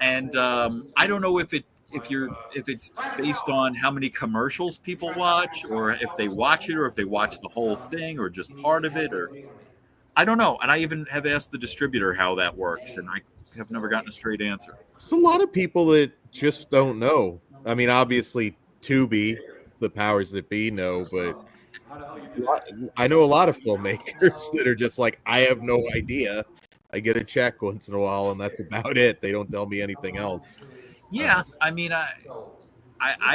And I don't know if it's based on how many commercials people watch, or if they watch it, or if they watch the whole thing, or just part of it, or I don't know. And I even have asked the distributor how that works, and I have never gotten a straight answer. There's a lot of people that just don't know. I mean, obviously, Tubi, the powers that be, know, but I know a lot of filmmakers that are just like, I have no idea. I get a check once in a while, and that's about it. They don't tell me anything else. Yeah, I mean, I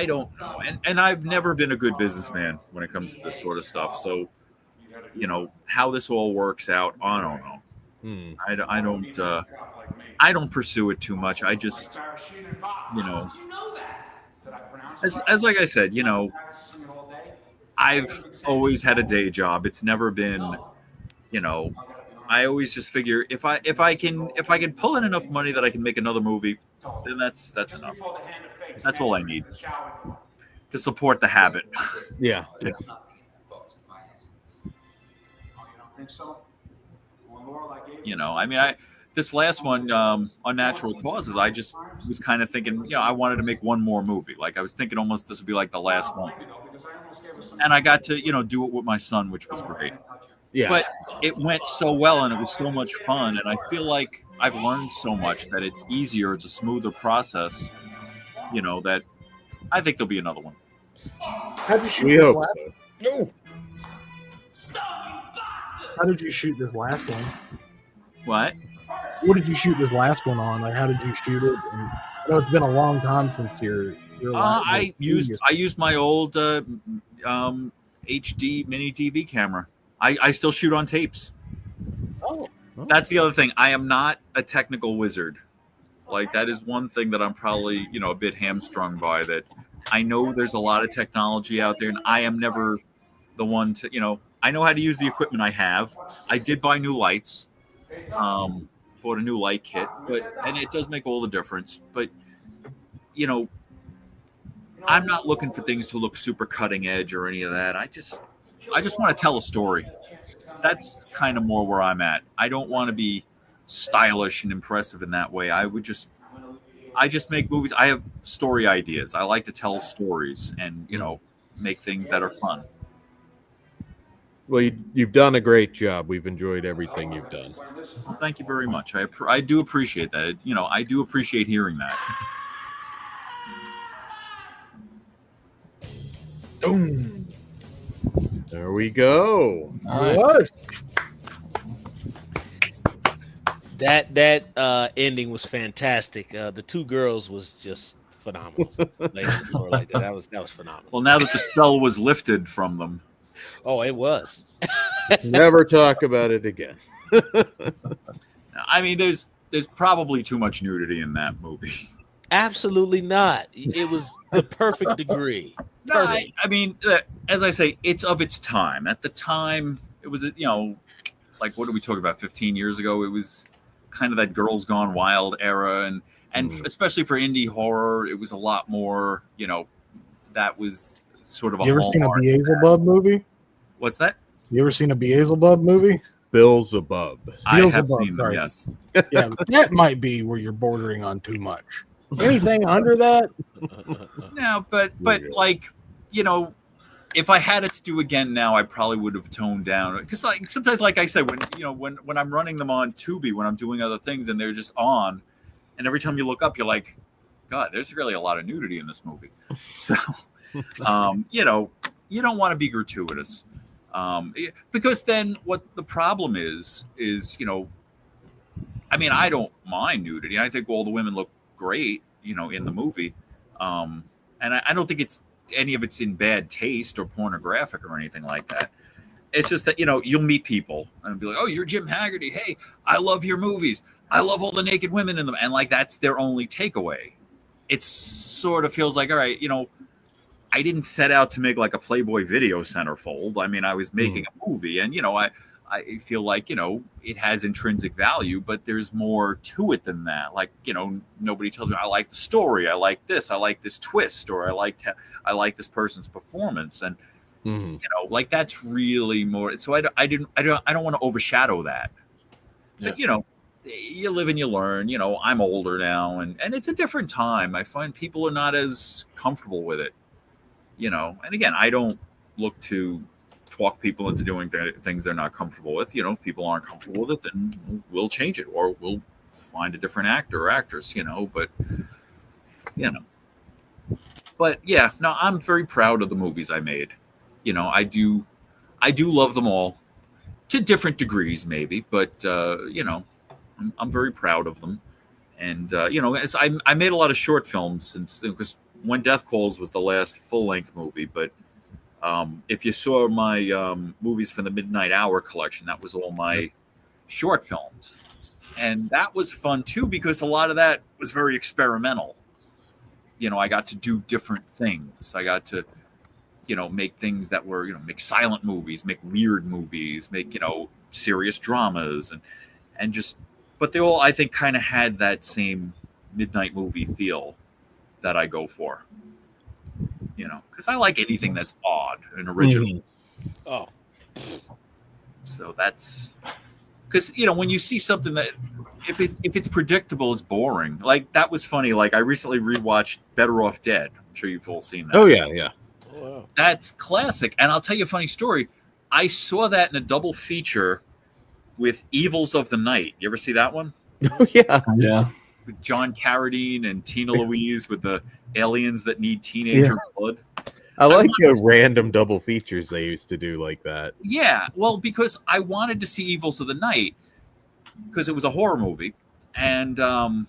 don't know, and I've never been a good businessman when it comes to this sort of stuff. So, you know, how this all works out, I don't know. I don't pursue it too much. I just, you know, as like I said, you know, I've always had a day job. It's never been, you know, I always just figure if I can pull in enough money that I can make another movie, then that's enough. That's all I need to support the habit. Yeah. You know, I mean, this last one, Unnatural Causes, I just was kind of thinking, you know, I wanted to make one more movie. Like, I was thinking almost this would be like the last one. And I got to, you know, do it with my son, which was great. Yeah. But it went so well, and it was so much fun. And I feel like I've learned so much that it's easier, it's a smoother process, you know, that I think there'll be another one. How did you shoot We this hope last? so. How did you shoot this last one? What? What did you shoot this last one on? Like, how did you shoot it? And I know it's been a long time since your I used my old HD mini DV camera. I still shoot on tapes. Oh. That's the other thing. I am not a technical wizard. Like, that is one thing that I'm probably, you know, a bit hamstrung by. That I know there's a lot of technology out there, and I am never the one to, you know, I know how to use the equipment I have. I did buy new lights, bought a new light kit, and it does make all the difference. But, you know, I'm not looking for things to look super cutting edge or any of that. I just want to tell a story. That's kind of more where I'm at. I don't want to be stylish and impressive in that way. I just make movies. I have story ideas. I like to tell stories and, you know, make things that are fun. Well, you've done a great job. We've enjoyed everything you've done. Well, thank you very much. I do appreciate that. You know, I do appreciate hearing that. Boom. There we go. It was. That ending was fantastic. The two girls was just phenomenal. Like that. That was phenomenal. Well, now that the spell was lifted from them. Oh, it was. Never talk about it again. I mean, there's probably too much nudity in that movie. Absolutely not. It was the perfect degree. No, I mean, as I say, it's of its time. At the time, it was, you know, like, what did we talk about 15 years ago? It was kind of that Girls Gone Wild era, and especially for indie horror, it was a lot more, you know, that was sort of a You ever seen a hallmark. Beelzebub movie? What's that? You ever seen a Beelzebub movie? Beelzebub. I have Beelzebub, seen them, sorry. yes. Yeah, that might be where you're bordering on too much. Anything under that? No, but like, you know, if I had it to do again now, I probably would have toned down, because like sometimes, like I said, when I'm running them on Tubi, when I'm doing other things and they're just on, and every time you look up, you're like, God, there's really a lot of nudity in this movie. So, you know, you don't want to be gratuitous, because then what the problem is, you know, I mean, I don't mind nudity. I think all the women look great, you know, in the movie, and I don't think any of it's in bad taste or pornographic or anything like that. It's just that, you know, you'll meet people and be like, oh, you're Jim Haggerty. Hey, I love your movies. I love all the naked women in them. And like, that's their only takeaway. It sort of feels like, all right, you know, I didn't set out to make like a Playboy Video centerfold. I mean, I was making a movie, and, you know, I feel like, you know, it has intrinsic value, but there's more to it than that. Like, you know, nobody tells me I like the story. I like this twist, or I like this person's performance. And, you know, like, that's really more. So I don't want to overshadow that. But, you know, you live and you learn. You know, I'm older now, and it's a different time. I find people are not as comfortable with it, you know. And again, I don't look to talk people into doing things they're not comfortable with. You know, if people aren't comfortable with it, then we'll change it, or we'll find a different actor or actress, you know. But, you know, but yeah, no, I'm very proud of the movies I made. You know, I do love them all to different degrees, maybe, but you know, I'm very proud of them. And you know, as I made a lot of short films because When Death Calls was the last full-length movie, but if you saw my movies from the Midnight Hour collection, that was all my short films. And that was fun too, because a lot of that was very experimental. You know, I got to do different things. I got to, you know, make things that were, you know, make silent movies, make weird movies, make, you know, serious dramas, and just, but they all, I think, kind of had that same midnight movie feel that I go for. You know, because I like anything that's odd and original. Oh, so that's because, you know, when you see something that if it's predictable, it's boring. Like, that was funny. Like, I recently rewatched Better Off Dead. I'm sure you've all seen that. Oh yeah. oh wow. That's classic. And I'll tell you a funny story. I saw that in a double feature with Evils of the Night. You ever see that one? Oh yeah. Yeah. With John Carradine and Tina Louise with the aliens that need teenager blood. I like the random double features they used to do like that. Yeah, well, because I wanted to see Evils of the Night because it was a horror movie, and Better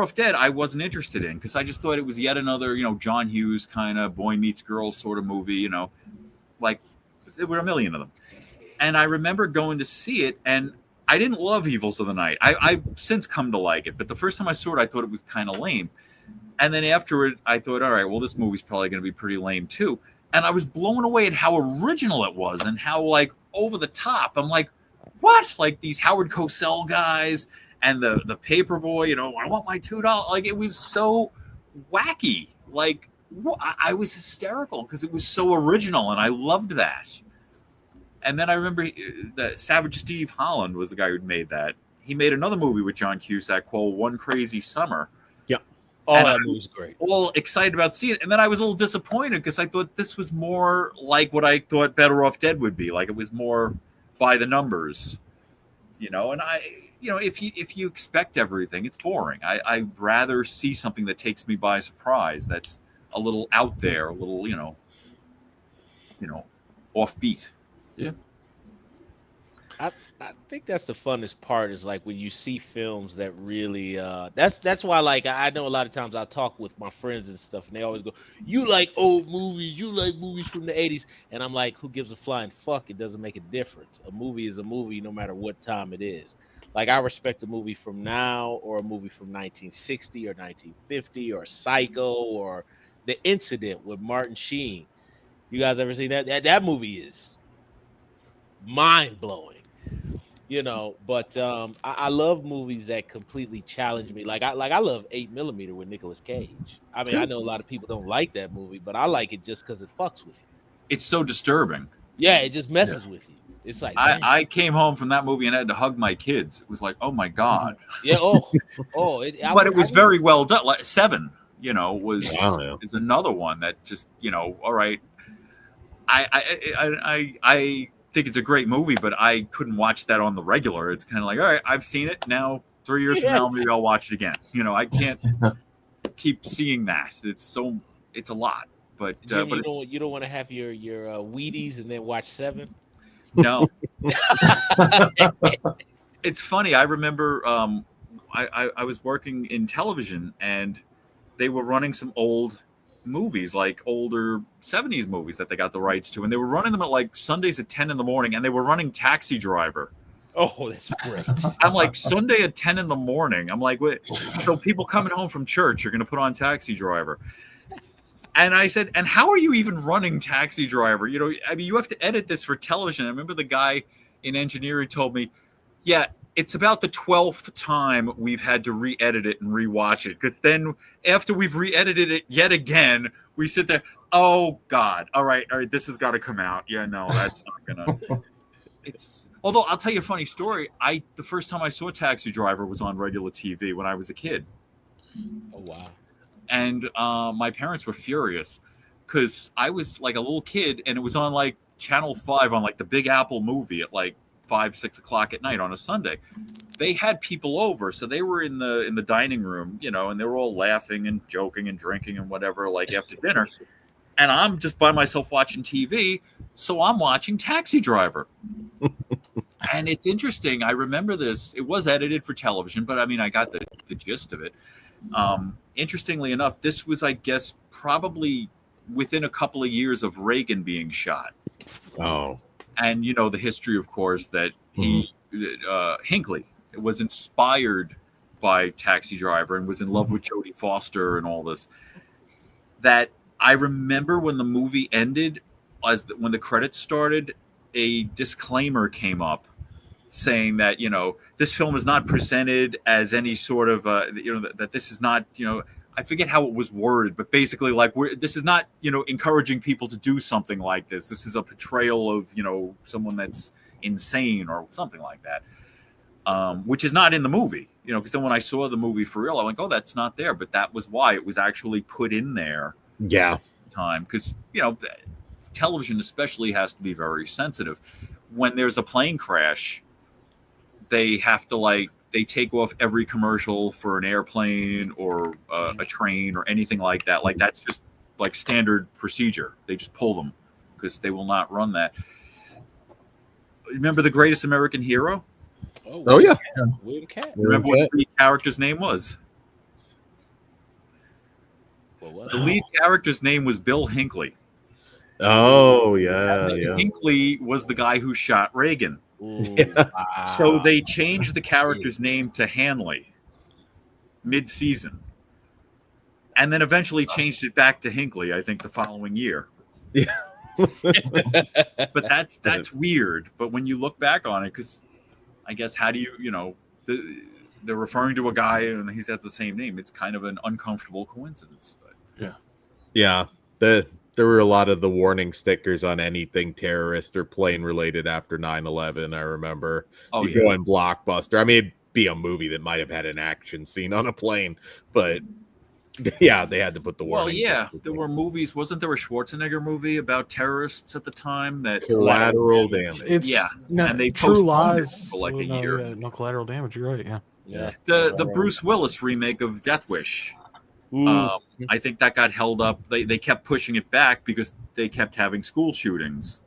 Off Dead I wasn't interested in because I just thought it was yet another, you know, John Hughes kind of boy meets girl sort of movie, you know, like there were a million of them. And I remember going to see it, and I didn't love Evils of the Night. I've since come to like it, but the first time I saw it, I thought it was kind of lame. And then after it, I thought, all right, well, this movie's probably going to be pretty lame too. And I was blown away at how original it was and how, like, over the top. I'm like, what? Like, these Howard Cosell guys and the paperboy, you know, I want my $2. Like, it was so wacky. Like, I was hysterical because it was so original, and I loved that. And then I remember that Savage Steve Holland was the guy who made that. He made another movie with John Cusack called One Crazy Summer. Yeah. Oh, and that movie's great. All excited about seeing it. And then I was a little disappointed because I thought this was more like what I thought Better Off Dead would be. Like, it was more by the numbers, you know. And you know, if you expect everything, it's boring. I'd rather see something that takes me by surprise. That's a little out there, a little, you know, offbeat. Yeah. I think that's the funnest part is like when you see films that really that's why, like, I know a lot of times I talk with my friends and stuff and they always go, you like old movies, you like movies from the 80s, and I'm like, who gives a flying fuck? It doesn't make a difference. A movie is a movie no matter what time it is. Like, I respect a movie from now or a movie from 1960 or 1950 or Psycho or The Incident with Martin Sheen. You guys ever seen that? That movie is mind-blowing. You know, but I love movies that completely challenge me. Like I love 8mm with Nicolas Cage. I know a lot of people don't like that movie, but I like it just because it fucks with you. It's so disturbing. Yeah, it just messes with you. It's like I came home from that movie and had to hug my kids. It was like, oh my god. yeah. But it was very well done. Like Seven, was Wow, yeah. is another one that just all right. I think it's a great movie, but I couldn't watch that on the regular. It's kind of like, all right, I've seen it now. 3 years from now, maybe I'll watch it again. I can't keep seeing that. It's a lot. But Jim, you don't want to have your Wheaties and then watch Seven. No. It's funny. I remember I was working in television and they were running some old movies, like older 70s movies that they got the rights to. And they were running them at like Sundays at 10 in the morning. And they were running Taxi Driver. Oh, that's great. I'm like, Sunday at 10 in the morning. I'm like, wait, so people coming home from church are going to put on Taxi Driver. And I said, and how are you even running Taxi Driver? You have to edit this for television. I remember the guy in engineering told me, yeah, it's about the 12th time we've had to re-edit it and rewatch it. Because then after we've re-edited it yet again, we sit there, oh, God, all right, this has got to come out. Yeah, no, that's not going to. Although I'll tell you a funny story. The first time I saw Taxi Driver was on regular TV when I was a kid. Oh, wow. And my parents were furious because I was like a little kid and it was on like Channel 5 on like the Big Apple movie at like 5-6 o'clock at night on a Sunday. They had people over, so they were in the dining room, and they were all laughing and joking and drinking and whatever, like after dinner. And I'm just by myself watching TV, so I'm watching Taxi Driver. And it's interesting. I remember this. It was edited for television, but I mean, I got the gist of it. Interestingly enough, this was, I guess, probably within a couple of years of Reagan being shot. Oh. And, the history, of course, that Hinckley was inspired by Taxi Driver and was in love with Jodie Foster and all this. That I remember when the movie ended, when the credits started, a disclaimer came up saying that, this film is not presented as any sort of, that this is not, I forget how it was worded, but basically like this is not, encouraging people to do something like this. This is a portrayal of, someone that's insane or something like that, which is not in the movie, because then when I saw the movie for real, I went, oh, that's not there. But that was why it was actually put in there. Yeah. Time. Because, television especially has to be very sensitive. When there's a plane crash, they have to they take off every commercial for an airplane or a train or anything like that. Like that's just like standard procedure. They just pull them because they will not run that. Remember The Greatest American Hero? Oh yeah. William Cat. Remember what the lead character's name was? The lead character's name was Bill Hinckley. Oh yeah. Hinckley was the guy who shot Reagan. Wow. So they changed the character's name to Hanley mid-season, and then eventually changed it back to Hinckley, I think, the following year. Yeah. But that's weird. But when you look back on it, because I guess how do you they're referring to a guy and he's got the same name. It's kind of an uncomfortable coincidence. But. Yeah. There were a lot of the warning stickers on anything terrorist or plane related after 9/11. I remember go in Blockbuster. I mean, it'd be a movie that might have had an action scene on a plane, but yeah, they had to put the warning. Well, yeah, there were movies. Wasn't there a Schwarzenegger movie about terrorists at the time? That Collateral Damage. It's and they True postponed Lies it for like a year. Yeah, no Collateral Damage. You're right. Yeah. The Bruce Willis remake of Death Wish. I think that got held up. They kept pushing it back because they kept having school shootings.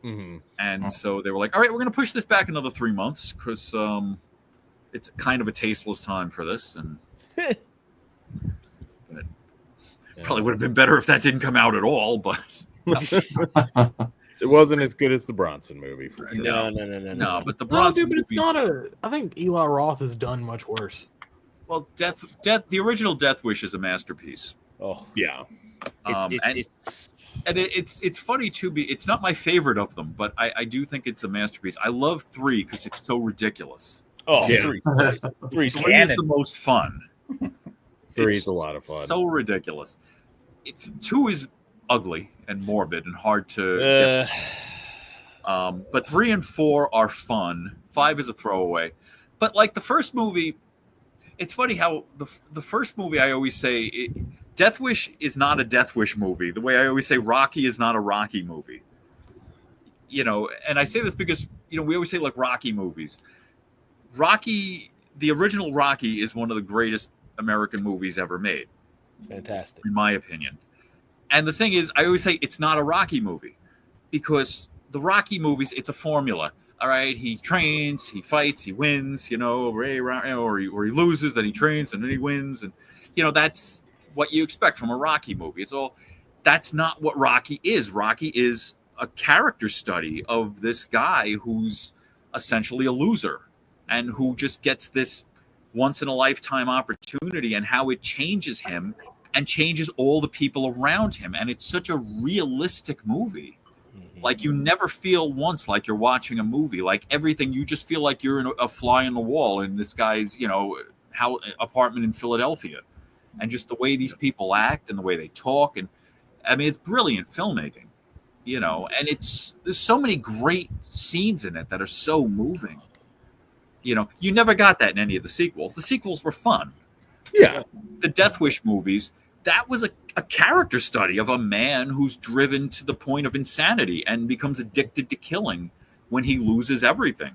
Mm-hmm. And so they were like, all right, we're going to push this back another 3 months because it's kind of a tasteless time for this. And but probably would have been better if that didn't come out at all. But it wasn't as good as the Bronson movie for sure. No, but the Bronson but it's not I think Eli Roth has done much worse. Well, the original Death Wish is a masterpiece. Oh yeah, it's funny too. It's not my favorite of them, but I do think it's a masterpiece. I love 3 because it's so ridiculous. Oh, yeah. 3 is the most fun. 3 is a lot of fun. So ridiculous. 2 is ugly and morbid and hard to get. But 3 and 4 are fun. 5 is a throwaway. But like the first movie, it's funny how the first movie, I always say Death Wish is not a Death Wish movie. The way I always say Rocky is not a Rocky movie. And I say this because, we always say like Rocky movies. Rocky, the original Rocky is one of the greatest American movies ever made. Fantastic. In my opinion. And the thing is, I always say it's not a Rocky movie because the Rocky movies, it's a formula. All right, he trains, he fights, he wins, or he loses, then he trains, and then he wins. And, that's what you expect from a Rocky movie. That's not what Rocky is. Rocky is a character study of this guy who's essentially a loser and who just gets this once in a lifetime opportunity and how it changes him and changes all the people around him. And it's such a realistic movie. Like you never feel once like you're watching a movie. Like everything, you just feel like you're a fly on the wall in this guy's, apartment in Philadelphia. And just the way these people act and the way they talk. And I mean, it's brilliant filmmaking, and there's so many great scenes in it that are so moving. You never got that in any of the sequels. The sequels were fun. Yeah. The Death Wish movies, that was a character study of a man who's driven to the point of insanity and becomes addicted to killing when he loses everything.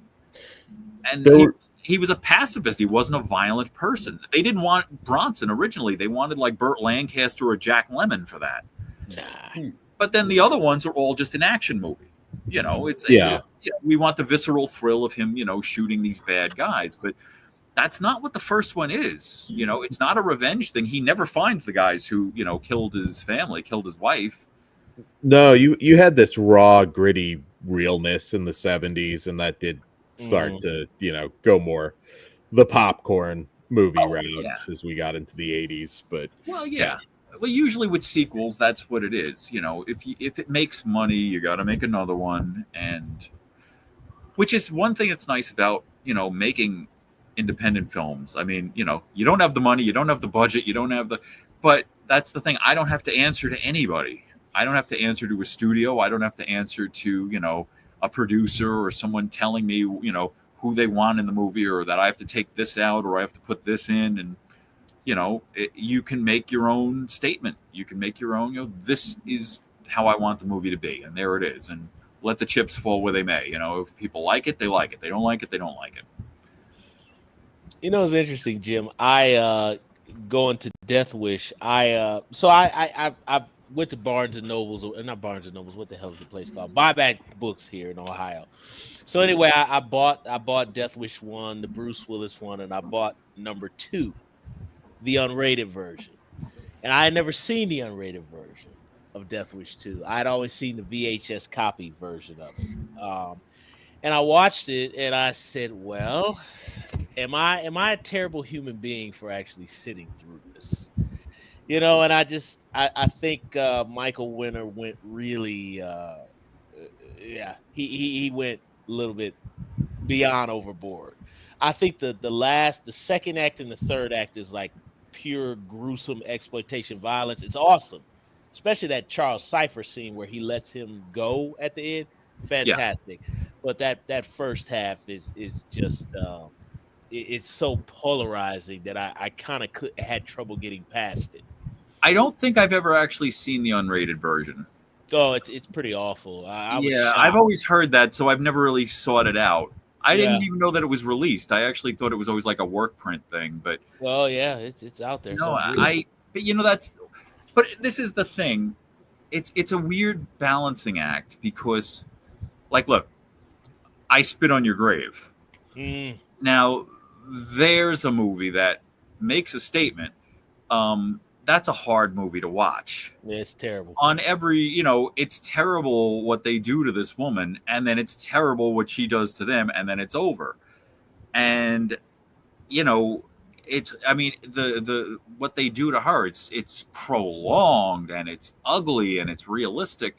And he was a pacifist. He wasn't a violent person. They didn't want Bronson originally. They wanted like Burt Lancaster or Jack Lemmon for that. Nah. But then the other ones are all just an action movie. We want the visceral thrill of him, shooting these bad guys. But that's not what the first one is. It's not a revenge thing. He never finds the guys who, killed his family, killed his wife. No, you had this raw, gritty realness in the 70s, and that did start to, go more the popcorn movie route as we got into the 80s. But well, yeah. Well, usually with sequels, that's what it is. If it makes money, you got to make another one, and which is one thing that's nice about making independent films. I mean, you don't have the money, you don't have the budget, but that's the thing. I don't have to answer to anybody. I don't have to answer to a studio. I don't have to answer to a producer or someone telling me who they want in the movie, or that I have to take this out or I have to put this in. And you can make your own statement. You can make your own, this is how I want the movie to be. And there it is. And let the chips fall where they may. If people like it, they like it. They don't like it, they don't like it. It's interesting, Jim. I going to Death Wish. I went to Barnes and Nobles, or not Barnes and Nobles. What the hell is the place called? Buyback Books here in Ohio. So anyway, I bought Death Wish 1, the Bruce Willis one, and I bought number 2, the unrated version. And I had never seen the unrated version of Death Wish 2. I'd always seen the VHS copy version of it. And I watched it and I said, well, am I a terrible human being for actually sitting through this? And I think Michael Winner went really he went a little bit beyond overboard. I think the second act and the third act is like pure gruesome exploitation violence. It's awesome. Especially that Charles Cypher scene where he lets him go at the end. Fantastic. Yeah. But that first half is just it's so polarizing that I kind of had trouble getting past it. I don't think I've ever actually seen the unrated version. Oh, it's pretty awful. I've always heard that, so I've never really sought it out. I didn't even know that it was released. I actually thought it was always like a work print thing, but well, yeah, it's out there. But this is the thing. It's a weird balancing act because, like, look, I Spit on Your Grave. Now, there's a movie that makes a statement. That's a hard movie to watch. Yeah, it's terrible. On every, it's terrible what they do to this woman, and then it's terrible what she does to them, and then it's over. And, the what they do to her, it's prolonged and it's ugly and it's realistic,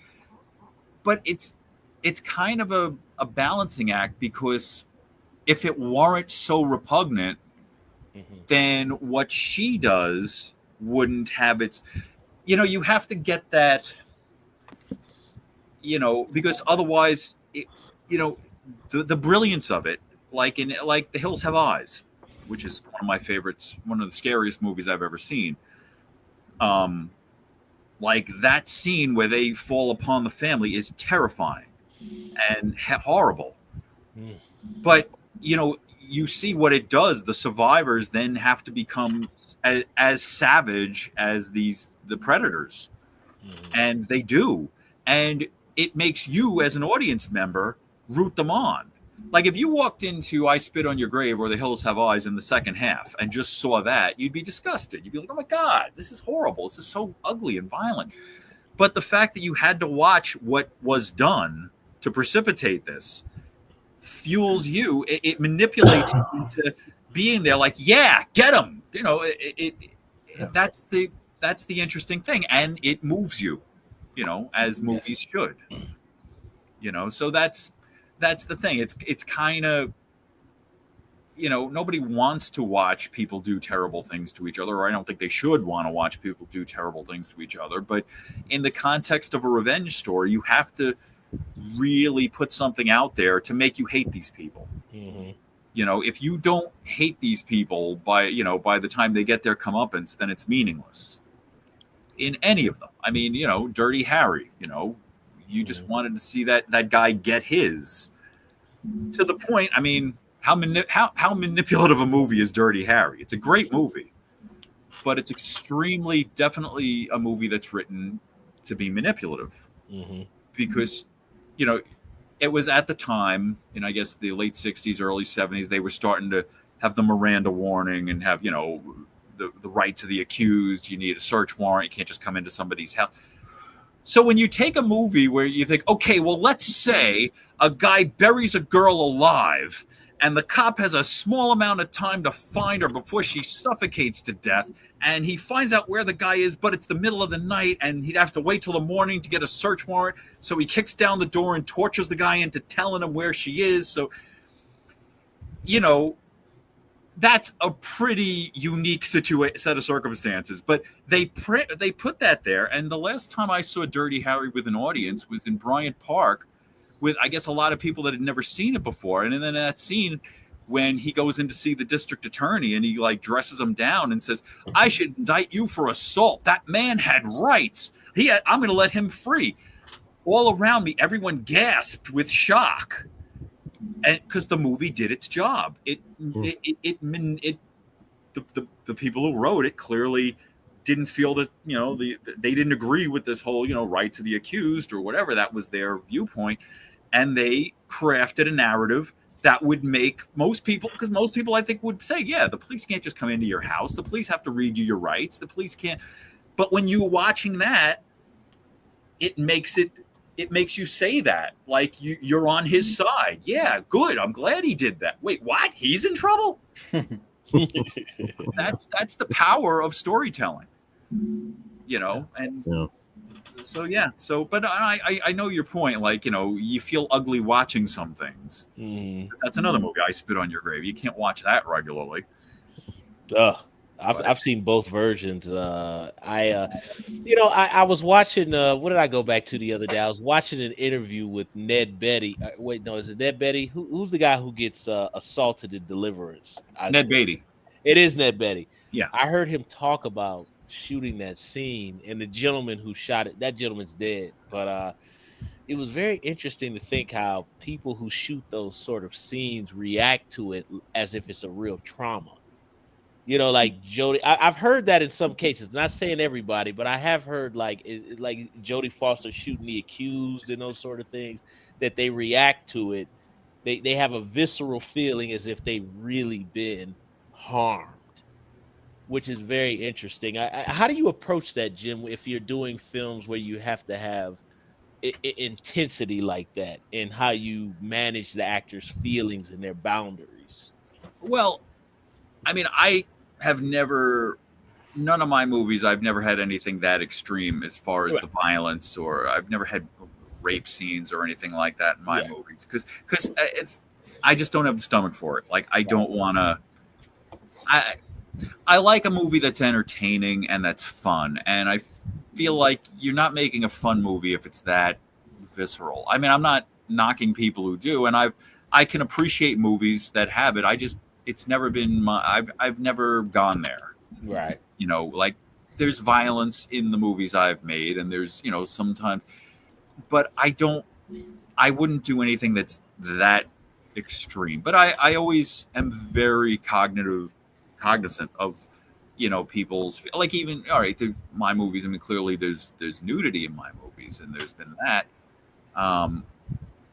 but it's kind of a balancing act, because if it weren't so repugnant, then what she does wouldn't have its, you have to get that because otherwise, the brilliance of it, like The Hills Have Eyes, which is one of my favorites, one of the scariest movies I've ever seen. Like that scene where they fall upon the family is terrifying and horrible. But, you see what it does. The survivors then have to become as savage as the predators. And they do. And it makes you, as an audience member, root them on. Like if you walked into I Spit on Your Grave or The Hills Have Eyes in the second half and just saw that, you'd be disgusted. You'd be like, oh my God, this is horrible. This is so ugly and violent. But the fact that you had to watch what was done to precipitate this fuels you. It manipulates you into being there like, yeah, get them. That's the interesting thing. And it moves you, as movies should. So that's the thing. It's kind of, nobody wants to watch people do terrible things to each other, or I don't think they should want to watch people do terrible things to each other. But in the context of a revenge story, you have to really put something out there to make you hate these people. If you don't hate these people by the time they get their comeuppance, then it's meaningless. In any of them. I mean, Dirty Harry, you just wanted to see that guy get his. To the point, I mean, how manipulative a movie is Dirty Harry? It's a great movie, but it's definitely a movie that's written to be manipulative. Because, it was at the time, in I guess the late 60s, early 70s, they were starting to have the Miranda warning and have, the right to the accused. You need a search warrant. You can't just come into somebody's house. So when you take a movie where you think, okay, well, let's say a guy buries a girl alive and the cop has a small amount of time to find her before she suffocates to death, and he finds out where the guy is, but it's the middle of the night and he'd have to wait till the morning to get a search warrant. So he kicks down the door and tortures the guy into telling him where she is. So, that's a pretty unique set of circumstances, but they put that there. And the last time I saw Dirty Harry with an audience was in Bryant Park with, I guess, a lot of people that had never seen it before. And then that scene when he goes in to see the district attorney and he dresses him down and says, I should indict you for assault. That man had rights. I'm going to let him free. All around me, everyone gasped with shock. And because the movie did its job, the people who wrote it clearly didn't feel that they didn't agree with this whole right to the accused or whatever. That was their viewpoint, and they crafted a narrative that would make most people, because most people I think would say, yeah, the police can't just come into your house. The police have to read you your rights. The police can't. But when you're watching that, it makes you say that, like you're on his side. Yeah, good. I'm glad he did that. Wait, what? He's in trouble? That's the power of storytelling, and Yeah. so yeah. So, but I know your point. Like, you feel ugly watching some things. That's another movie, I Spit on Your Grave. You can't watch that regularly. I've seen both versions. I was watching. What did I go back to the other day? I was watching an interview with Ned Beatty. Wait, no, is it Ned Beatty? Who's the guy who gets assaulted in Deliverance? Ned Beatty. It is Ned Beatty. Yeah. I heard him talk about shooting that scene, and the gentleman who shot it, that gentleman's dead. But it was very interesting to think how people who shoot those sort of scenes react to it as if it's a real trauma. Like Jodie, I've heard that in some cases. Not saying everybody, but I have heard like Jodie Foster shooting the accused and those sort of things, that they react to it. They have a visceral feeling as if they've really been harmed, which is very interesting. How do you approach that, Jim, if you're doing films where you have to have intensity like that, and how you manage the actors' feelings and their boundaries? Well, I mean, none of my movies, I've never had anything that extreme as far as the violence, or I've never had rape scenes or anything like that in my movies. Because I just don't have the stomach for it. Like, I don't want to, I like a movie that's entertaining and that's fun. And I feel like you're not making a fun movie if it's that visceral. I mean, I'm not knocking people who do, and I can appreciate movies that have it. It's never been I've never gone there. Right. You know, like there's violence in the movies I've made, and there's, you know, sometimes, but I wouldn't do anything that's that extreme. But I always am very cognizant of, you know, people's, like, even, all right, my movies, I mean, clearly there's nudity in my movies, and there's been that.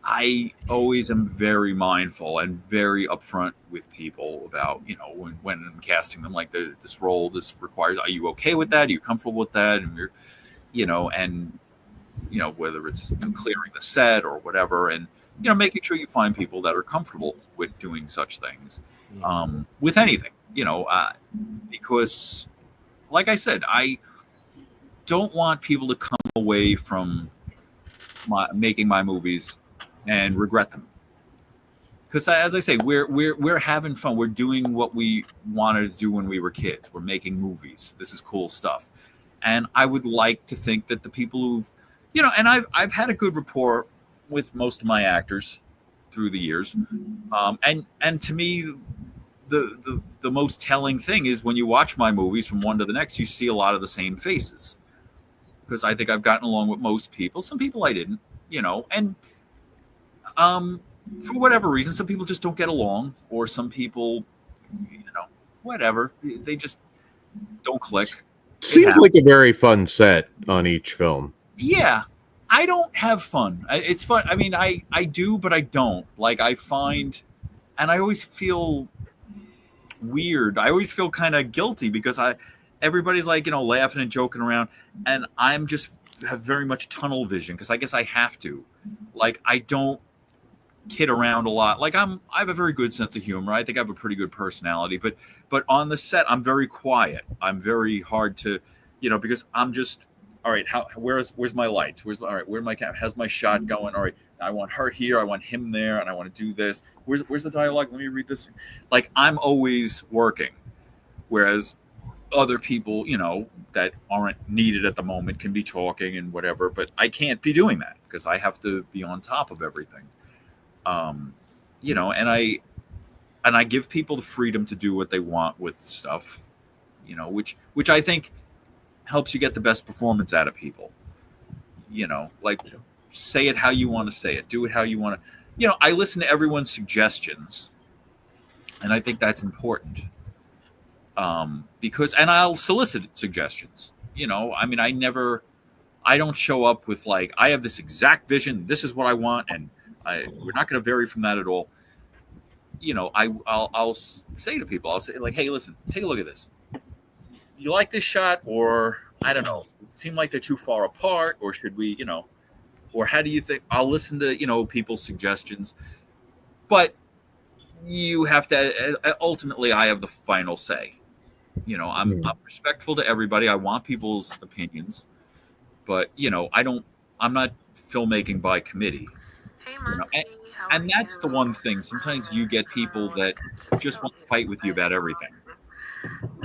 I always am very mindful and very upfront with people about, you know, when I'm casting them, like this role, this requires, are you okay with that? Are you comfortable with that? And you're, you know, and, you know, whether it's clearing the set or whatever, and, you know, making sure you find people that are comfortable with doing such things, with anything, you know, because like I said, I don't want people to come away from making my movies and regret them, because as I say, we're having fun. We're doing what we wanted to do when we were kids. We're making movies. This is cool stuff, and I would like to think that the people who've, you know, and I've had a good rapport with most of my actors through the years, and to me, the most telling thing is when you watch my movies from one to the next, you see a lot of the same faces, because I think I've gotten along with most people. Some people I didn't, you know, and for whatever reason, some people just don't get along, or some people, you know, whatever, they just don't click. Seems like a very fun set on each film. Yeah, I don't have fun. It's fun. I mean, I do, but I don't. Like, I find, and I always feel weird. I always feel kind of guilty because everybody's like, you know, laughing and joking around, and I'm just have very much tunnel vision, because I guess I have to. Like, I don't kid around a lot. Like, I have a very good sense of humor. I think I have a pretty good personality, but on the set, I'm very quiet. I'm very hard to, you know, because I'm just, all right, where's my lights? All right, where's my camera? How's my shot going? All right, I want her here, I want him there, and I want to do this. Where's the dialogue? Let me read this. Like, I'm always working, whereas other people, you know, that aren't needed at the moment can be talking and whatever, but I can't be doing that because I have to be on top of everything. You know, and I give people the freedom to do what they want with stuff, you know, which I think helps you get the best performance out of people. You know, like, say it how you want to say it, do it how you want to. You know, I listen to everyone's suggestions, and I think that's important. Because, and I'll solicit suggestions. You know, I mean, I don't show up with like, I have this exact vision, this is what I want, and we're not going to vary from that at all. You know, I'll say to people, I'll say, like, hey, listen, take a look at this. You like this shot, or I don't know, it seemed like they're too far apart, or should we, you know, or how do you think? I'll listen to, you know, people's suggestions, but you have to, ultimately, I have the final say. You know, I'm respectful to everybody. I want people's opinions, but, you know, I'm not filmmaking by committee. Hey, you know? And that's the one thing. Sometimes you get people that just want to fight with you about everything.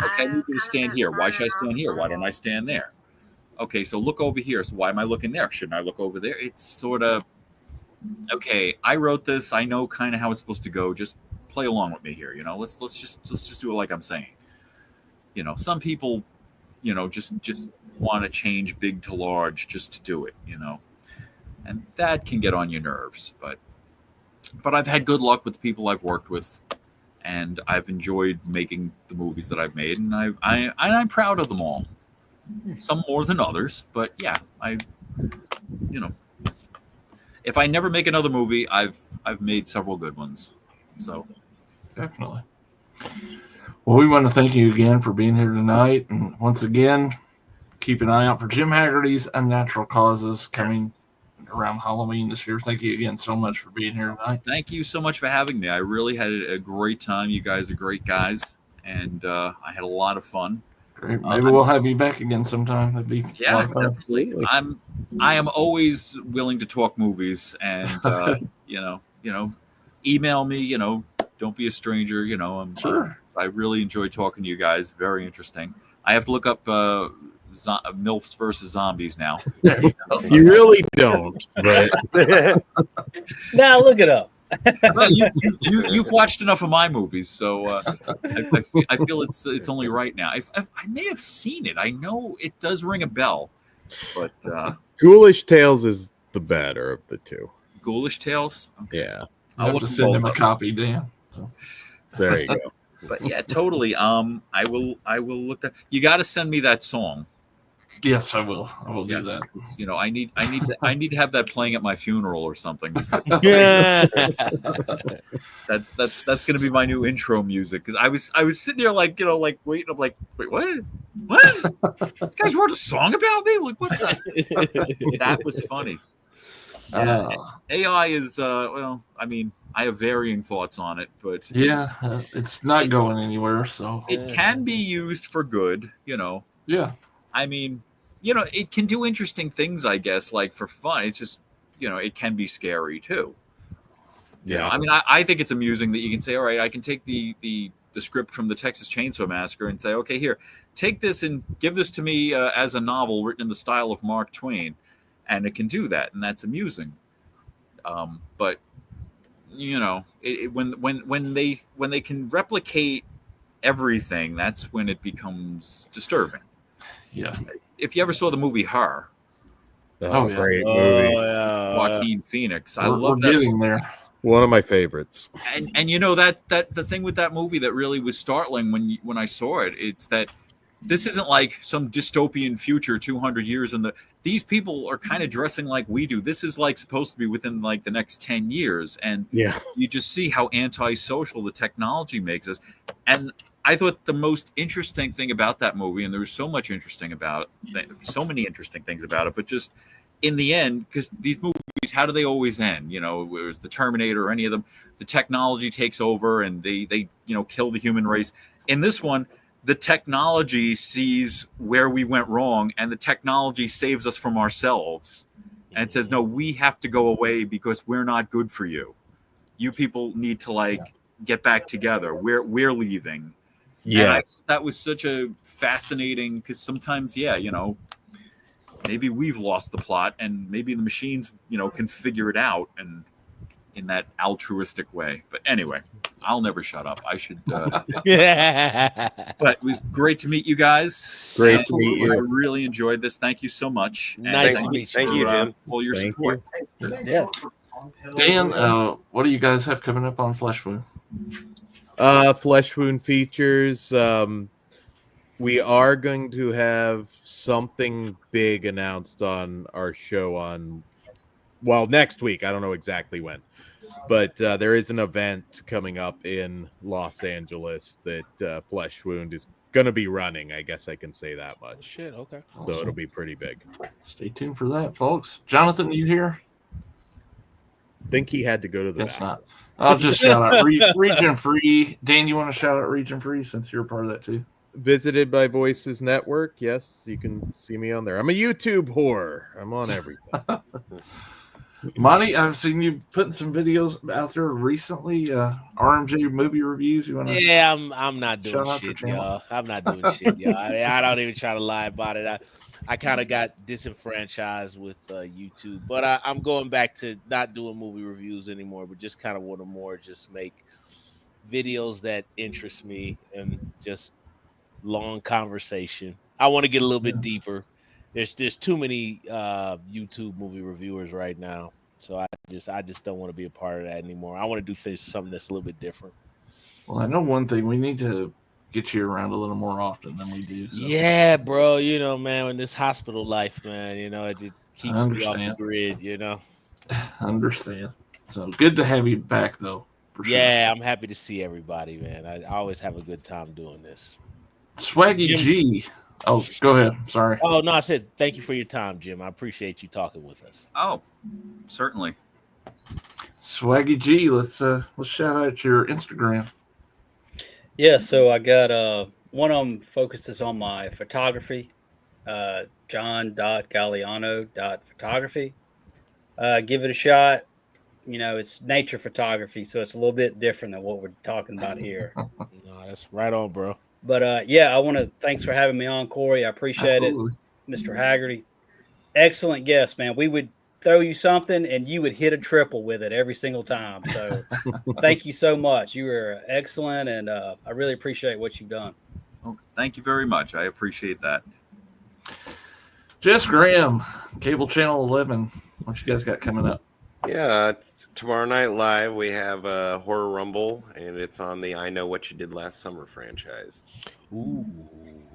Okay, we're going to stand here. Why should I stand here? Why don't I stand there? Okay, so look over here. So why am I looking there? Shouldn't I look over there? It's sort of, okay, I wrote this. I know kind of how it's supposed to go. Just play along with me here. You know, let's just do it like I'm saying. You know, some people, you know, just want to change big to large just to do it, you know, and that can get on your nerves. But I've had good luck with the people I've worked with, and I've enjoyed making the movies that I've made, and I'm proud of them all. Some more than others, but yeah, you know, if I never make another movie, I've made several good ones. So definitely. Well, we want to thank you again for being here tonight, and once again, keep an eye out for Jim Haggerty's Unnatural Causes coming around Halloween this year. Thank you again so much for being here tonight. Thank you so much for having me. I really had a great time. You guys are great guys, and I had a lot of fun. Great. Maybe we'll have you back again sometime. That'd be definitely. I am always willing to talk movies, and you know, email me. You know, don't be a stranger. You know, sure. I really enjoy talking to you guys. Very interesting. I have to look up MILFs versus zombies now. You really don't, but Now look it up. Well, you've watched enough of my movies, so I feel it's only right now. I may have seen it. I know it does ring a bell, but Ghoulish Tales is the better of the two. Ghoulish Tales. Okay. Yeah, I'll have to send him a copy, Dan. So. There you go. But yeah, totally. I will look that. You got to send me that song. Yes, I will. I will do that. You know, I need to have that playing at my funeral or something. Yeah. That's gonna be my new intro music, because I was sitting there like waiting. I'm like, wait, what? This guys wrote a song about me? Like, what the? That was funny. AI is well, I mean, I have varying thoughts on it, but it's not going anywhere. So it can be used for good, you know. Yeah. I mean, you know, it can do interesting things, I guess, like for fun. It's just, you know, it can be scary too. Yeah. You know, I mean, I think it's amusing that you can say, all right, I can take the script from the Texas Chainsaw Massacre and say, okay, here, take this and give this to me as a novel written in the style of Mark Twain. And it can do that, and that's amusing. But you know, when they can replicate everything, that's when it becomes disturbing. Yeah. If you ever saw the movie Her, great movie. Joaquin Phoenix, I we're love that. getting there. One of my favorites. And you know that the thing with that movie that really was startling when I saw it, it's that this isn't like some dystopian future 200 years in the. These people are kind of dressing like we do. This is like supposed to be within like the next 10 years. And you just see how antisocial the technology makes us. And I thought the most interesting thing about that movie, and there was so much interesting about it, so many interesting things about it, but just in the end, because these movies, how do they always end? You know, it was the Terminator or any of them, the technology takes over and they kill the human race. In this one, the technology sees where we went wrong, and the technology saves us from ourselves and says, no, we have to go away because we're not good for you. You people need to get back together. We're leaving. Yes. That was such a fascinating, because sometimes, maybe we've lost the plot, and maybe the machines, can figure it out and in that altruistic way. But anyway, I'll never shut up. I should. But it was great to meet you guys. Great to meet you. I really enjoyed this. Thank you so much. Nice to meet you. Thank you, Jim. All your support. Yeah. Dan, what do you guys have coming up on Flesh Wound? Flesh Wound features. We are going to have something big announced on our show next week. I don't know exactly when. But there is an event coming up in Los Angeles that Flesh Wound is going to be running. I guess I can say that much. Shit, okay. So it'll be pretty big. Stay tuned for that, folks. Jonathan, you here? Think he had to go to the Guess not. I'll just shout out Region Free. Dan, you want to shout out Region Free since you're a part of that too? Visited by Voices Network. Yes, you can see me on there. I'm a YouTube whore. I'm on everything. Monty, I've seen you putting some videos out there recently. RMJ movie reviews. You want to? Yeah, I'm not doing shit, y'all. I'm not doing shit, y'all. I mean, I don't even try to lie about it. I kind of got disenfranchised with YouTube, but I'm going back to not doing movie reviews anymore, but just kind of want to more just make videos that interest me and just long conversation. I want to get a little bit deeper. There's too many YouTube movie reviewers right now, so I just don't want to be a part of that anymore. I want to do something that's a little bit different. Well, I know one thing: we need to get you around a little more often than we do. So. Yeah, bro. Man, in this hospital life, man, it just keeps me off the grid. Understand. So good to have you back, though. For sure. Yeah, I'm happy to see everybody, man. I always have a good time doing this. Swaggy Jim, G. Oh, go ahead. Sorry. Oh, no, I said thank you for your time, Jim. I appreciate you talking with us. Oh, certainly. Swaggy G, let's shout out your Instagram. Yeah, so I got one of them focuses on my photography, john.galliano.photography. Give it a shot. It's nature photography, so it's a little bit different than what we're talking about here. No, that's right on, bro. But I want to thanks for having me on, Corey. I appreciate it. Mr. Haggerty. Excellent guest, man. We would throw you something and you would hit a triple with it every single time. So thank you so much. You were excellent, and I really appreciate what you've done. Well, thank you very much. I appreciate that. Jess Graham, Cable Channel 11. What you guys got coming up? Yeah, tomorrow night live we have Horror Rumble, and it's on the I Know What You Did Last Summer franchise. Ooh.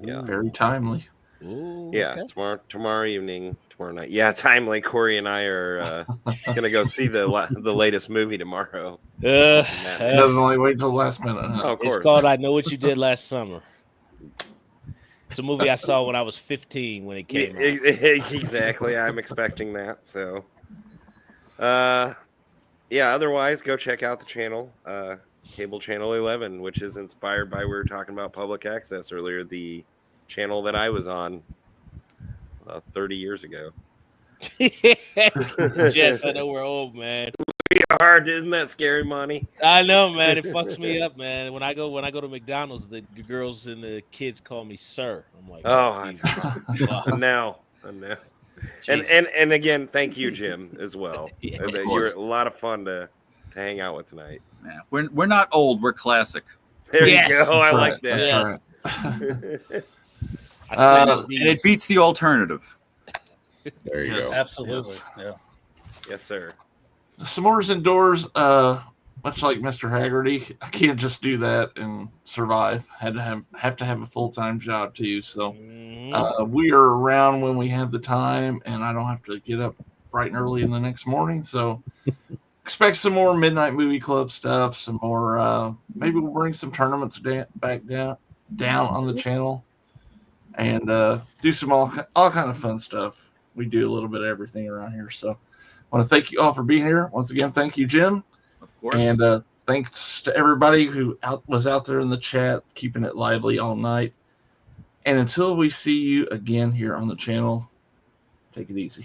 Yeah. Very timely. Ooh, Yeah, okay. tomorrow evening, tomorrow night. Yeah, timely. Corey and I are gonna go see the latest movie tomorrow. Doesn't only wait till the last minute. Huh? Oh, of course. It's called I Know What You Did Last Summer. It's a movie I saw when I was 15 when it came out. Exactly. I'm expecting that. So, yeah. Otherwise, go check out the channel, Cable Channel 11, which is inspired by, we were talking about public access earlier, the channel that I was on 30 years ago. Jess, I know we're old, man. We are. Isn't that scary, Monty? I know, man. It fucks me up, man. When I go to McDonald's, the girls and the kids call me sir. I'm like, no. And again, thank you, Jim, as well. Yeah, You're a lot of fun to hang out with tonight. Yeah, we're not old. We're classic. There Yes. you go. I That's like right. that. That's right. And it beats the alternative. There you go. Absolutely. Yeah. Yes, sir. S'mores indoors, much like Mr. Haggerty, I can't just do that and survive. Have to have a full-time job too. So we are around when we have the time, and I don't have to get up bright and early in the next morning. So expect some more Midnight Movie Club stuff. Some more. Maybe we'll bring some tournaments back down on the channel, and do some all kind of fun stuff. We do a little bit of everything around here. So I want to thank you all for being here. Once again, thank you, Jim. Of course. And thanks to everybody who was out there in the chat, keeping it lively all night. And until we see you again here on the channel, take it easy.